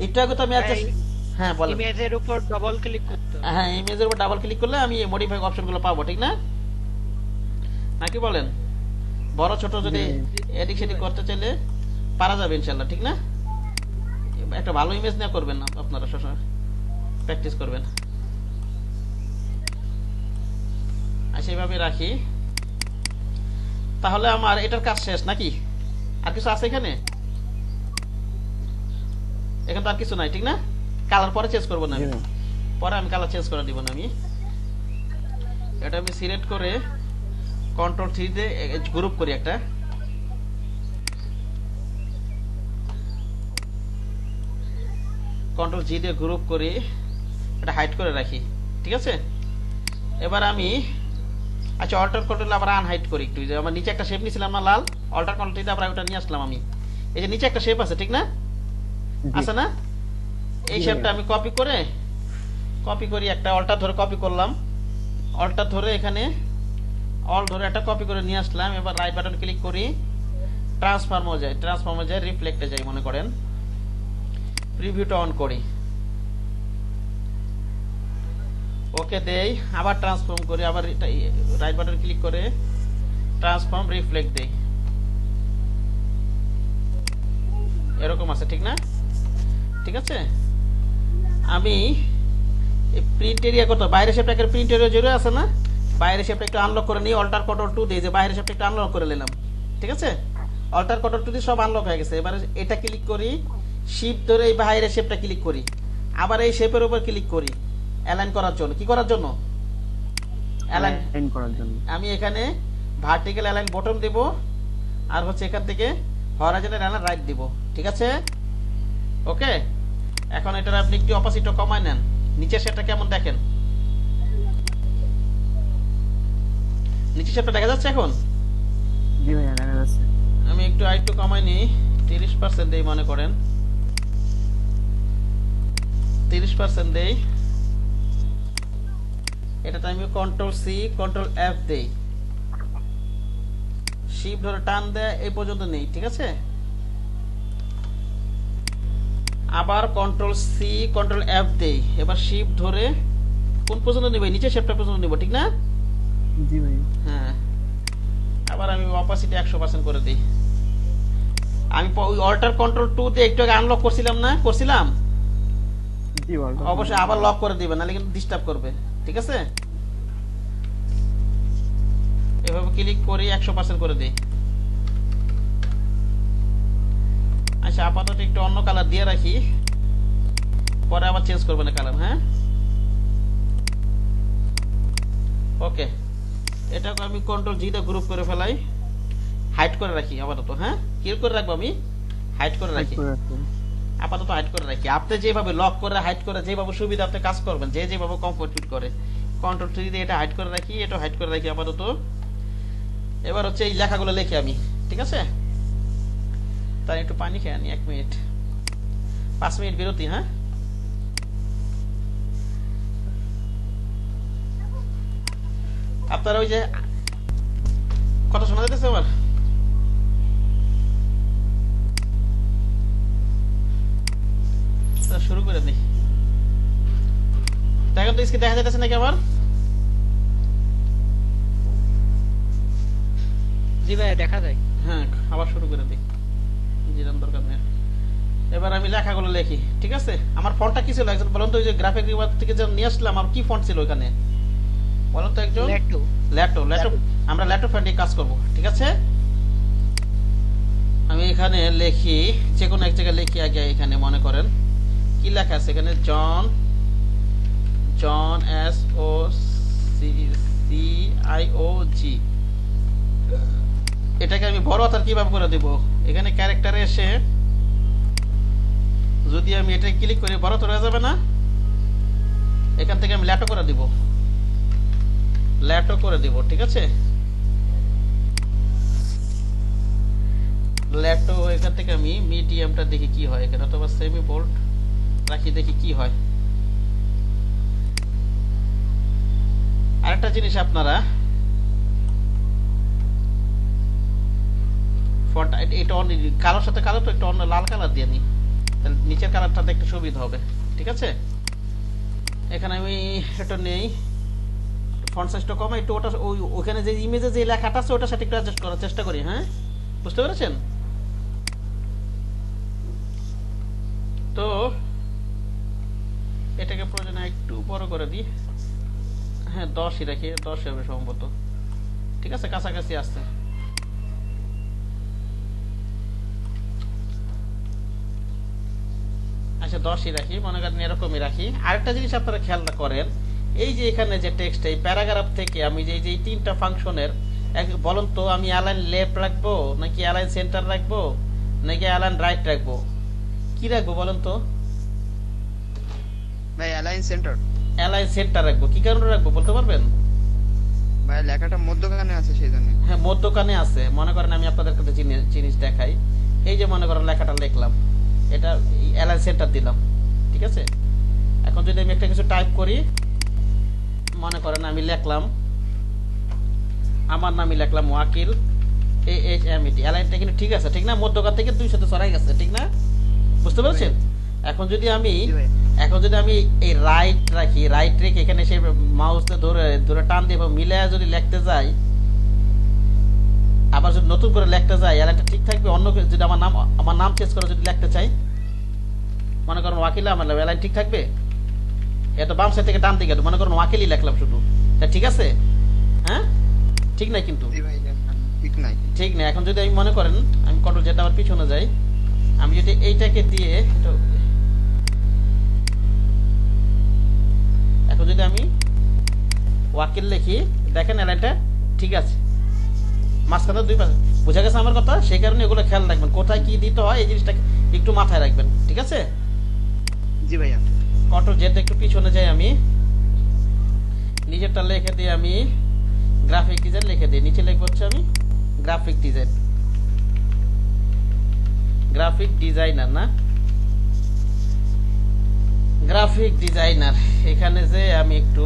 একটু আগে তো আমি অ্যাডজাস্ট, হ্যাঁ বলেন। ইমেজের উপর ডবল ক্লিক করতে হবে। হ্যাঁ, ইমেজের উপর ডাবল ক্লিক করলে আমি মডিফাই অপশনগুলো পাবো, ঠিক না? নাকি বলেন? বড় ছোট যদি এদিক সেদিক করতে চাইলে পারা যাবে ইনশাল্লাহ, ঠিক না? একটা ভালো ইমেজ নিয়ে করবেন না আপনারা, সবসময় প্র্যাকটিস করবেন। আচ্ছা এইভাবে রাখি। তাহলে আমার এটার কাজ শেষ নাকি? আর কিছু আছে এখানে? এখানে তো আর কিছু নাই, ঠিক না? কালার পরে চেঞ্জ করবো না আমি, পরে আমি কালার চেঞ্জ করে দিব না আমি। এটা আমি সিলেক্ট করে কন্ট্রোল 3 দিয়ে গ্রুপ করি একটা। কন্ট্রোল জি দিয়ে গ্রুপ করি, এটা হাইড করে রাখি। ঠিক আছে, এবার আমি আচ্ছা অল্টার কন্ট্রোল আবার আনহাইড করি একটু। যে আমার নিচে একটা শেপ নিয়েছিলাম না লাল, অল্টার কন্ট্রোল দিয়ে আবার ওটা নিয়ে আসলাম আমি। এই যে নিচে একটা শেপ আছে, ঠিক না? আছে না? এই শেপটা আমি কপি করি, একটা অল্টার ধরে কপি করলাম, অল্টার ধরে এখানে অল ধরে একটা কপি করে নিয়ে আসলাম। এবার রাইট বাটন ক্লিক করি, ট্রান্সফর্মে যাই, রিফ্লেক্টে যাই মনে করেন, প্রিভিউটা অন করি। ওকে দেই, আবার ট্রান্সফর্ম করি, আবার রাইট বাটন ক্লিক করে ট্রান্সফর্ম রিফ্লেক্ট দেই। এরকম আছে ঠিক না? ঠিক আছে, আমি প্রিন্ট এরিয়া কত বাইরের শেপটা একটা প্রিন্ট এরিয়া জুড়ে আছে না, বাইরের শেপটা একটু আনলক করে নিই, অল্টার কন্ট্রোল 2 দিয়ে যে বাইরের শেপটা একটু আনলক করে নিলাম। ঠিক আছে, অল্টার কন্ট্রোল 2 দিয়ে সব আনলক হয়ে গেছে। এবারে এটা ক্লিক করি, শিফট ধরে এই বাইরের শেপটা ক্লিক করি, আবার এই শেপের উপর ক্লিক করি অ্যালাইন করার জন্য। কি করার জন্য? অ্যালাইন করার জন্য। আমি এখানে ভার্টিক্যাল অ্যালাইন বটম দেব, আর হচ্ছে এখান থেকে হরাইজন্টাল অ্যালাইন রাইট দিব। ঠিক আছে, ওকে। এখন এটার আপনি একটু অপাসিটি কমায় নেন, নিচের শেপটা কেমন দেখেন, নিচের শেপটা দেখা যাচ্ছে এখন? জি ভাইয়া দেখা যাচ্ছে। আমি একটু আরেকটু কমাই নিই, 30% দেই, মনে করেন 30% দেই। এটাতে আমি কন্ট্রোল সি কন্ট্রোল এফ দেই, শিফট ধরে টান দেয় এই পর্যন্ত নেই। ঠিক আছে, আবার কন্ট্রোল সি কন্ট্রোল এফ দেই, এবার শিফট ধরে কোন পর্যন্ত নিব? নিচের শেপটা পর্যন্ত নিব, ঠিক না? জি ভাই। হ্যাঁ, আবার আমি অপাসিটি 100% করে দিই। আমি ওই অল্টার কন্ট্রোল 2 তে একটু আগে আনলক করছিলাম না, করছিলাম? জি বল। অবশ্যই আবার লক করে দিবেন, নাহলে কিন্তু ডিস্টার্ব করবে। ঠিক আছে, এভাবে ক্লিক করি 100% করে দিই। আচ্ছা, আপাতত একটু অন্য কালার দিয়ে রাখি, পরে আবার চেঞ্জ করবেন কালার। হ্যাঁ, ওকে। এটাকে আমি কন্ট্রোল জি দিয়ে গ্রুপ করে ফেলাই, হাইড করে রাখি আপাতত। হ্যাঁ, কি করে রাখবো আমি? হাইড করে রাখি, আপাতত হাইড করে রাখি। আপনি যেভাবে লক করে হাইড করে যেভাবে সুবিধা আপনি কাজ করবেন, যে যেভাবে কমফোর্ট ফিল করে, কন্ট্রোল 3 দিয়ে এটা হাইড করে রাখি, এটা হাইড করে রাখি আপাতত। এবার হচ্ছে এই লেখাগুলো লিখে আমি, ঠিক আছে? তার একটু পানি খেয়ে আনি, 1 মিনিট, 5 মিনিট বিরতি। হ্যাঁ, আপনারা ওই যে কথা শোনা যাইতেছে আমার? শুরু করে দিই, দেখেন তো স্ক্রিন দেখা যাইতেছে নাকি আমার? জি ভাই দেখা যায়। হ্যাঁ, আবার শুরু করে দিই, জিরাম দরকার নেই। এবার আমি লেখাগুলো লিখি, ঠিক আছে? আমার ফন্টটা কি ছিল একজন বলুন তো, ওই যে গ্রাফিক রিওয়ার্ড থেকে যে নিয়ে আসলাম, আমার কি ফন্ট ছিল ওখানে বলুন তো একজন? ল্যাটো। আমরা ল্যাটো ফন্টে কাজ করব, ঠিক আছে? আমি এখানে লিখি, যে কোনো এক জায়গায় লিখি আগে। এখানে মনে করেন কি লেখা আছে এখানে, জন SOCCIOG। এটাকে আমি বড় হাতের কিভাবে করে দেব? এখানে ক্যারেক্টারে এসে যদি আমি এটা ক্লিক করি, বড় তো হয়ে যাবে না? এখান থেকে আমি ল্যাটো করে দিব, ঠিক আছে? ল্যাটো, এখান থেকে আমি মিডিয়ামটা দেখি কি হয় এখানে, অথবা সেমি বোল্ড রাখি, দেখি কি হয়। আরেকটা জিনিস, আপনারা ফন্ট এটা অন্য কালোর সাথে কালো তো একটু অন্য লাল কালার দিয়ে নিই, তাহলে নিচের কালারটাতে একটু সুবিধা হবে। ঠিক আছে, এখানে আমি এটা নেই, ফন্ট সাইজটা কমাই একটু, ওটা ওখানে যে ইমেজে যে লেখাটা আছে ওটার সাথে একটু অ্যাডজাস্ট করার চেষ্টা করি। হ্যাঁ, বুঝতে পেরেছেন তো? এটাকে প্রয়োজনে একটু বড় করে দিই। হ্যাঁ, 10ই রাখি, 10 হবে সম্ভবত। ঠিক আছে, কাছাকাছি আসছে। আচ্ছা, 10ই রাখি, মনে করেন এরকমই রাখি। আরেকটা জিনিস আপনারা খেয়াল করেন, এই যে এখানে যে টেক্সট, এই প্যারাগ্রাফ থেকে আমি যে এই 3টা ফাংশনের বলুন তো, আমি অ্যালাইন লেফট রাখবো নাকি অ্যালাইন সেন্টার রাখবো নাকি অ্যালাইন রাইট রাখবো? কি রাখবো বলুন তো? ভাই অ্যালাইন সেন্টার। অ্যালাইন সেন্টার রাখবো। কি কারণে রাখবো বলতে পারবেন? ভাই লেখাটা মধ্যখানে আছে সেই জন্য। হ্যাঁ, মধ্যখানে আছে। মনে করেন আমি আপনাদের কাছে জিনিস দেখাই, এই যে মনে করেন লেখাটা লিখলাম, এটা অ্যালাইন সেন্টার দিলাম, ঠিক আছে? এখন যদি আমি একটা কিছু টাইপ করি, মনে করেন আমি লিখলাম, আমার নামই লিখলাম ওয়াকিল, AHMET, অ্যালাইনটা কিন্তু ঠিক আছে, ঠিক না? মধ্যখান থেকে 2 সাথে সরাই গেছে, ঠিক না? বুঝতে পেরেছেন? এখন যদি আমি জি ভাই। এই রাইট রাখি, রাইট রেখে এখানে সে মাউসটা ধরে ধরে টান দিয়ে মিলায়া যদি লিখতে যাই, আবার যদি নতুন করে লিখতে যাই, আর একটা ঠিক থাকবে। অন্য যদি আমার নাম চেঞ্জ করে যদি লিখতে চাই, মনে করেন ওয়াকিল আমার এলাইন ঠিক থাকবে। এটা বাম সাইড থেকে ডান দিকে, মনে করেন ওয়াকিলই লিখলাম শুধু, তা ঠিক আছে? হ্যাঁ, ঠিক নাই কিন্তু, জি ভাই, ঠিক নাই। ঠিক নেই। এখন যদি আমি মনে করেন আমি কন্ট্রোল যেটা আমার পিছনে যাই, আমি যদি এইটাকে দিয়ে এখন যদি আমি ওয়াকিল লিখি, দেখেন এলাইনটা ঠিক আছে, মাঝখানে দুই পাশে। বুঝা গেছে আমার কথা? সেই কারণে এগুলো খেয়াল রাখবেন, কোথায় কি দিতে হয় এই জিনিসটা একটু মাথায় রাখবেন, ঠিক আছে? জি ভাইয়া। কন্ট্রোল যেটা একটু পিছনে যাই, আমি নিজেরটা লিখে দিই, আমি গ্রাফিক ডিজাইন লিখে দিই। নিচে লিখবো হচ্ছে আমি গ্রাফিক ডিজাইন, গ্রাফিক ডিজাইনার না, গ্রাফিক ডিজাইনার। এখানে যে আমি একটু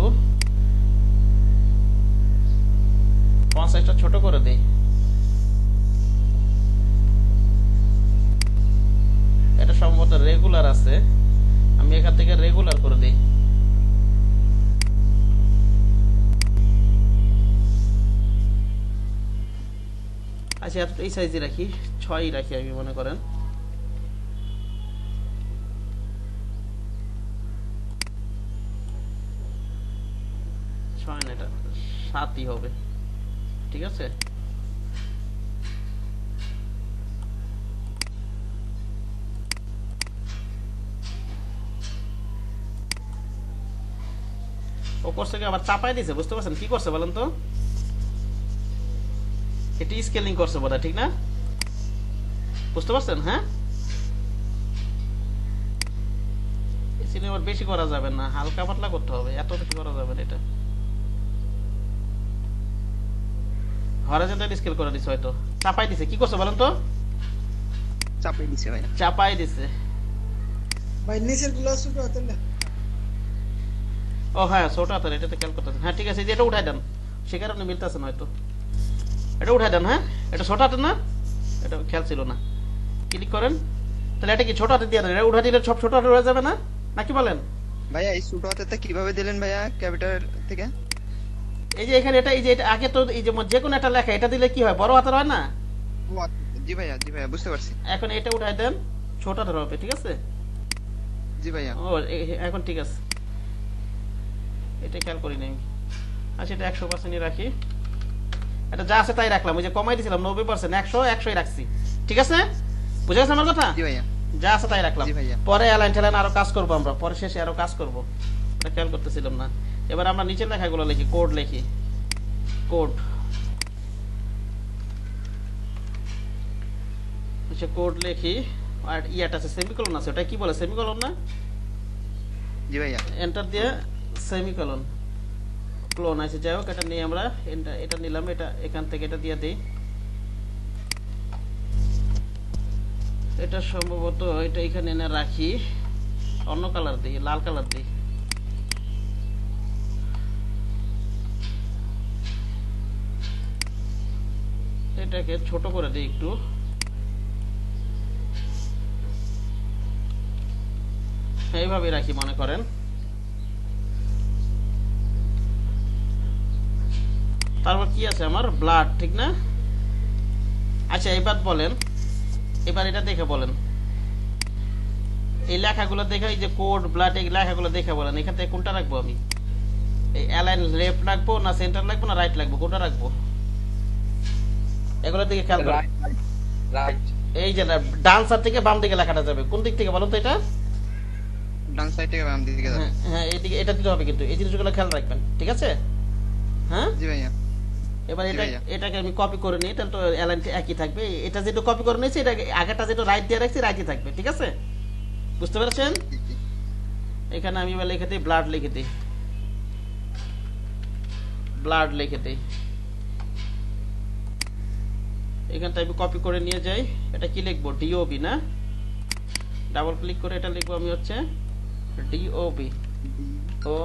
ফন্ট সাইজটা ছোট করে দেই, এটা সম্ভবত রেগুলার আছে, আমি এখান থেকে রেগুলার করে দিই। আচ্ছা, এই সাইজে রাখি, 6 রাখি আমি, মনে করেন। এটা 7ই হবে, ঠিক আছে? ও করছে কি, আবার চাপাই দিছে, বুঝতে পারছেন কি করছে বলেন তো? এটি স্কেলিং করছে বোধহয়, ঠিক না? বুঝতে পারছেন? হ্যাঁ, বেশি করা যাবে না, হালকা পাতলা করতে হবে, এত বেশি করা যাবে না। এটা হরাইজন্টাল স্কেল করে দিছে, হয়তো চাপাই দিছে। কি করছে বলেন তো? চাপাই দিছে ভাই। চাপাই দিছে। ভাই নিচের গুলো ছোট হাতের না। ও হ্যাঁ, ছোট হাতের, এটাতে খেয়াল করতেছেন। হ্যাঁ ঠিক আছে, এটা উঠাই দেন, সে কারণে মিলতেছে না হয়তো। এটা উঠাই দেন। হ্যাঁ, এটা ছোট হাতের না, এটা খেয়াল ছিল না। ক্লিক করেন, তাহলে এটা কি ছোট হাতে দিয়ে দেন? এটা উঠা দিলে সব ছোট হাতে হয়ে যাবে না, নাকি বলেন? ভাইয়া এই ছোট হাতেরটা কিভাবে দিলেন ভাইয়া ক্যাপিটাল থেকে? এই যে এখানে এটা, এই যে এটা আগে তো এই যে যে কোনো একটা লেখা, এটা দিলে কি হয়, বড় হাতের হয় না? ও আচ্ছা, জি ভাইয়া, জি ভাইয়া, বুঝতে পারছি। এখন এটা উঠাই দেন, ছোট হাতের হবে, ঠিক আছে? জি ভাইয়া। ও এখন ঠিক আছে, এটা খেয়াল করি নাই। আচ্ছা, এটা 100% রাখি। এটা যা আছে তাই রাখলাম, ওই যে কমাই দিয়েছিলাম 90%, 100ই রাখছি, ঠিক আছে? বুঝে গেছে আমার কথা? জি ভাইয়া। যা আছে তাই রাখলাম। জি ভাইয়া। পরে অ্যালাইন ঠেলাইন আরো কাজ করবো আমরা, পরে শেষে আরো কাজ করবো, এটা খেয়াল করতেছিলাম না। এবার আমরা নিচের লেখাগুলো লিখি, কোড লিখি, কোড। আচ্ছা, কোড লিখি, আর ইয়াটা আছে সেমিকোলন আছে, ওটা কি বলে, সেমিকোলন না? জি ভাইয়া। এন্টার দিয়ে সেমিকোলন, ক্লোন আছে, যাই হোক, এটা নিয়ে আমরা এটা নিলাম, এটা এখান থেকে এটা দিয়ে দিই। এটা সম্ভবত এটা এখানে এনে রাখি, অন্য কালার দিই, লাল কালার দিই। এটাকে ছোট করে দিই একটু, এইভাবে রাখি মনে করেন। তারপর কি আছে আমার, ব্লাড, ঠিক না? আচ্ছা, এবার বলেন, এবার এটা দেখে বলেন, এই লেখাগুলো দেখে, এই যে কোড, ব্লাড, এই লেখাগুলো দেখে বলেন এখান থেকে কোনটা রাখবো আমি? এই অ্যালাইন লেফট রাখবো না সেন্টার রাখবো না রাইট রাখবো, কোনটা রাখবো? এগুলোর দিকে খেয়াল করেন। রাইট। এই যে ডান সাইড থেকে বাম দিকে লেখাটা যাবে, কোন দিক থেকে বলুন তো? এটা ডান সাইড থেকে বাম দিকে যাবে। হ্যাঁ, এইদিকে এটা দিতে হবে, কিন্তু এই জিনিসগুলো খেয়াল রাখবেন, ঠিক আছে? হ্যাঁ, জি ভাইয়া। এবার জি এটা ভাইয়া। এটাকে আমি কপি করে নিই, তাহলে তো অ্যালাইনটা একই থাকবে। এটা যেটা কপি করে নিয়েছি, এটা আগেরটা যেটা রাইট দিয়ে রাখছি, রাইটই থাকবে, ঠিক আছে? বুঝতে পেরেছেন? জি, জি। এখানে আমি এবার লিখে দিই, ব্লাড লিখে দিই, ব্লাড লিখে দিই। এখানটা আমি কপি করে নিয়ে যাই। এটা কি লিখবো, ডিওবি না? ডাবল ক্লিক করে এটা লিখবো আমি হচ্ছে ডিওবি, ও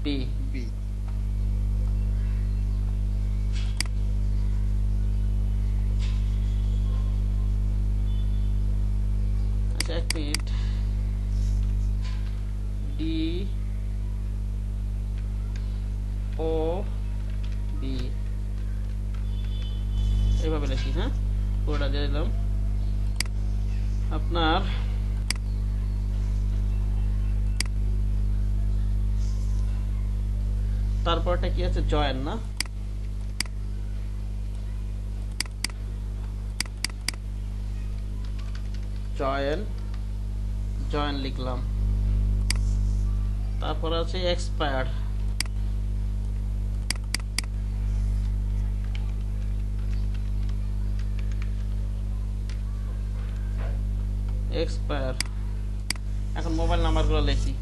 বি। বি। আচ্ছা, submit D O B এইভাবে লিখি। হ্যাঁ, পুরোটা দিয়ে দিলাম। আপনার তারপরটা কি আছে, জয়েন না, জয়েন লিখলাম। তারপর আছে এক্সপায়ার, এখন মোবাইল নাম্বারগুলো লিখি।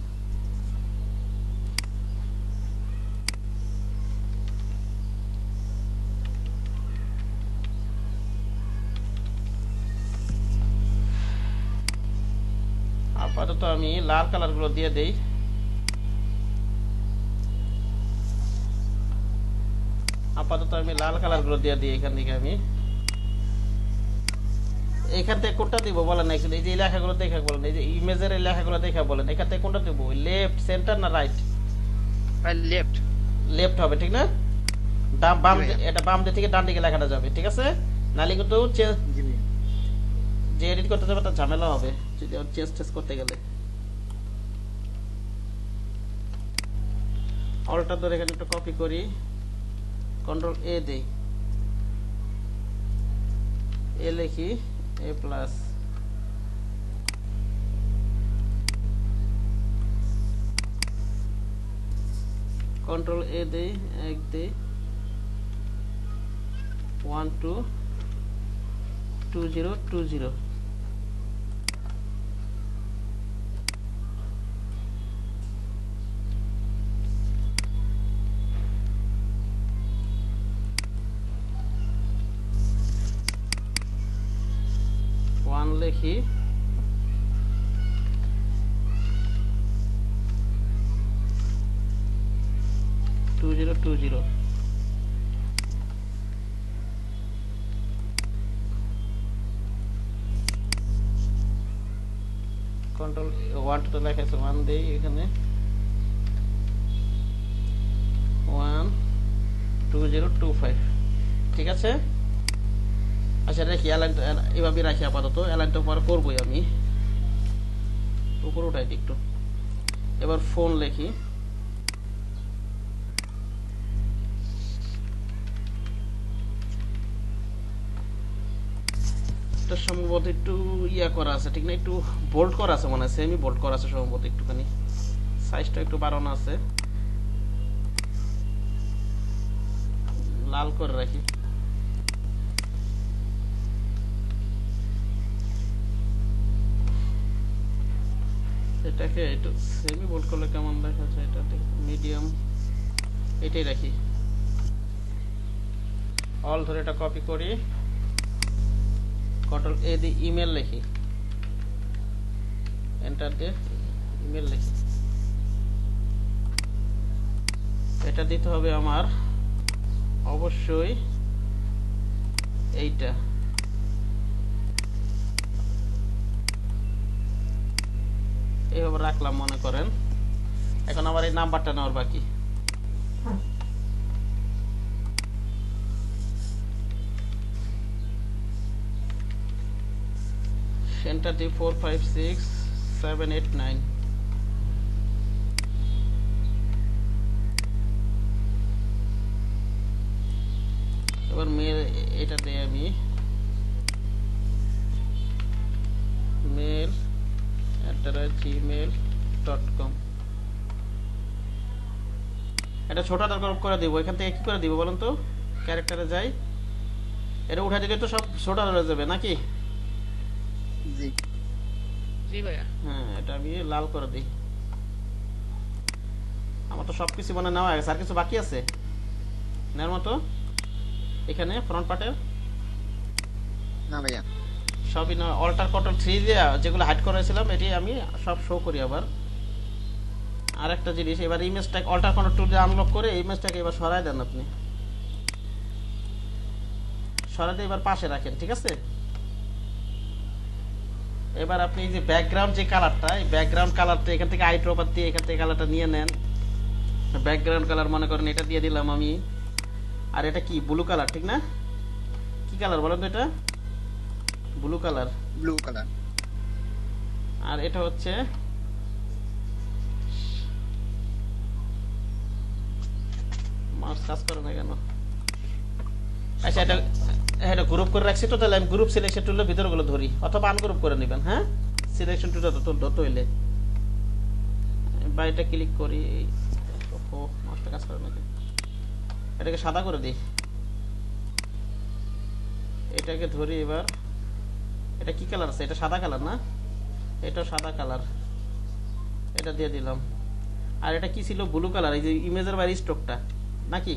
আপাতত আমি লাল কালার গুলো দিয়ে দেই। এখান থেকে আমি এখান থেকে কোনটা দিব বলেন, এই যে লেখাগুলো দেখা বলেন, এই যে ইমেজের এই লেখাগুলো দেখা বলেন, এখান থেকে কোনটা দেব, লেফট, সেন্টার না রাইট? লেফট হবে, ঠিক না? বাম, এটা বাম দিক থেকে ডান দিকে লেখাটা যাবে, ঠিক আছে? নালে কিন্তু যে এডিট করতে যাবে তার ঝামেলা হবে যদি চেঞ্জ করতে গেলে। অল্টার ধরে এখানে একটু কপি করি, কন্ট্রোল এ দেই, এ লিখি, এ প্লাস, কন্ট্রোল এ দেই, এক দেই, 1 2 2 0 2 0, লিখি, 2 0 2 0, কন্ট্রোল 1 2 লেখা আছে, 1 দেই এখানে, 1 2 0 2 5, ঠিক আছে? আচ্ছা রাখি, এভাবে রাখি আপাতত, অ্যালাইনটা পরে করবোই আমি, উপরে উঠাই একটু। এবার ফোন লিখি, এটা সম্ভবত একটু ইয়া করা আছে, ঠিক না? একটু বোল্ড করা আছে মনে হয়, সেমি বোল্ড করা আছে সম্ভবত, একটুখানি সাইজটা একটু বাড়ানো আছে, লাল করে রাখি। এটাকে একটু সেমি বোল্ড করলে কেমন দেখা যায়, এটা মিডিয়াম, এটাই রাখি। অল ধরে এটা কপি করি, কন্ট্রোল এ দিয়ে ইমেল লিখি, এন্টার দিয়ে ইমেল লিখি। এটা দিতে হবে আমার অবশ্যই এইটা, এইভাবে রাখলাম মনে করেন। এখন আবার এই নাম্বারটা নেওয়ার বাকি, এন্টার দি 4 5 6 7 8 9, এবার মেল, এটা দিয়ে আমি mail@gmail.com, এটা ছোট আকার করে দিব। এখান থেকে কি করে দিব বলেন তো, ক্যারেক্টারে যাই, এটা উঠা দিলে তো সব ছোট হয়ে যাবে নাকি? জি জি ভাইয়া। হ্যাঁ, এটা আমি লাল করে দিই। আমার তো সবকিছু মানে নেওয়া হয়ে গেছে, আর কিছু বাকি আছে নেওয়ার মতো? এখানে ফ্রন্ট পার্টের না ভাইয়া, সবই না, অল্টার কন্ট্রোল 3 দিয়ে যেগুলো হাইড করেছিলাম এটি আমি সব শো করি। আবার আরেকটা জিনিস, এবার ইমেজটাকে অল্টার কন্ট্রোল 2 দিয়ে আনলক করে ইমেজটাকে এবার সরায় দেন, আপনি সরাই দিয়ে এবার পাশে রাখেন, ঠিক আছে? এবার আপনি এই যে ব্যাকগ্রাউন্ড যে কালারটা, এই ব্যাকগ্রাউন্ড কালারটা এখান থেকে আই ড্রপার দিয়ে এখান থেকে কালারটা নিয়ে নেন। ব্যাকগ্রাউন্ড কালার মনে করেন এটা দিয়ে দিলাম আমি। আর এটা কি ব্লু কালার, ঠিক না? কি কালার বলেন তো এটা? Blue colour. Blue colour. আর এটা হচ্ছে মাউস কাজ করে না কেন? আচ্ছা, এটা গ্রুপ করে রাখছি তো, তাহলে আমি গ্রুপ সিলেকশন টুলের ভিতরগুলো ধরি, অথবা আনগ্রুপ করে নেবেন। হ্যাঁ, সিলেকশন টুলটা তো হইলে বা এটা ক্লিক করি। ও মাউসটা কাজ করে নাকি? এটাকে সাদা করে দিই, এটাকে ধরি। এবার এটা কি কালার আছে? এটা সাদা কালার না? এটা সাদা কালার, এটা দিয়ে দিলাম। আর এটা কি ছিল? Blue colour. এই যে ইমেজের বাইরে স্ট্রোকটা নাকি?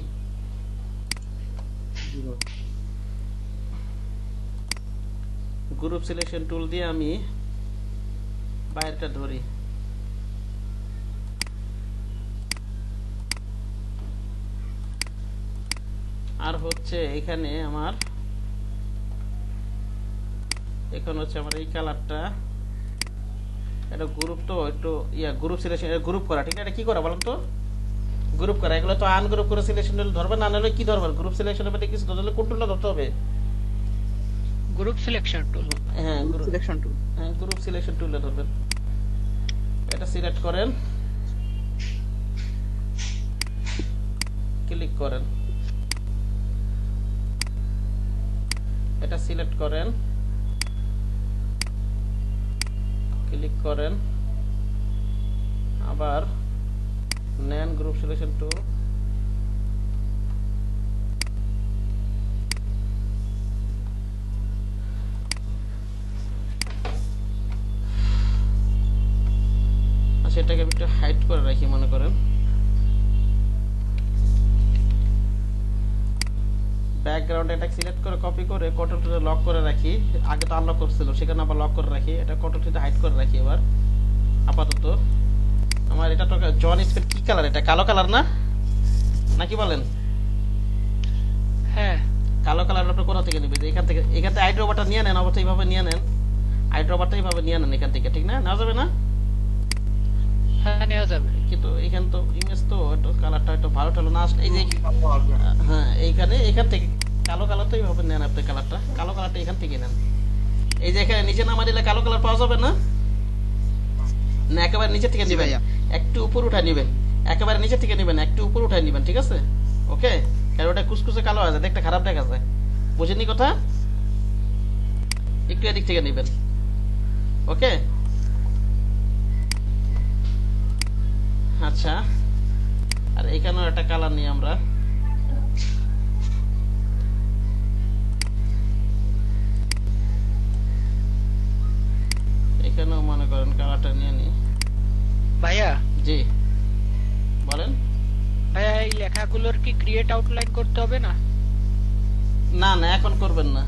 গ্রুপ সিলেকশন টুল দিয়ে আমি বাইরেটা ধরি। আর হচ্ছে এখানে আমার এখন হচ্ছে আমার এই কালারটা, এটা গ্রুপ তো একটু গ্রুপ সিলেকশন, গ্রুপ করা, ঠিক না? এটা কি করা বলেন তো? গ্রুপ করা। এগুলো তো আনগ্রুপ করে সিলেকশন ধরবে না, নাহলে কি ধরবেন? গ্রুপ সিলেকশনের মধ্যে কিছু ধরলে কোন টুলটা ধরতে হবে? Group selection tool. হ্যাঁ, সিলেকশন টুল। হ্যাঁ, গ্রুপ সিলেকশন টুলে ধরবেন। এটা সিলেক্ট করেন, ক্লিক করেন, এটা সিলেক্ট করেন, ক্লিক করেন, আবার নেন গ্রুপ সিলেকশন টুল। আচ্ছা, এটাকে আমি একটু হাইড করে রাখি মনে করেন। ব্যাকগ্রাউন্ড এটা সিলেক্ট করে কপি করে কন্ট্রোল টুলে লক করে রাখি। আগে তো আনলক করছিল, সেখানে আবার লক করে রাখি। এটা কন্ট্রোল টুলে হাইড করে রাখি। এবার আপাতত আমার এটা তো জন স্পেড কি কালার? এটা কালো কালার না, নাকি বলেন? হ্যাঁ, কালো কালার আপনি কোথা থেকে নেবেন? এখান থেকে আই ড্রপারটা নিয়ে নেন, অবশ্যই এইভাবে নিয়ে নেন। আই ড্রপারটা এইভাবে নিয়ে নেন এখান থেকে, ঠিক না? নেওয়া যাবে না? হ্যাঁ নেওয়া যাবে। কিন্তু এখানে তো ইমেজ তো একটু কালারটা একটু ভালো টালো না আসলে, এই যে হ্যাঁ এখান থেকে কালো কালার তো এইভাবে নেন আপনি। কালারটা কালো কালারটা এখান থেকে নেন। এই যে এখানে নিচে নামা দিলে কালো কালার পাওয়া যাবে না? না, একেবারে নিচে থেকে নেবেন, একটু উপর উঠায় নেবেন। একেবারে নিচে থেকে নেবেন, একটু উপর উঠায় নেবেন, ঠিক আছে? ওকে, কারণ ওটা কুচকুচে কালো আছে, দেখতে খারাপ দেখা যায়। বুঝেননি কথা? একটু এদিক থেকে নেবেন। ওকে, আচ্ছা। আর এখানেও একটা কালার নিই আমরা। এখানেও মনে করেন কালারটা নিয়ে নিই। ভাইয়া, জি বলেন। ভাইয়া এই লেখাগুলোর কি ক্রিয়েট আউটলাইন করতে হবে না? না না, এখন করবেন না,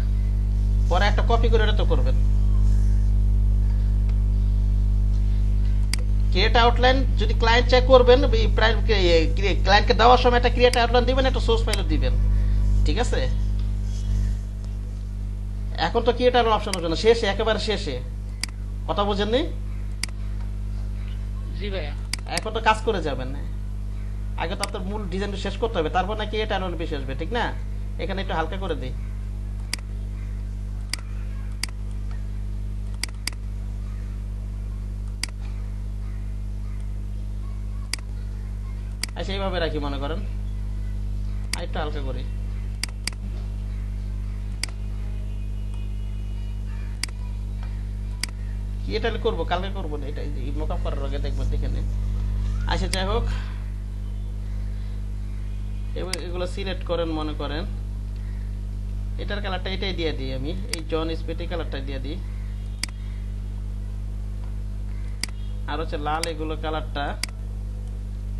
পরে একটা কপি করে এটা তো করবেন। ক্রিয়েট আউটলাইন যদি ক্লায়েন্ট চেক করবেন, ক্লায়েন্টকে দেওয়ার সময় একটা ক্রিয়েট আউটলাইন দিবেন, একটা সোর্স ফাইলও দিবেন, ঠিক আছে? এখন তো ক্রিয়েট আউটলাইন অপশন হচ্ছে না, শেষে, একেবারে শেষে। কথা বোঝেননি? জি ভাইয়া। এখন তো কাজ করে যাবেন, আগে তো আপনার মূল ডিজাইনটা শেষ করতে হবে, তারপর নাকি এটা আলোর বেশি আসবে, ঠিক না? এখানে একটু হালকা করে দিই। আচ্ছা, এইভাবে রাখি মনে করেন, আর একটু হালকা করি। কি এটা করবো, কালকে করবো না, এটা মোকআপ করার আগে দেখবেন, দেখে নিন। আচ্ছা, যাই হোক, এগুলো সিলেক্ট করেন মনে করেন। এটার কালারটা এটাই দিয়ে দিই আমি, এই জন স্পেট এই কালারটা দিয়ে দিই। আর হচ্ছে লাল এগুলো কালারটা,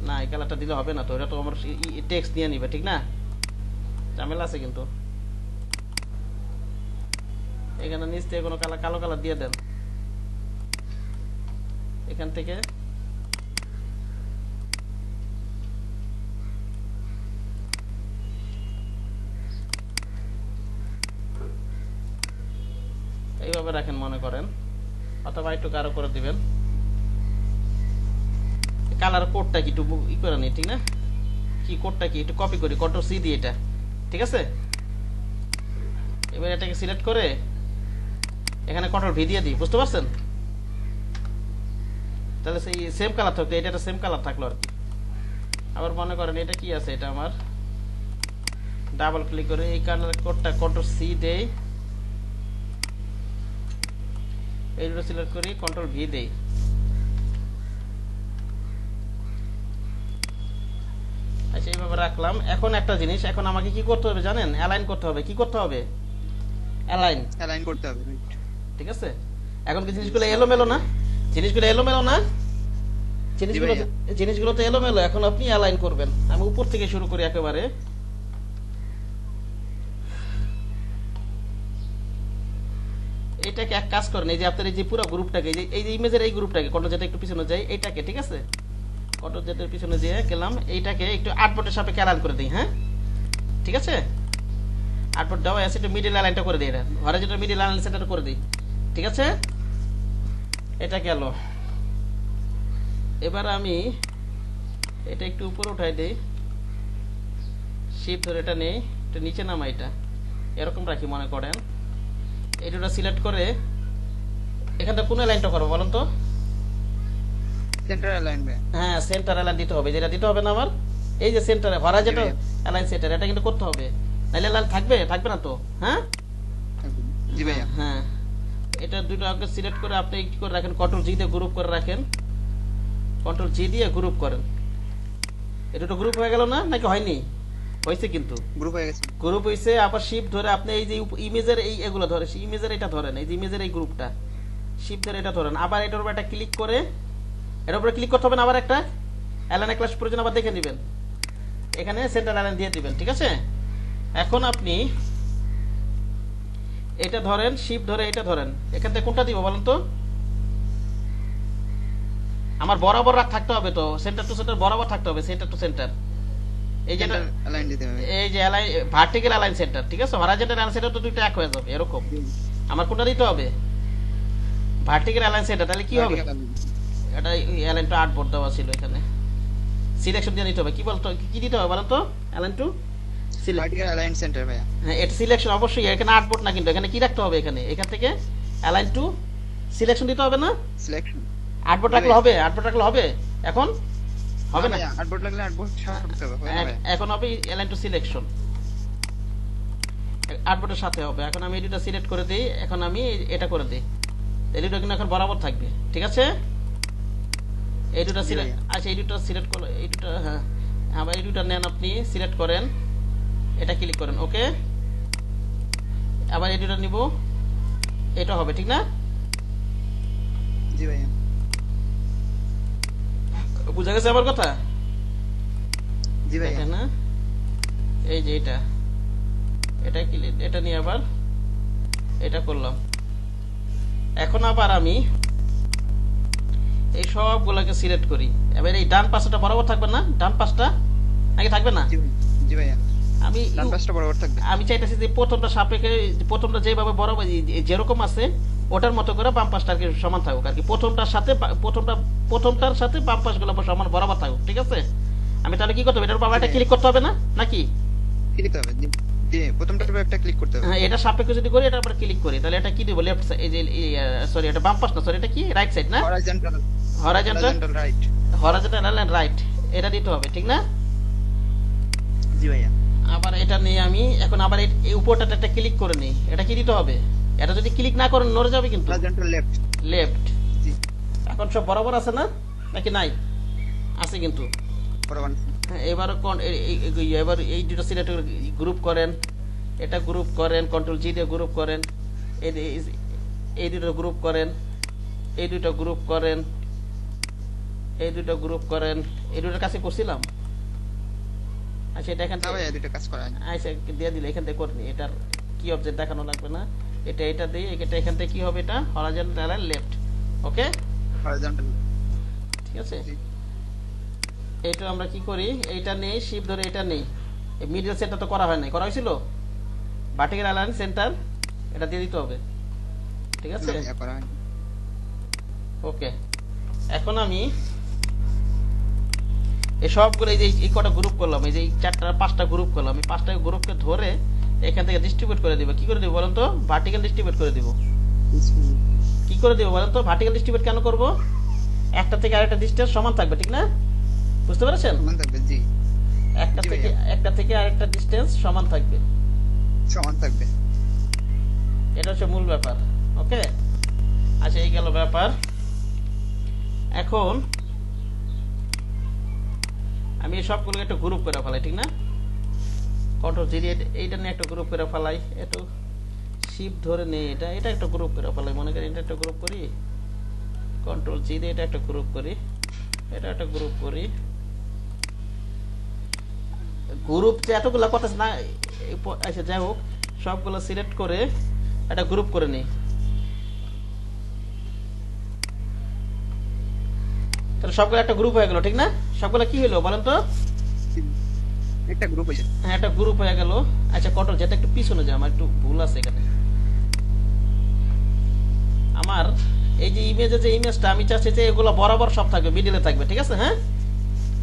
না এই কালারটা দিলে হবে না তো, এটা তো আমার টেক্সট নিয়ে নিবে, ঠিক না? ঝামেলা আছে কিন্তু। এখানে নিচ থেকে কোনো কালো কালার দিয়ে দেন, এখান থেকে। এইভাবে রাখেন মনে করেন, অথবা একটু গাঢ় করে দিবেন। কালার কোডটা কি একটু ই করে নি, ঠিক না? কি কোডটা কি একটু কপি করি, কন্ট্রোল সি দিয়ে এটা, ঠিক আছে? এবার এটাকে সিলেক্ট করে এখানে কন্ট্রোল ভি দিয়ে দিই, বুঝতে পারছেন? তাহলে সেই সেম কালার থাকতো, এটা সেম কালার থাকলো আর কি। আবার মনে করেন এটা কি আছে, এটা আমার ডাবল ক্লিক করে এই কালার কোডটা কন্ট্রোল সি দেই, এইটা সিলেক্ট করি, কন্ট্রোল ভি দেই। আচ্ছা এইভাবে রাখলাম। এখন একটা জিনিস, এখন আমাকে কি করতে হবে জানেন? অ্যালাইন করতে হবে। কি করতে হবে? অ্যালাইন করতে হবে। ঠিক আছে? এখন কি জিনিসগুলো এলোমেলো না? জিনিসগুলো এলোমেলো না? জিনিসগুলো তো এলোমেলো। এখন আপনি অ্যালাইন করবেন। আমি উপর থেকে শুরু করি একেবারে। এটাকে এক কাজ করেন, এই যে আপনার এই যে পুরো গ্রুপটাকে, এই যে ইমেজের এই গ্রুপটাকে কন্ট্রোল জেড একটু পিছনে যাই, এইটাকে, ঠিক আছে? কন্ট্রোল জেড এর পিছনে যেয়ে গেলাম, এইটাকে একটু আটবোর্ডের সাপেক্ষে অ্যালাইন করে দিই, হ্যাঁ? ঠিক আছে? আটবোর্ড দাও, এসে একটু মিডল অ্যালাইনটা করে দিই, এটা হরাইজন্টাল মিডল অ্যালাইন সেন্টার করে দিই, ঠিক আছে? এটা গেল। এবার আমি এটা একটু উপরে উঠাই দেই, শিফট ধরে এটা নেই, একটু নিচে নামাই, এটা এরকম রাখি মনে করেন। এটা সিলেক্ট করে এখানটা কোন অ্যালাইনটা করবো বলেন তো? সেন্টার অ্যালাইন হ্যাঁ, সেন্টার অ্যালাইন দিতে হবে। যেটা দিতে হবে না আমার, এই যে সেন্টারে হরাইজন্টাল অ্যালাইন সেন্টার, এটা কিন্তু করতে হবে, নাইলে লাইন থাকবে না তো, হ্যাঁ? জি ভাইয়া। হ্যাঁ, এটা দুটো আগে সিলেক্ট করে আপনি কি করে রাখেন, কন্ট্রোল জি দিয়ে গ্রুপ করে রাখেন, কন্ট্রোল জি দিয়ে গ্রুপ করেন। এটা তো গ্রুপ হয়ে গেল না, নাকি হয়নি? হয়েছে, কিন্তু গ্রুপ হয়ে গেছে। গ্রুপ হয়েছে। আবার শিফট ধরে আপনি এই যে ইমেজের এই এগুলো ধরে, ইমেজের এটা ধরেন, এই যে ইমেজের এই গ্রুপটা শিফট ধরে এটা ধরেন। আবার এটার উপর একটা ক্লিক করে, এটার উপরে ক্লিক করতে হবে না, আবার একটা অ্যালাইন ক্লাস প্রয়োজন, আবার দেখে নেবেন, এখানে সেন্টার অ্যালাইন দিয়ে দিবেন, ঠিক আছে? এখন আপনি এটা ধরেন, শিফট ধরে এটা ধরেন, এখান থেকে কোনটা দিব বলেন তো? আমার বরাবর থাকতে হবে তো, সেন্টার টু সেন্টার বরাবর থাকতে হবে, সেন্টার টু সেন্টার। এই যেটা অ্যালাইন দিতে হবে, এই যে অ্যালাইন ভার্টিক্যাল অ্যালাইন সেন্টার, ঠিক আছে? হরাইজন্টাল অ্যালাইন সেন্টার তো দুইটা এক হয়ে যাবে এরকম। আমার কোনটা দিতে হবে? Vertical align centre. তাহলে কি হবে? এটা অ্যালাইন টু আর্টবোর্ড দেওয়া ছিল, এখানে সিলেকশন দিয়ে নিতে হবে। কি বলতো, কি দিতে হবে বলেন তো? Align two vertical align centre ভাইয়া। হ্যাঁ, এটা সিলেকশন অবশ্যই, এখানে আর্টবোর্ড না, কিন্তু এখানে কি রাখতে হবে? এখান থেকে অ্যালাইন টু সিলেকশন দিতে হবে না? সিলেকশন আর্টবোর্ড রাখলে হবে? আর্টবোর্ড রাখলে হবে? এখন হবে না, আর্টবোর্ড লাগলে আর্টবোর্ড সাথে হবে। এখন হবে অ্যালাইন টু সিলেকশন, আর্টবোর্ডের সাথে হবে। এখন আমি এডিটটা সিলেক্ট করে দিই, এখন আমি এটা করে দিই, এডিটটা কিন্তু এখন বরাবর থাকবে, ঠিক আছে? এডিটটা সিলেক্ট, আচ্ছা এডিটটা সিলেক্ট করো, এডিটটা, হ্যাঁ আবার এডিটটা নেন, আপনি সিলেক্ট করেন, এটা ক্লিক করেন, ওকে? আবার এডিটটা নিব, এটা হবে, ঠিক না? জি ভাইয়া। বুঝা গেছে আমার কথা? জি ভাইয়া। না, এই যে এটা নিয়ে আবার এটা করলাম। এখন আবার আমি এই সবগুলোকে সিলেক্ট করি। এবার এই ডান পাশটা বরাবর থাকবে না? ডান পাশটা নাকি থাকবে না? জি ভাইয়া। আমি ডান পাশটা বরাবর থাকবে। আমি চাইতেছি যে প্রথমটা সাপেক্ষে, প্রথমটা যেভাবে বরাবর যেরকম আছে ওটার মতো করে বাম পাশটা আর কি সমান থাকুক আর কি। প্রথমটার সাথে বাম পাশগুলো সমান বরাবর থাকুক, ঠিক আছে? আমি তাহলে কি করতে হবে? এটার উপর একটা ক্লিক করতে হবে না নাকি? ক্লিক করতে হবে, জি প্রথমটার উপর একটা ক্লিক করতে হবে। হ্যাঁ, এটা সাপেক্ষে যদি করি, এটার উপর ক্লিক করি, তাহলে এটা কি দিব? লেফট সাইড, এই যে সরি এটা বাম পাশ না, সরি এটা কি রাইট সাইড না? Horizontal right, horizontal align right, এটা দিতে হবে, ঠিক না? জি ভাইয়া। আবার এটা নিয়ে আমি এখন আবার এই উপরটাতে একটা ক্লিক করে নিই, এটা কি দিতে হবে? এটা যদি ক্লিক না করেন নড়ে যাবে কিন্তু। Horizontal left, left. জি। এখন সব বরাবর আছে না নাকি নাই? আছে কিন্তু। বরাবর। হ্যাঁ, এবার এবার এই দুটো সিলেক্ট গ্রুপ করেন, এটা গ্রুপ করেন, কন্ট্রোল জি দিয়ে গ্রুপ করেন, এই দুটো গ্রুপ করেন, এই দুটো গ্রুপ করেন, এই দুটো গ্রুপ করেন, এই দুটোর কাছে করছিলাম। আচ্ছা এটা এখান থেকে দুটো কাজ করা, আচ্ছা দিয়ে দিলে এখান থেকে করে নি, এটার কি অবজেক্ট দেখানো লাগবে না, এটা দিই, এটা এখান থেকে কি হবে? এটা হরাইজন্টাল অ্যালাইন লেফট, ওকে? হরাইজন্টাল, ঠিক আছে? এইটা আমরা কি করি, এইটা নেই, শিফট ধরে এটা নেই, এই মিডল সেন্টার তো করা হয় নাই, করা হয়েছিল ভার্টিক্যাল অ্যালাইন সেন্টার, এটা দিয়ে দিতে হবে, ঠিক আছে? ওকে, এখন আমি এই সবগুলো এই যে এই কটা গ্রুপ করলাম, এই যে এই 4টা 5টা গ্রুপ করলাম, এই 5টা গ্রুপকে ধরে এখান থেকে ডিস্ট্রিবিউট করে দিব। কি করে দিব বলেন তো? ভার্টিক্যাল ডিস্ট্রিবিউট করে দিব। কি করে দিব বলেন তো? ভার্টিক্যাল ডিস্ট্রিবিউট কেন করব? একটা থেকে আরেকটা ডিসটেন্স সমান থাকবে, ঠিক না? বুঝতে পেরেছেন? সমান থাকবে, জি একটা থেকে আরেকটা ডিসটেন্স সমান থাকবে, সমান থাকবে। এটা হচ্ছে মূল ব্যাপার। ওকে, আচ্ছা এই গেল ব্যাপার। এখন আমি এই সবগুলোকে একটা গ্রুপ করে ফেলাই, ঠিক না? কন্ট্রোল জি এইটা নিয়ে একটা গ্রুপ করে ফেলাই, একটু শিফট ধরে নেই, এটা একটা গ্রুপ করে ফেলাই। মনে করি এটা একটা গ্রুপ করি, কন্ট্রোল জি দিয়ে এটা একটা গ্রুপ করি, এটা একটা গ্রুপ করি। গ্রুপ যে এতগুলো কথা না, আচ্ছা যাই হোক, সবগুলো সিলেক্ট করে একটা গ্রুপ করে নিই। তাহলে সবগুলো একটা গ্রুপ হয়ে গেল, ঠিক না? সবগুলো কি হলো বলেন তো? একটা গ্রুপ হয়েছে। হ্যাঁ, একটা গ্রুপ হয়ে গেল। আচ্ছা কন্ট্রোল যেটা একটু পিছনে যায়, আমার একটু ভুল আছে এখানে। আমার এই যে ইমেজে যে ইমেজটা আমি চাচ্ছি যে এগুলো বরাবর সব থাকবে, মিডিলে থাকবে, ঠিক আছে? হ্যাঁ,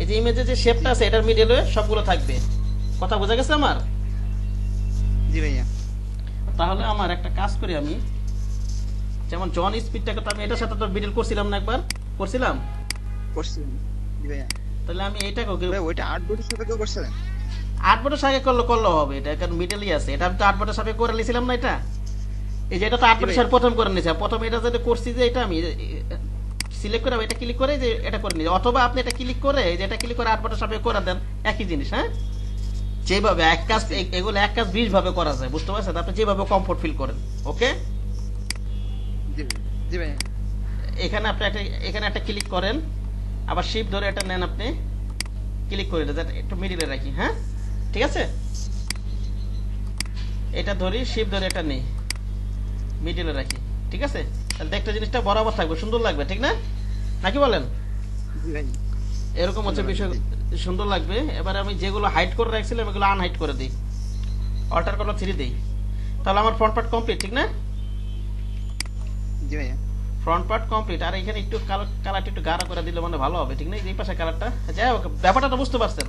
এই যে ইমেজে যে শেপটা আছে এটার মিডিলে সবগুলো থাকবে। কথা বোঝা গেছে আমার? জি ভাইয়া। তাহলে আমার একটা কাজ করি আমি, যেমন জন স্পিডটাকে তো আমি এটার সাথে তো মিডিল করছিলাম না, একবার করছিলাম। করছিলেন? জি ভাইয়া। তাহলে আমি এইটাকে ভাই ওইটা 8 বটের সাথে কেউ করছিলেন? 8 বটের সাথে করলেও হবে, এটা কারণ মিডলই আছে। এটা আমি তো 8 বটের সাথে করে নিয়েছিলাম না, এটা এই যে এটা তো 8 বটের সাথে প্রথম করে নিয়েছি। প্রথম এটা যেটা করছি যে এটা আমি সিলেক্ট করে এটা ক্লিক করে যে এটা করে নিয়েছি, অথবা আপনি এটা ক্লিক করে এই যে এটা ক্লিক করে 8 বটের সাথে করে দেন, একই জিনিস। হ্যাঁ, যেভাবে এক কাজ এগুলো এক কাজ 20 ভাবে করা যায়, বুঝতে পারছেন? আপনি যেভাবে কমফোর্ট ফিল করেন। ওকে, জি ভাইয়া। এখানে আপনি এখানে একটা ক্লিক করেন, আবার শিফট ধরে এটা নেন, আপনি ক্লিক করে দেন, একটু মিডিলে রাখি। হ্যাঁ, ঠিক আছে, এটা ধরি, শিফট ধরে এটা নেই, মিডিলে রাখি, ঠিক আছে? তাহলে দেখতে জিনিসটা বরাবর থাকবে, সুন্দর লাগবে, ঠিক না? নাকি বলেন? জি ভাই। এরকম হচ্ছে বিষয়, সুন্দর লাগবে। এবার আমি যেগুলো হাইড করে রাখছিলাম এগুলো আনহাইড করে দিই, অল্টার কন্ট্রোল 3 দিই। তাহলে আমার ফ্রন্ট পার্ট কমপ্লিট, ঠিক না? জি ভাইয়া। Front part complete. আর এখানে একটু কালারটা একটু গাঢ় করে দিলে মানে ভালো হবে, ঠিক না? এই পাশে কালারটা, যাই হোক ব্যাপারটা তো বুঝতে পারছেন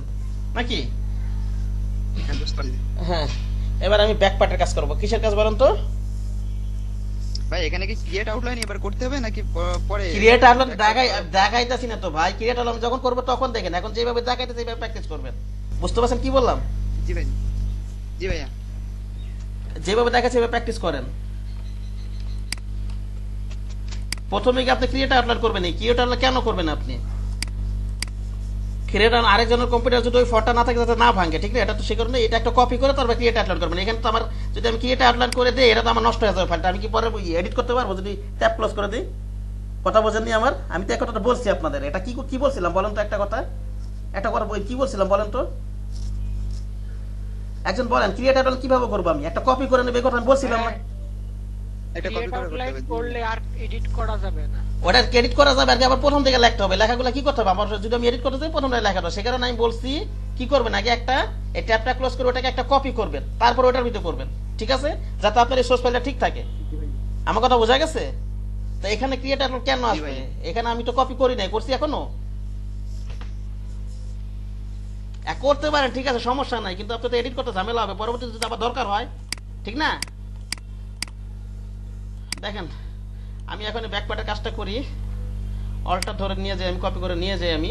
নাকি? হ্যাঁ, বুঝতে পারছি। হ্যাঁ, এবার আমি ব্যাক পার্টের কাজ করব। কিসের কাজ বলেন তো? ভাই এখানে কি ক্রিয়েট আউটলাইন এবার করতে হবে নাকি পরে? ক্রিয়েট আউটলাইন দেখাইতাছি না তো ভাই, ক্রিয়েট আউটলাইন যখন করব তখন দেখেন, এখন যেভাবে দেখাইতেছি এইভাবে প্র্যাকটিস করবেন। বুঝতে পারছেন কি বললাম? জি ভাই। জি ভাইয়া। যেভাবে দেখাচ্ছি এভাবে প্র্যাকটিস করেন। প্রথমে কি আপনি ক্রিয়েট আউটলাইন করবেন? এই ক্রিয়েট আউটলাইন কেন করবেন আপনি? ক্রিয়েট আউটলাইন আরেকজনের কম্পিউটার যদি ওই ফন্টটা না থাকে যাতে না ভাঙে, ঠিক না? এটা তো সে কারণে এটা একটা কপি করে তারপর ক্রিয়েট আউটলাইন করবেন। এখানে তো আমার যদি আমি ক্রিয়েট আউটলাইন করে দিই এটা তো আমার নষ্ট হয়ে যাবে ফাইলটা। আমি কি পরে এডিট করতে পারবো যদি ট্যাব ক্লোজ করে দিই? কথা বোঝেননি আমার? আমি তো এক কথাটা বলছি আপনাদের। এটা কি বলছিলাম বলেন তো? একটা কথা কি বলছিলাম বলেন তো? একজন বলেন ক্রিয়েট আউটলাইন কিভাবে করবো? আমি একটা কপি করে নেব, এই কথা আমি বলছিলাম না? এটা কপি করে করতে হবে। করলে আর এডিট করা যাবে না। ওটা এডিট করা যাবে আর কি, আবার প্রথম থেকে লিখতে হবে। লেখাগুলো কি করতে হবে? আমার যদি আমি এডিট করতে চাই প্রথম থেকে লেখাটা, সে কারণে আমি বলছি কি করবেন, আগে একটা এই ট্যাবটা ক্লোজ করে ওটাকে একটা কপি করবেন, তারপর ওটার ভিতরে করবেন, ঠিক আছে? যাতে আপনার এই সোর্স ফাইলটা ঠিক থাকে। আমার কথা বোঝা গেছে? তো এখানে ক্রিয়েটার কেন আসবে? এখানে আমি তো কপি করি নাই, করছি এখনো। করতে পারেন, ঠিক আছে, সমস্যা নাই, কিন্তু আপনার তো এডিট করতে ঝামেলা হবে পরবর্তীতে যদি আবার দরকার হয়, ঠিক না? দেখেন আমি এখন ব্যাক পার্টের কাজটা করি, অলটা ধরে নিয়ে যাই, আমি কপি করে নিয়ে যাই, আমি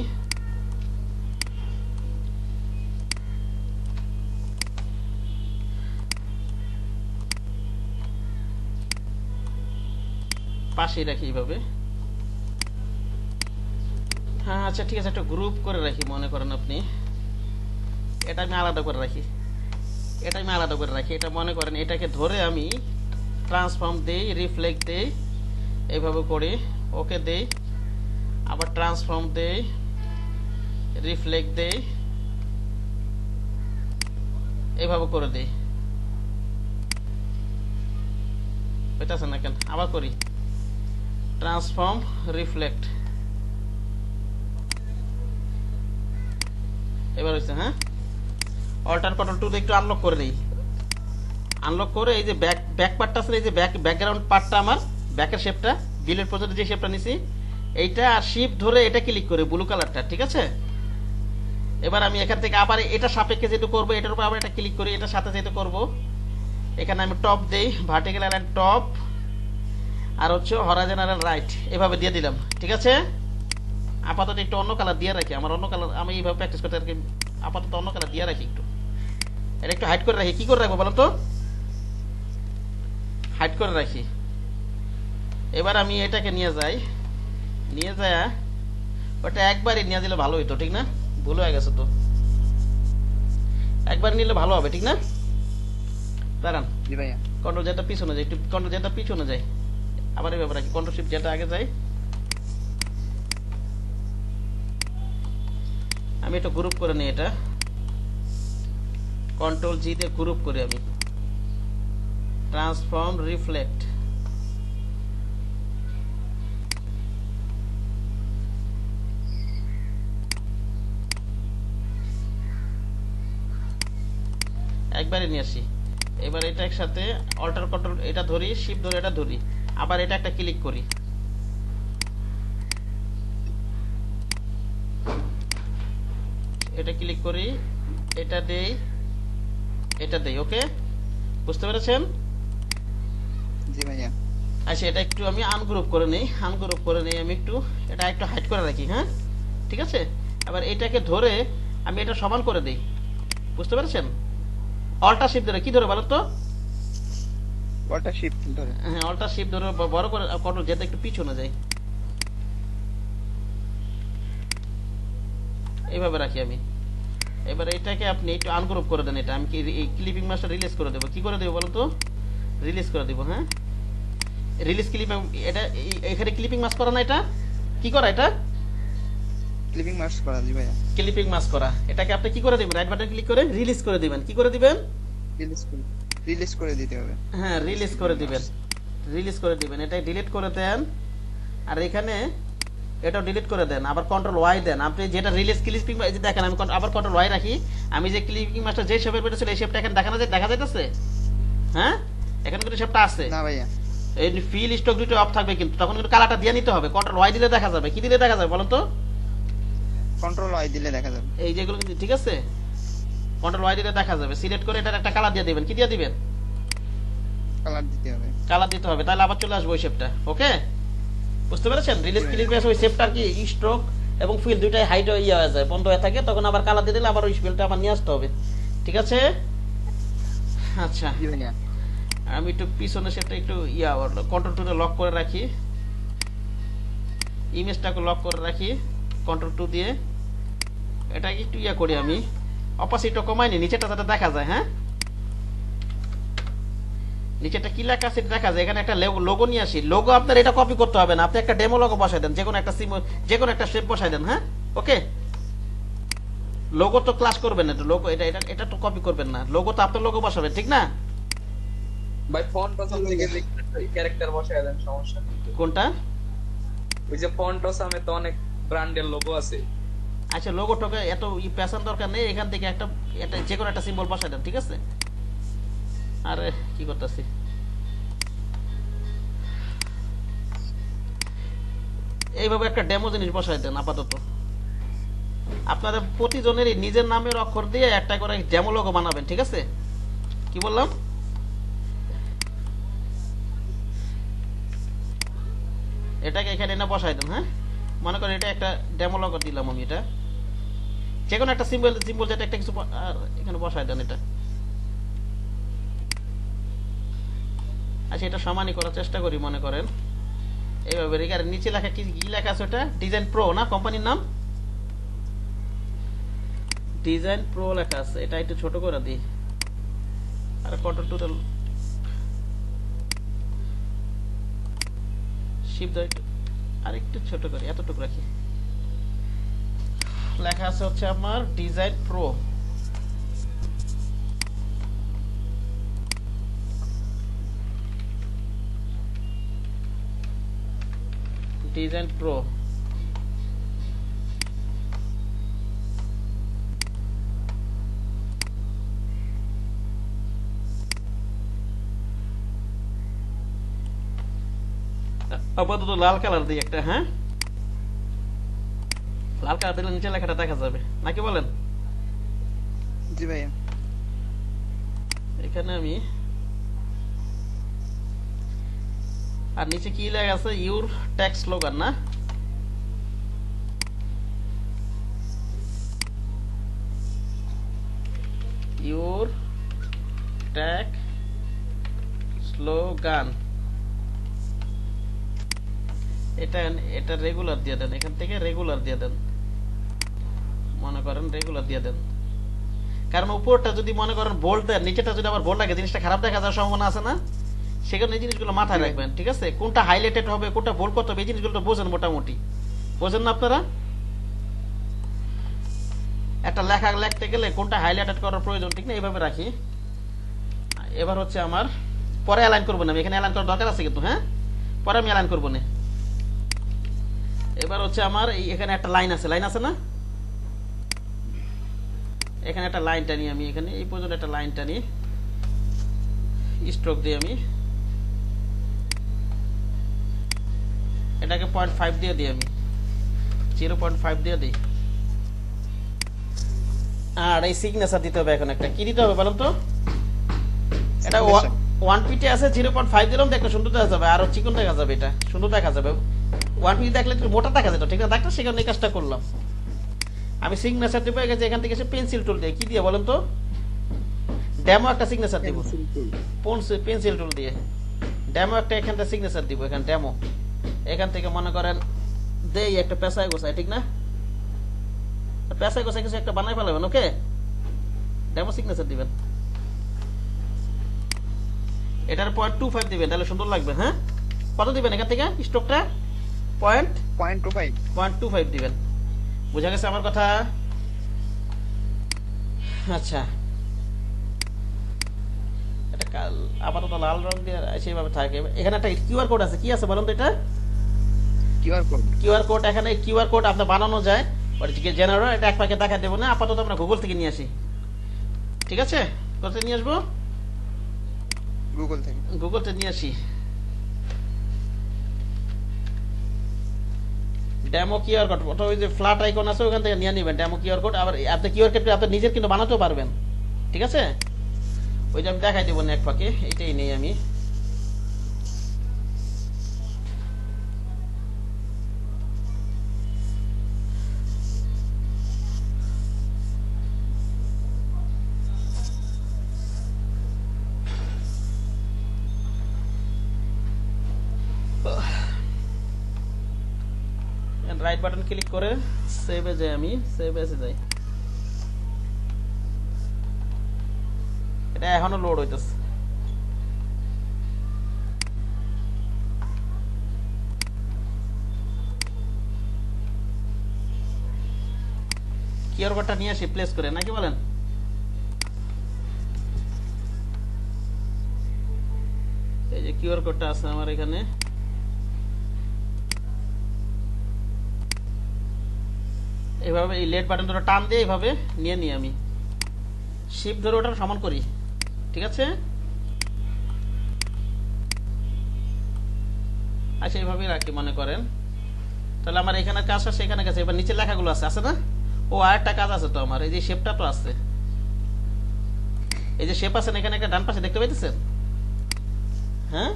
পাশেই রাখি এইভাবে। হ্যাঁ আচ্ছা ঠিক আছে, একটা গ্রুপ করে রাখি। মনে করেন আপনি এটা আমি আলাদা করে রাখি, এটা মনে করেন এটাকে ধরে আমি ট্রান্সফর্ম দেই, রিফ্লেক্ট দেই, এইভাবে করি, ওকে দেই, আবার ট্রান্সফর্ম দেই, রিফ্লেক্ট দেই, এইভাবে করে দেই। হইতাছে না কেন? আবার করি, ট্রান্সফর্ম, রিফ্লেক্ট, এবার হচ্ছে। হ্যাঁ, অল্টার কন্ট্রোল 2 দিয়ে একটু আনলক করে দিই। আনলক করে এই যে ব্যাক পার্টটা আছে, এই যে ব্যাকগ্রাউন্ড পার্টটা, আমার ব্যাকের শেপটা, বিলের পর্যন্ত যে শেপটা নিছি এইটা আর শিফট ধরে এটা ক্লিক করে ব্লু কালারটা, ঠিক আছে? এবার আমি এখান থেকে আবার এটা সাপেক্ষে যেটা করবো, এটার উপর আবার এটা ক্লিক করি, এটার সাথে যেটা করব, এখানে আমি টপ দেই, ভার্টিক্যাল অ্যালাইন টপ, আর হচ্ছে হরাইজন্টাল রাইট, এভাবে দিয়ে দিলাম, ঠিক আছে? আপাতত একটু অন্য কালার দিয়ে রাখি, আমার অন্য কালার আমি এইভাবে প্র্যাকটিস করতে আর কি, আপাতত অন্য কালার দিয়ে রাখি, একটু এটা একটু হাইড করে রাখি। কি করে রাখবো বলো তো? হাইড করে রাখি। এবার আমি এটাকে নিয়ে যাই, নিয়ে যায় ওটা একবারই নিয়ে দিলে ভালো হইতো, ঠিক না? ভুল হয়ে গেছে তো, একবার নিলে ভালো হবে, ঠিক না? দাঁড়ান, জি ভাইয়া। কন্ট্রোল জেডটা পিছনে যায়, একটু কন্ট্রোল জেডটা পিছনে যায়, আবার এইভাবে রাখি, কন্ট্রোল শিফট জেডটা আগে যায়। আমি এটা গ্রুপ করে নিই, এটা কন্ট্রোল জি দিয়ে গ্রুপ করি আমি, ট্রান্সফর্ম রিফ্লেক্ট, একবারে নিয়ে আসি। এবার এটা একসাথে অল্টার কন্ট্রোল এটা ধরি, শিফট ধরে এটা ধরি, আবার এটা একটা ক্লিক করি, এটা ক্লিক করি, এটা দেই, এটা দেই, ওকে? বুঝতে পেরেছেন? জি ভাইয়া। আচ্ছা, এটা একটু আমি আনগ্রুপ করে নেই, আনগ্রুপ করে নেই আমি একটু, এটা একটু হাইড করে রাখি, হ্যাঁ ঠিক আছে? এবার এটাকে ধরে আমি এটা সমান করে দেই, বুঝতে পেরেছেন? অল্টার শিফট ধরে, কি ধরে বলো তো? ওটা শিফট ধরে। হ্যাঁ, অল্টার শিফট ধরে বড় করে কন্ট্রোল যেতে একটু পিছনে যাই, এইভাবে রাখি আমি। এবার এটাকে আপনি একটু আনগ্রুপ করে দেন, এটা আমি কি এই ক্লিপিং মাস্টার রিলিজ করে দেবো। কি করে দেবো বলো তো? রিলিজ করে দেবো, হ্যাঁ রিলিজ ক্লিপ, এটা এখানে ক্লিপিং মাস্ক করা না, এটা কি করা? এটা ক্লিপিং মার্কস করা। জি ভাইয়া। ক্লিপিং মাস্ক করা, এটাকে আপনি কি করে দিবেন? রাইট বাটন ক্লিক করে রিলিজ করে দিবেন। কি করে দিবেন? রিলিজ করে দিতে হবে। হ্যাঁ, রিলিজ করে দিবেন, রিলিজ করে দিবেন। এটাই ডিলিট করে দেন, আর এখানে এটাও ডিলিট করে দেন, আবার কন্ট্রোল ওয়াই দেন। আপনি যেটা রিলিজ ক্লিপিং দেখেন, আমি আবার কন্ট্রোল ওয়াই রাখি, আমি যে ক্লিপিং মাস্টার যে শেপের পেটেছিল এই শেপটা এখানে দেখানো যায়, দেখা যাইতেছে? হ্যাঁ, এখানে কিন্তু শেপটা আছে। না ভাইয়া। এই ফিল স্টক দুটো অফ থাকবে, কিন্তু তখন কিন্তু কালারটা দিয়ে নিতে হবে। কন্ট্রোল ওয়াই দিলে দেখা যাবে। কি দিলে দেখা যাবে বলুন তো? কন্ট্রোল ওয়াই দিলে দেখা যাবে। এই যেগুলো কিন্তু ঠিক আছে, কন্ট্রোল ওয়াই দিলে দেখা যাবে। সিলেক্ট করে এটার একটা কালার দিয়ে দিবেন। কি দিয়ে দিবেন? কালার দিতে হবে। কালার দিতে হবে, তাহলে আবার চলে আসবে ওই শেপটা। ওকে, বুঝতে পেরেছেন? রিলিজ ক্লিক করে ওই শেপটার কি স্ট্রোক এবং ফিল দুইটাই হাইট ইয়ে হয়ে যায়, বন্ধ হয়ে থাকে, তখন আবার কালার দিয়ে দিলে আবার ওই ফিলটা আবার নিয়ে আসতে হবে, ঠিক আছে? আচ্ছা, জি ভাইয়া। আমি একটু পিছনের শেপটা একটু কন্ট্রোল টু লক করে রাখি, ইমেজটাকে লক করে রাখি কন্ট্রোল টু দিয়ে। এটাকে একটু করি আমি, অপাসিটিটা কমাই নি, নিচেটা যাতে দেখা যায়। হ্যাঁ, নিচেটা কি লেখা আছে দেখা যায়। এখানে একটা লোগো নিয়ে আসি। লোগো আপনার এটা কপি করতে হবে না, আপনি একটা ডেমো লোগো বসাই দেন, যে কোনো একটা শেপ বসাই দেন। হ্যাঁ, ওকে। লোগো তো ক্লাস করবেন না, লোগো এটা তো কপি করবেন না, লোগো তো আপনার লোগো বসাবেন, ঠিক না? ভাই ফন্ট পছন্দ থেকে ক্যারেক্টার বসায় দেন, সমস্যা নেই। কোনটা? ওই যে ফন্ট ওসামে তো অনেক ব্র্যান্ডের লোগো আছে। আচ্ছা, লোগোটাকে এত প্যাশন দরকার নেই, এখান থেকে একটা যে কোনো একটা সিম্বল বসাই দেন, ঠিক আছে? আরে কি করতেছি, এইভাবে একটা ডেমো জিনিস বসাই দেন আপাতত। আপনাদের প্রতিজনেরই নিজের নামের অক্ষর দিয়ে একটা করে ডেমো লোগো বানাবেন, ঠিক আছে? কি বললাম? এটাকে এখানে এনে বসাই দেন। হ্যাঁ, মনে করেন এটা একটা ডেমো লোগো দিলাম আমি, এটা যে কোনো একটা সিম্বল যেটা একটা কিছু এখানে বসাই দেন এটা। আচ্ছা, এটা সমানই করার চেষ্টা করি, মনে করেন এইভাবে। এর নিচে লেখা কি লেখা আছে? ওটা ডিজাইন প্রো না, কোম্পানির নাম ডিজাইন প্রো লেখা আছে। এটা একটু ছোট করে দিই, আর কন্ট্রোল টু শিফট আর একটু ছোট করি, এতটুকু রাখি। লেখা আছে হচ্ছে আমার ডিজাইন প্রো। ডিজাইন প্রো, আপাতত লাল কালার দিই একটা। হ্যাঁ, লাল কালার দিলে নিচে লেখাটা দেখা যাবে নাকি বলেন? জি ভাইয়া। এখানে আমি আর নিচে কি লেখা আছে? ইউর ট্যাক্স স্লোগান না? ইউর ট্যাগ স্লোগান, এটা এটা রেগুলার দিয়ে দেন, এখান থেকে রেগুলার দিয়ে দেন, মনে করেন রেগুলার দিয়ে দেন। কারণ উপরটা যদি মনে করেন বোল্ড দেন, নিচেটা যদি আবার বোল্ড লাগে জিনিসটা খারাপ দেখা যাওয়ার সম্ভাবনা আছে না? সেখানে এই জিনিসগুলো মাথায় রাখবেন, ঠিক আছে? কোনটা হাইলাইটেড হবে, কোনটা বোল্ড করতে হবে, এই জিনিসগুলো তো বোঝেন মোটামুটি, বোঝেন না আপনারা? একটা লেখা লিখতে গেলে কোনটা হাইলাইটেড করার প্রয়োজন, ঠিক না? এইভাবে রাখি। এবার হচ্ছে আমার পরে অ্যালাইন করবো না, আমি এখানে অ্যালাইন করার দরকার আছে কিন্তু, হ্যাঁ পরে আমি অ্যালাইন করবো না। এবার হচ্ছে আমার এখানে একটা লাইন আছে, লাইন আছে না? এখানে একটা লাইন টানি আমি, এখানে এই পর্যন্ত একটা লাইন টানি, স্ট্রোক দিয়ে আমি এটাকে 0.5 দিয়ে দিই, আমি 0.5 দিয়ে দিই। আর এই সিগনেচার দিতে হবে, এখন একটা কি দিতে হবে বলুন তো? এটা 1 পিটে আছে, 0.5 দিলাম, দেখতে সুন্দর দেখা যাবে, আর চিকন দেখা যাবে, এটা সুন্দর দেখা যাবে। 1 পিটে দেখলে একটু মোটা দেখা যেত, ঠিক না? ডাক্তার সেখানে এই কাজটা করলাম আমি। সিগনেচার দিব এখান থেকে এসে পেন্সিল টুল দিয়ে, কি দিয়ে বলেন তো? ডেমো একটা সিগনেচার দিব, পেন্সিল টুল দিয়ে ডেমো একটা এখানটা সিগনেচার দিব, এখান ডেমো। এখান থেকে মনে করেন দেই একটা পেশায় গোছায়, ঠিক না? পেশায় গোছায় কিছু একটা বানাই ফেলাবেন, ওকে? ডেমো সিগনেচার দিবেন, এটার 0.25 দিবেন, তাহলে সুন্দর লাগবে। হ্যাঁ, কত দিবেন এখান থেকে স্ট্রোকটা? 0.25 দিবেন। বুঝা গেছে আমার কথা? আচ্ছা, এটা কাল আপাতত লাল রং দিয়ে সেইভাবে থাকে। এখানে একটা কিউআর কোড আছে, কি আছে বলুন তো? এটা কিউআর কোড। এখানে কিউআর কোড আপনার বানানো যায়, জেনারেল। এটা এক প্যাকেট দেখা দেবো না, আপাতত আমরা গুগল থেকে নিয়ে আসি, ঠিক আছে? কোথায় নিয়ে আসবো? গুগল থেকে নিয়ে আসি। ডেমো কিউআর কোড, ওটা ওই যে ফ্ল্যাট আইকন আছে, ওখান থেকে নিয়ে নেবেন ডেমো কিউআর কোড। আবার আপনি কিউআর কোড আপনি নিজের কিন্তু বানাতেও পারবেন, ঠিক আছে? ওই যে আমি দেখাই দেবো না এক ফাঁকে, এইটাই নেই আমি। রাইট বাটন ক্লিক করে সেভে যাই, আমি সেভ এসে যাই। এটা এখনো লোড হইতেছে। কিউআর কোডটা নিয়ে আসি প্লেস করে, নাকি বলেন? এই যে কিউআর কোডটা আছে আমার এখানে, এভাবে এই লেট বাটন ধরে টান দিয়ে এইভাবে নিয়ে নিই আমি, শিফট ধরে ওটা সমান করি, ঠিক আছে? আচ্ছা, এইভাবেই রাখি মনে করেন। তাহলে আমার এখানে কাজ আছে, এখানে কাছে। এবার নিচে লেখাগুলো আছে, আছে না? ও আরেকটা কাজ আছে তো আমার, এই যে শেপটা তো আছে, এই যে শেপ আছে না এখানে একটা ডান পাশে, দেখতে পাইতেছেন? হ্যাঁ,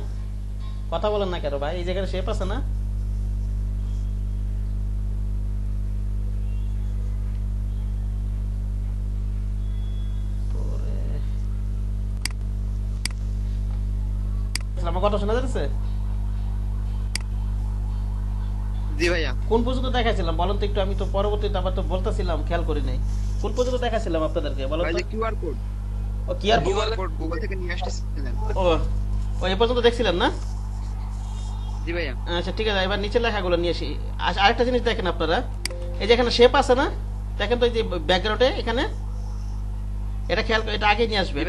কথা বলেন না কেন ভাই? এই জায়গায় শেপ আছে না? আমার কথা শোনা যাচ্ছে? জি ভাইয়া। কোন পর্যন্ত দেখাইছিলাম বলেন তো একটু? আমি তো পরবর্তীতে আবার তো বলতেছিলাম, খেয়াল করি নাই। কোন পর্যন্ত দেখাইছিলাম আপনাদেরকে বলেন তো? QR code. ও কিউআর কোড গুগল থেকে নিয়ে আসতেছিলেন। ও এই পর্যন্ত দেখছিলেন না? জি ভাইয়া। আচ্ছা ঠিক আছে, এবার নিচের লেখাগুলো নিয়ে আসি। আরেকটা জিনিস দেখেন আপনারা, এই যে এখানে শেপ আছে না, দেখেন তো এই যে ব্যাকগ্রাউন্ডে এখানে, এটা খেয়াল করে, এটা আগে নিয়ে আসবেন।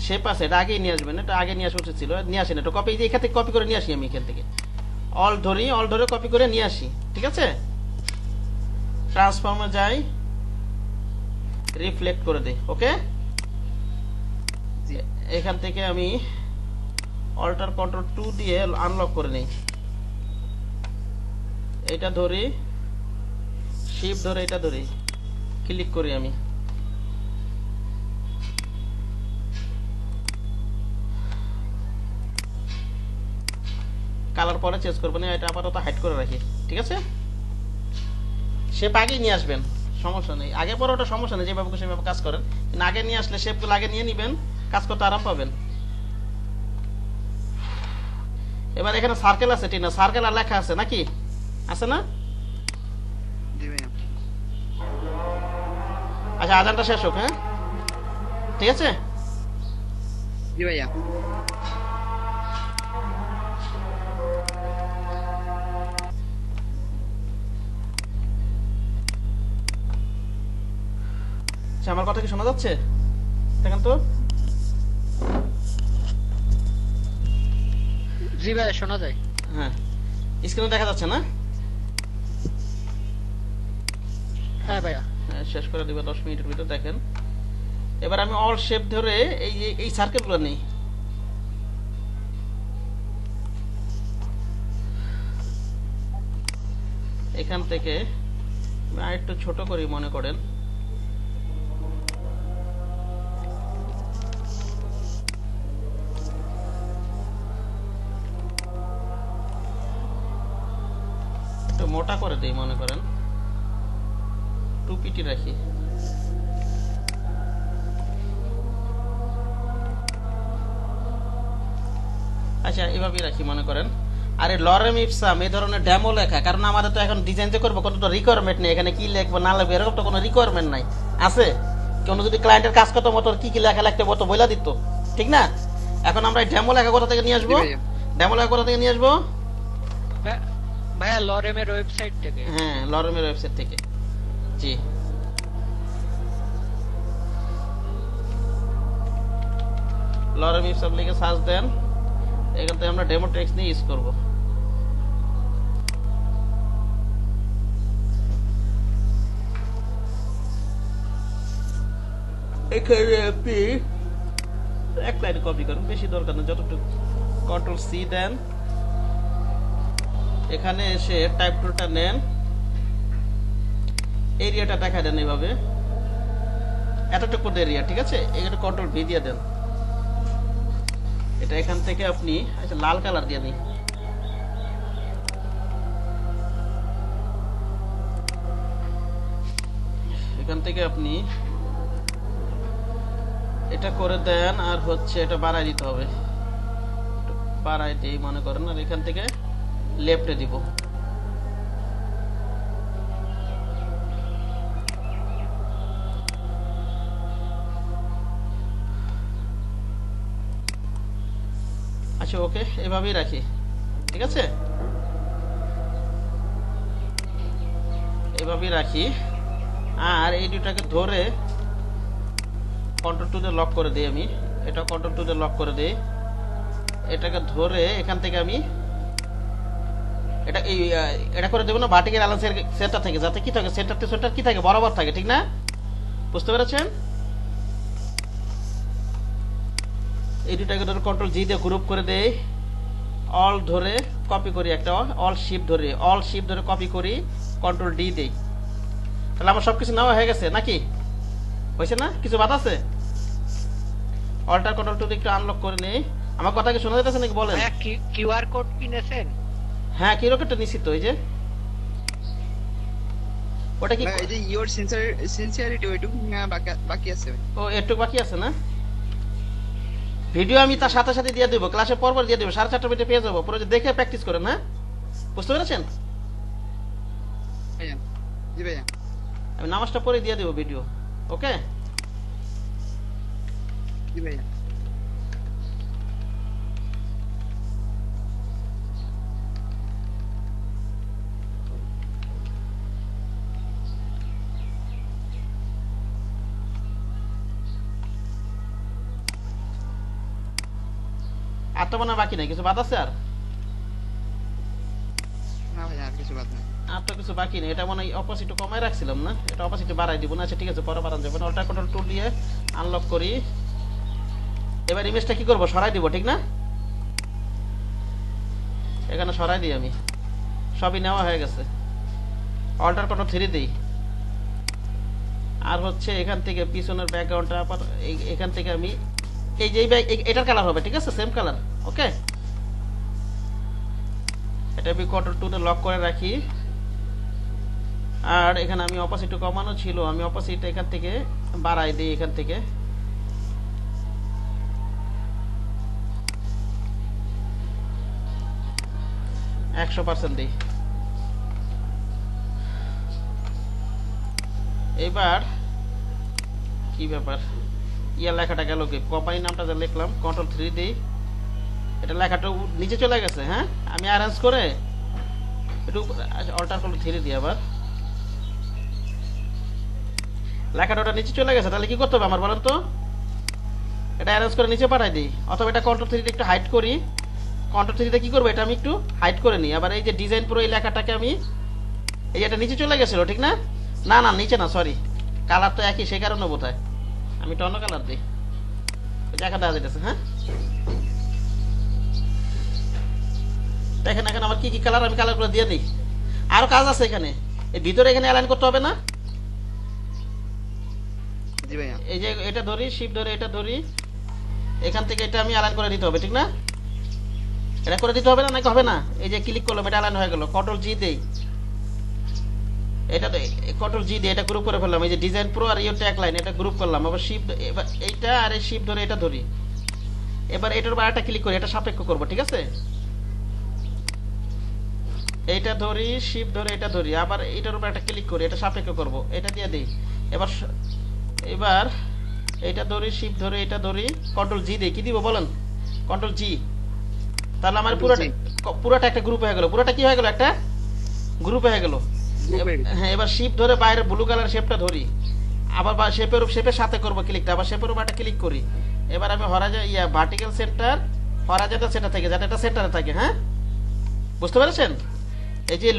শেপ আছে, এটা আগেই নিয়ে আসবেন, এটা আগে নিয়ে আসা উচিত ছিল, নিয়ে আসেন। এটা কপি, এখান থেকে কপি করে নিয়ে আসি আমি, এখান থেকে অল ধরি, অল ধরে কপি করে নিয়ে আসি, ঠিক আছে? ট্রান্সফর্মে যাই, রিফ্লেক্ট করে দেই, ওকে? এখান থেকে আমি অল্টার কন্ট্রোল 2 দিয়ে আনলক করে নেই, এটা ধরি, শিফট ধরে এটা ধরে ক্লিক করি আমি। কালার পরে চেঞ্জ করবো না, এটা আপাতত হাইড করে রাখি, ঠিক আছে? শেপ আগেই নিয়ে আসবেন, সমস্যা নেই। আগে পরে ওটা সমস্যা নেই, যেভাবে সেভাবে কাজ করেন, কিন্তু আগে নিয়ে আসলে শেপগুলো আগে নিয়ে নিবেন, কাজ করতে আরাম পাবেন। এবার এখানে সার্কেল আছে, টিনা, সার্কেল আর লেখা আছে নাকি? আছে না? জি ভাইয়া। আচ্ছা, আজানটা শেষ হোক, হ্যাঁ, ঠিক আছে? জি ভাইয়া। আচ্ছা, আমার কথা কি শোনা যাচ্ছে? দেখেন তো। জি ভাইয়া শোনা যায়। হ্যাঁ, স্ক্রিনে দেখা যাচ্ছে না? হ্যাঁ ভাইয়া। হ্যাঁ, শেষ করে দিবে 10 মিনিটের ভিতর। দেখেন, এবার আমি অল শেপ ধরে এই যে এই সার্কেলগুলো নেই, এখান থেকে আমি আরেকটু ছোট করি মনে করেন। একটু মোটা করে দিই মনে করেন, 2 পিটি রাখি। আচ্ছা, এভাবেই রাখি মনে করেন। আরে লরেম ইপসাম এই ধরনের ডেমো লেখা, কারণ আমাদের তো এখন ডিজাইন যে করবো কোনো তো রিকোয়ারমেন্ট নেই, এখানে কি লিখবো না লিখবো এরকম তো কোনো রিকোয়ারমেন্ট নাই। আছে কোনো যদি ক্লায়েন্টের কাজ করতো মতো কি কি লেখা লিখতে বলতো বলে দিত, ঠিক না? এখন আমরা ডেমো লেখা কোথা থেকে নিয়ে আসবো? ডেমো লেখা কোথা থেকে নিয়ে আসবো? ভাইয়া লরেমের ওয়েবসাইট থেকে। হ্যাঁ, লরেমের ওয়েবসাইট থেকে। জি, লরেম ইপসাম লিখে সার্চ দেন, এখান থেকে আমরা ডেমো টেক্সট নিয়ে ইউজ করবো। এখানে আপনি এক লাইনে কপি করুন, বেশি দরকার না, যতটুকু। কন্ট্রোল সি দেন, এখানে এসে টাইপ টুলটা নেন, এরিয়াটা দেখা দেন এইভাবে, এতটুকু এরিয়া, ঠিক আছে? এখানে কন্ট্রোল ভি দিয়ে দেন। এটা এখান থেকে আপনি আচ্ছা লাল কালার দিয়ে নিই, এখান থেকে আপনি এটা করে দেন, আর হচ্ছে এটা বাড়াই দিতে হবে, বাড়াই দিই মনে করেন, আর এখান থেকে লেফটে দিব। আচ্ছা, ওকে, এভাবেই রাখি, ঠিক আছে? এভাবেই রাখি। আর এই দুটাকে ধরে কন্ট্রোল টু দিয়ে লক করে দিই আমি, এটা কন্ট্রোল টু দিয়ে লক করে দিই। এটাকে ধরে এখান থেকে আমি এটা এই এটা করে দেবো না ভার্টিক্যাল অ্যালাইন্স সেন্টার থেকে, যাতে কি থাকে সেন্টার টু সেন্টার কি থাকে বরাবর থাকে, ঠিক না? বুঝতে পেরেছেন? এই দুটাকে ধরে কন্ট্রোল জি দিয়ে গ্রুপ করে দেই, অল ধরে কপি করি, একটা অল শিফট ধরে কপি করি, কন্ট্রোল ডি দেই। তাহলে আমার সবকিছু নেওয়া হয়ে গেছে নাকি? হয়েছে না? কিছু বাদ আছে? অল্টার কন্ট্রোল টু একটু আনলক করে নেই। আমার কথা কি শোনা যাচ্ছে নাকি বলেন? ভাইয়া কিউআর কোড কিনেছেন? হ্যাঁ, কি রকেটটা নিছি তো, এই যে ওটা কি, এই যে ইওর সিনসিয়ারিটি ওইটুকু বাকি আছে। ও একটু বাকি আছে না? ভিডিও আমি তার সাথে সাথে দিয়ে দেবো, ক্লাসে পরপর দিয়ে দেবো, 4:30 মিনিটে পেয়ে যাবো, পুরো দেখে প্র্যাকটিস করেন। হ্যাঁ, বুঝতে পেরেছেন? ভাইয়া জি ভাইয়া, আমি নামাজটা পরে দিয়ে দেবো ভিডিও। ওকে, জি ভাইয়া। আর তো মনে হয় বাকি নাই, কিছু বাদ আছে? আর না ভাইয়া, আর কিছু বাদ নাই। আর তো কিছু বাকি নেই। এটা মনে হয় অপোজিট কমাই রাখছিলাম না, এটা অপোজিট বাড়াই দিব না। আচ্ছা ঠিক আছে, পরে বাড়ান যাবে না। অল্টার কন্ট্রোল টুল দিয়ে আনলক করি। এবার ইমেজটা কি করব? সরাই দিব, ঠিক না? এখানে সরাই দিই আমি, সবই নেওয়া হয়ে গেছে। অল্টার কন্ট্রোল 3 দিই, আর হচ্ছে এখান থেকে পিছনের ব্যাকগ্রাউন্ডটা আবার এখান থেকে আমি এই যে এটার কালার হবে, ঠিক আছে, সেম কালার। ওকে, এটা আমি কন্ট্রোল 2 তে লক করে রাখি। আর এখানে আমি অপোজিট কমানো ছিল, আমি অপোজিট এখান থেকে বাড়াই দিই, এখান থেকে %100 দিই। এবার কি ব্যাপার, ইয়া লেখাটা গেল কি, কোম্পানি নামটা যা লিখলাম কন্ট্রোল 3 দিই, এটা লেখাটা নিচে চলে গেছে। হ্যাঁ, আমি অ্যারেঞ্জ করে একটু অল্টার করলে 3 দিই, আবার লেখাটা ওটা নিচে চলে গেছে। তাহলে কি করতে হবে আমার বলেন তো? এটা অ্যারেঞ্জ করে নিচে পাঠাই দিই, অথবা এটা কন্ট্রোল 3 একটু হাইড করি। কন্ট্রোল 3 কি করবো, এটা আমি একটু হাইড করে নিই। আবার এই যে ডিজাইন প্রো এই লেখাটাকে আমি, এই এটা নিচে চলে গেছিল, ঠিক না? না না, নিচে না, সরি, কালার তো একই, সেই কারণে বোধহয় আমি একটা অন্য কালার দিই, দেখা দেখা যেতেছে। হ্যাঁ, দেখেন এখন আমার কি কি কালার, আমি কালারগুলো দিয়ে নিই। আরো কাজ আছে এখানে, এই ভিতরে এখানে অ্যালাইন করতে হবে না? জি ভাইয়া। এই যে এটা ধরি, শিফট ধরে এটা ধরি, এখান থেকে এটা আমি অ্যালাইন করে দিতে হবে, ঠিক না? এটা করে দিতে হবে না, নাকি হবে না? এই যে ক্লিক করলাম, এটা অ্যালাইন হয়ে গেল, কন্ট্রোল জি দেই, এটা কন্ট্রোল জি দিয়ে এটা গ্রুপ করে ফেললাম। এই যে ডিজাইন প্রো আর ইও ট্যাগ লাইন, এটা গ্রুপ করলাম। আবার শিফট, এবার এইটা আর এই শিফট ধরে এটা ধরি, এবার এটার উপর একটা ক্লিক করি, এটা সাপেক্ষ করব, ঠিক আছে? এইটা ধরি, শিফট ধরে এটা ধরি, আবার এটার উপর একটা ক্লিক করি, এটা সাপেক্ষ করব, এটা দিয়ে দিই। এবার এবার এটা ধরি, শিফট ধরে এটা ধরি, কন্ট্রোল জি দিই, কি দিব বলেন? কন্ট্রোল জি। তাহলে আমার পুরোটা একটা গ্রুপ হয়ে গেল। পুরোটা কি হয়ে গেল? একটা গ্রুপ হয়ে গেল। হ্যাঁ, এবার শিফট ধরে বাইরে ব্লু কালার শেপটা ধরি, আবার শেপের সাথে করব ক্লিকটা, আবার শেপের উপর একটা ক্লিক করি। এবার আমি ভার্টিক্যাল সেন্টার, হরাইজন্টাল সেন্টার থেকে, যাতে এটা সেন্টারে থাকে। হ্যাঁ, বুঝতে পেরেছেন? এই যে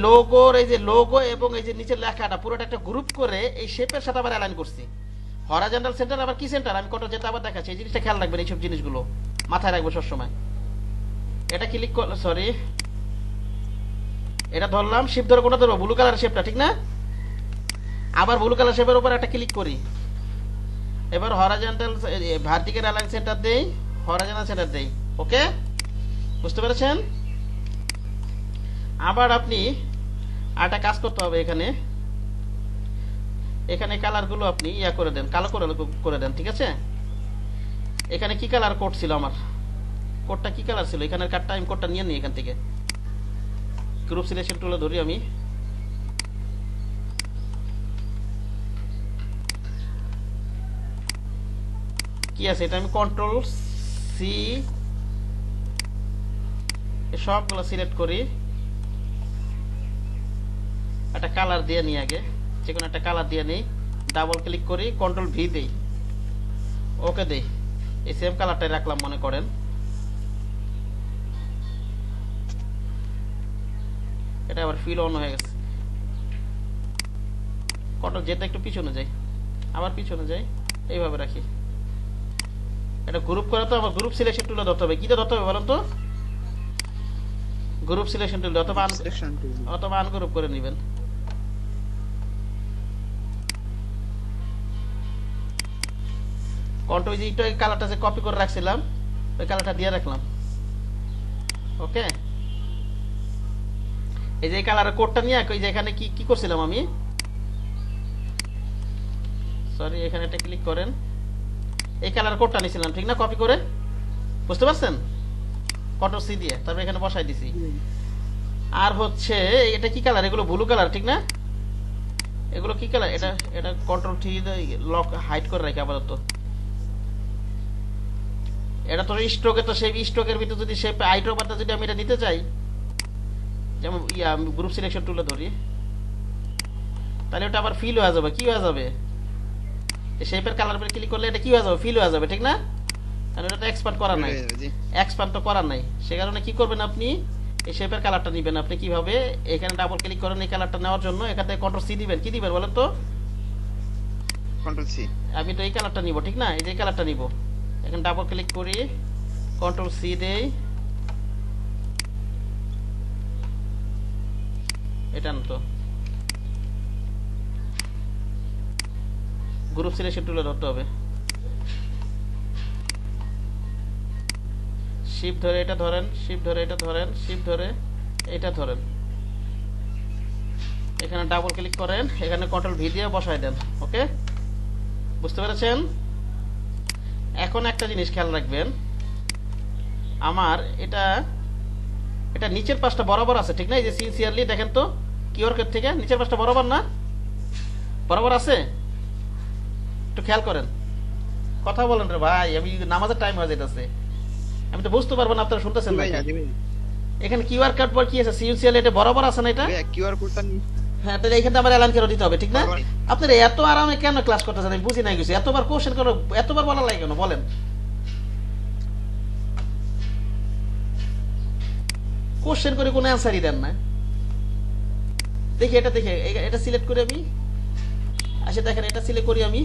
লোগো এবং এই যে নিচের লেখাটা পুরোটা একটা গ্রুপ করে এই শেপের সাথে আবার অ্যালাইন করছি। হরাইজন্টাল সেন্টার আবার কি সেন্টার, আমি কত যেটা আবার দেখাচ্ছি, এই জিনিসটা খেয়াল রাখবেন, এইসব জিনিসগুলো মাথায় রাখবো সবসময়। এটা ক্লিক করলে, সরি, এটা ধরলাম, শিফট ধরে কোনটা ধরবো? ব্লু কালার শেপটা, ঠিক না? আবার ব্লু কালার শেপের উপর একটা ক্লিক করি। এবার হরাইজন্টাল ভার্টিক্যাল অ্যালাইন সেন্টার দেই, হরাইজন্টাল সেন্টার দেই। ওকে, বুঝতে পেরেছেন? আবার আপনি আরেকটা কাজ করতে হবে, এখানে কালারগুলো আপনি ইয়া করে দেন, কালো করে দেন, ঠিক আছে? এখানে কি কালার কোড ছিল আমার, কোডটা কি কালার ছিল, এখানের কার্ডটা আমি কোডটা নিয়ে নিই এখান থেকে। গ্রুপ সিলেকশন টুলে ধরি আমি, কি আছে এটা, আমি কন্ট্রোল সি সবগুলো সিলেক্ট করি, একটা কালার দিয়ে নিই, আগে যে কোনো একটা কালার দিয়ে নিই, ডাবল ক্লিক করি, কন্ট্রোল ভি দেই, ওকে দেই, এই সেম কালারটাই রাখলাম মনে করেন। এটা আবার ফিল অন হয়ে গেছে। কন্ট্রোল যেটা একটু পিছনে যাই, আবার পিছনে যাই, এইভাবে রাখি। এটা গ্রুপ করে তো আবার গ্রুপ সিলেকশন টুলে ধরতে হবে, কিটা ধরতে হবে বলেন তো? গ্রুপ সিলেকশন টুল অথবা আনগ্রুপ করে নেবেন। কন্ট্রোল জি, এই কালারটা যে কপি করে রাখছিলাম ওই কালারটা দিয়ে রাখলাম। ওকে, এই যে কালারের কোডটা নিয়ে এই যে এখানে কি করছিলাম আমি, সরি, এখানে একটা ক্লিক করেন, এই কালার কোডটা নিয়েছিলাম, ঠিক না? কপি করে, বুঝতে পারছেন? কন্ট্রোল সি দিয়ে তারপর এখানে বসাই দিছি। আর হচ্ছে এটা কি কালার, এগুলো ব্লু কালার, ঠিক না? এগুলো কি কালার, এটা কন্ট্রোল টি লক হাইড করে রাখি আপাতত। এটা তো স্ট্রোকে, তো সেই স্ট্রোকের ভিতরে যদি সেই আইড্রোপারটা যদি আমি এটা নিতে চাই, যেমন গ্রুপ সিলেকশন টুলে ধরি, তাহলে ওটা আবার ফিল হয়ে যাবে। কি হয়ে যাবে, শেপের কালার উপরে ক্লিক করলে এটা কি হয়ে যাবে, ফিল হয়ে যাবে, ঠিক না? কারণ এটা এক্সপান্ড করা নাই, এক্সপান্ড তো করার নাই। সে কারণে কি করবেন আপনি, এই শেপের কালারটা নেবেন। আপনি কিভাবে, এখানে ডাবল ক্লিক করেন এই কালারটা নেওয়ার জন্য, এখান থেকে কন্ট্রোল সি দিবেন। কি দিবেন বলেন তো? Control C. আমি তো এই কালারটা নিব, ঠিক না? এই যে কালারটা নিব, এখানে ডাবল ক্লিক করি, কন্ট্রোল সি দেই, এটা না তো, গ্রুপ সিলেকশন টুলে ধরতে হবে, শিফট ধরে এটা ধরেন, শিফট ধরে এটা ধরেন, শিফট ধরে এটা ধরেন, এখানে ডাবল ক্লিক করেন, এখানে কন্ট্রোল ভি দিয়ে বসায় দেন। ওকে, বুঝতে পেরেছেন? এখন একটা জিনিস খেয়াল রাখবেন, আমার এটা এটা নিচের পাশটা বরাবর আছে ঠিক না? এই যে সিনসিয়ারলি দেখেন তো কিওয়ার্ড থেকে নিচের পাশটা বরাবর না? বরাবর আছে? একটু খেয়াল করেন, কথা বলেন রে ভাই, আমি নামাজের টাইম হয়ে যাইতেছে, আমি তো বুঝতে পারবো না আপনারা শুনতেছেন না। এখানে কিউআর কোড পর কি আছে? সিনসিয়ারলি এটা বরাবর আছে না? এটা কিউআর কোডটা হ্যাঁ, তাহলে এখানে আমার এলান করে দিতে হবে ঠিক না? আপনারা এত আরামে কেন ক্লাস করতেছেন আমি বুঝি নাই, গেছি এতবার কোশ্চেন করো, এতবার বলা লাগে কেন বলেন? কোশ্চেন করে কোনো অ্যান্সারই দেন না। দেখি এটা, দেখে এটা সিলেক্ট করি আমি, আচ্ছা দেখেন এটা সিলেক্ট করি আমি,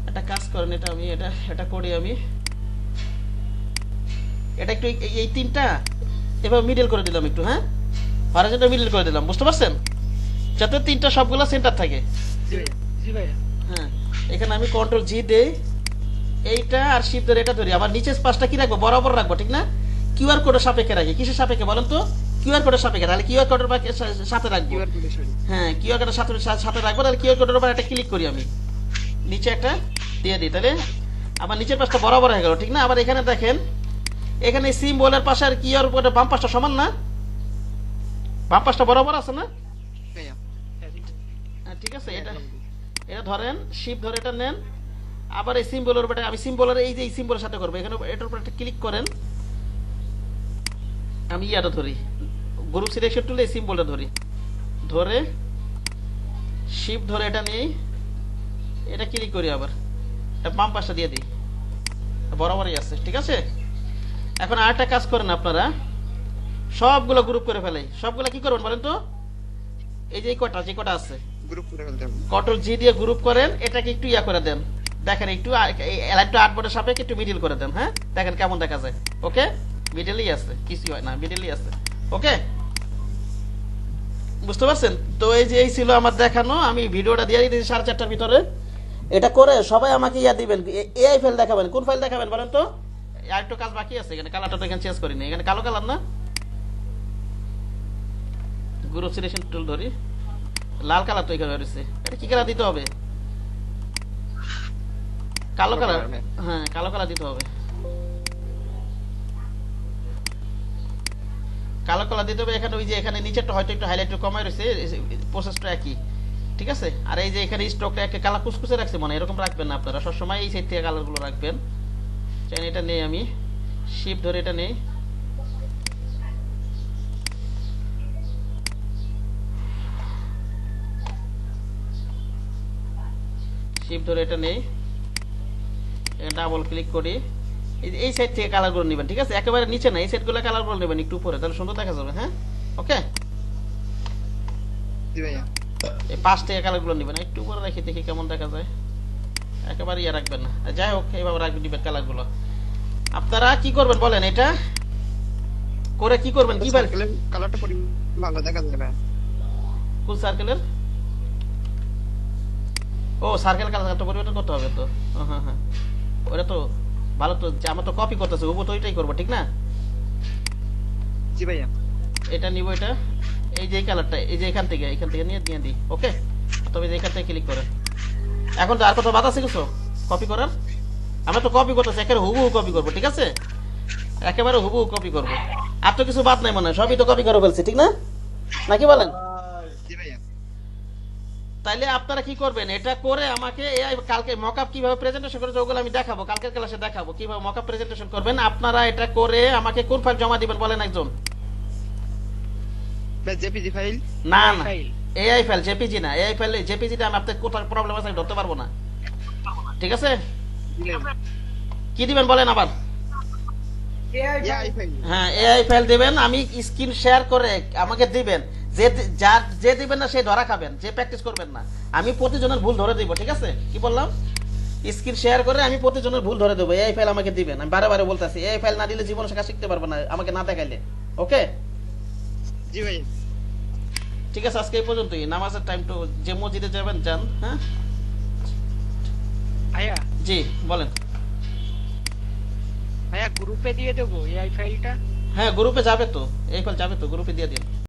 একটা কাজ করেন, এটা আমি এটা করি আমি, এটা একটু এই তিনটা এভাবে মিডল করে দিলাম একটু, হ্যাঁ হরাইজন্টাল মিডল করে দিলাম, বুঝতে পারছেন? যাতে তিনটা সবগুলো সেন্টার থাকে। জি ভাইয়া। হ্যাঁ, এখানে আমি কন্ট্রোল জি দেই, এইটা আর শিফট ধরে এটা ধরি, আমার নিচের পাশটা কি রাখবো? বরাবর রাখবো ঠিক না? কিউআর কোডের সাপেক্ষে রাখি। কিসের সাপেক্ষে বলেন তো? কিউআর কোডের সাপেক্ষে। তাহলে কিউআর কোডের সাথে রাখবো, হ্যাঁ কিউআর কোডের সাথে রাখবো। তাহলে কিউআর কোডের উপর একটা ক্লিক করি আমি, নিচে একটা দিয়ে দিই, তাহলে আমার নিচের পাশটা বরাবর হয়ে গেল ঠিক না? আবার এখানে দেখেন, এখানে সিম্বলের পাশে আর কিউআর কোডের বাম পাশটা সমান না? বাম পাশটা বরাবর আছে না? হ্যাঁ, ঠিক আছে। এটা এটা ধরেন, শিফট ধরে এটা নেন, আবার এই সিম্বলের উপরে আমি সিম্বলের এই যে এই সিম্বলের সাথে করবো, এখানে এটার উপর একটা ক্লিক করেন, আমি ইয়াটা ধরি, গ্রুপ সিলেকশন টুলে এই সিম্বলটা ধরি, ধরে শিফট ধরে এটা নিয়ে এটা ক্লিক করি, আবার এটা বাম পাশটা দিয়ে দিই, বরাবরই আছে ঠিক আছে। এখন আরেকটা কাজ করেন আপনারা, সবগুলো গ্রুপ করে ফেলাই। সবগুলো কি করবেন বলেন তো? এই যে যে কটা আছে গ্রুপ করে ফেলতে হবে, কন্ট্রোল জি দিয়ে গ্রুপ করেন, এটাকে একটু ইয়া করে দেন, দেখেন একটু একটু আটবোর্ডের সাপেক্ষে একটু মিডিল করে দেন, হ্যাঁ দেখেন কেমন দেখা যায়। ওকে, মিডিলই আছে, কিছু হয় না, মিডিলই আছে। ওকে, বুঝতে পারছেন তো? এই যে এই ছিল আমার দেখানো, আমি ভিডিওটা দিয়ে দিয়েছি 4:30টার ভিতরে। এটা করে সবাই আমাকে ইয়া দিবেন, এআই ফাইল দেখাবেন। কোন ফাইল দেখাবেন বলেন তো? আর একটু কাজ বাকি আছে, এখানে কালারটা তো এখানে চেঞ্জ করিনি, এখানে কালো কালার না? গ্রুপ সিলেকশন টুল ধরি, লাল কালার তো এখানে রয়েছে, এটা কি কালার দিতে হবে? কালো কালার, হ্যাঁ কালো কালার দিতে হবে, কালো কালার দিতে হবে। এখানে ওই যে এখানে নিচেরটা হয়তো একটু হাইলাইট কমাই রয়েছে, প্রসেসটা একই ঠিক আছে। আর এই যে এখানে স্টকটা একটা কালার কুচকুচে রাখছে মনে, এরকম রাখবেন না আপনারা, সবসময় এই সাইড থেকে কালারগুলো রাখবেন। চাই এটা নেই, আমি শিফট ধরে এটা নেই, শিফট ধরে এটা নেই, ডাবল ক্লিক করি, এই সাইড থেকে কালারগুলো নেবেন ঠিক আছে, একেবারে নিচে না, এই সাইডগুলো কালারগুলো নেবেন একটু উপরে, তাহলে সুন্দর দেখা যাবে। হ্যাঁ ওকে, এই পাশ থেকে কালারগুলো নেবেন, একটু উপরে রেখে দেখি কেমন দেখা যায়, একেবারে ইয়ে রাখবেন না। যাই হোক, এইভাবে রাখবেন দিবেন কালারগুলো। আপনারা কি করবেন বলেন? এটা করে কি করবেন? কি কালারটা ভালো দেখা যাবে। কোন সার্কেলের? ও সার্কেল কালারটা পরিবর্তন করতে হবে তো। হ্যাঁ হ্যাঁ, ওটা তো ভালো তো, আমরা তো কপি করতেছি, ও তো ওইটাই করবো ঠিক না? জি ভাইয়া, এটা নিব, এটা এই যে কালারটা, এই যে এখান থেকে নিয়ে দিই। ওকে, তবে এখান থেকে ক্লিক করেন। এখন তো আর কত বাদ আছে কিছু কপি করার? আমরা তো কপি করতেছি, একেবারে হুবহু কপি করবো ঠিক আছে, একেবারে হুবহু কপি করবো, আর তো কিছু বাদ নাই মনে হয়, সবই তো কপি করে ফেলছি ঠিক না, নাকি বলেন? জি ভাইয়া। তাইলে আপনারা কি করবেন? এটা করে আমাকে এআই কালকে মকআপ কিভাবে প্রেজেন্টেশন করে ওগুলো আমি দেখাবো, কালকের ক্লাসে দেখাবো কিভাবে মকআপ প্রেজেন্টেশন করবেন। আপনারা এটা করে আমাকে কোন ফাইল জমা দিবেন বলেন একজন? জেপিজি ফাইল না না, এআই ফাইল, জেপিজি না। এআই ফাইল, জেপিজিটা আমি আপনার কোথায় প্রবলেম আছে আমি ধরতে পারবো না, ঠিক আছে? কি দিবেন বলেন আবার? হ্যাঁ এআই ফাইল দিবেন, আমি স্ক্রিন শেয়ার করে আমাকে দিবেন, যে দিবেন না সে ধরা খাবেন, যে প্র্যাকটিস করবেন না। আমি প্রতিজনের ভুল ধরে দিব, ঠিক আছে? কি বললাম? স্ক্রিন শেয়ার করে আমি প্রতিজনের ভুল ধরে দেবো, এই ফাইল আমাকে দিবেন। আমি বারে বারে বলতেছি, এই ফাইল না দিলে জীবনে শেখা শিখতে পারবো না আমাকে না দেখাইলে। ওকে, জি ভাই ঠিক আছে আজকে এই পর্যন্তই, নামাজের টাইম তো যে মসজিদে যাবেন যান। হ্যাঁ ভাইয়া জি বলেন। ভাইয়া গ্রুপে দিয়ে দেবো এই ফাইলটা। হ্যাঁ গ্রুপে যাবে তো, এই ফাইল যাবে তো, গ্রুপে দিয়ে দিন।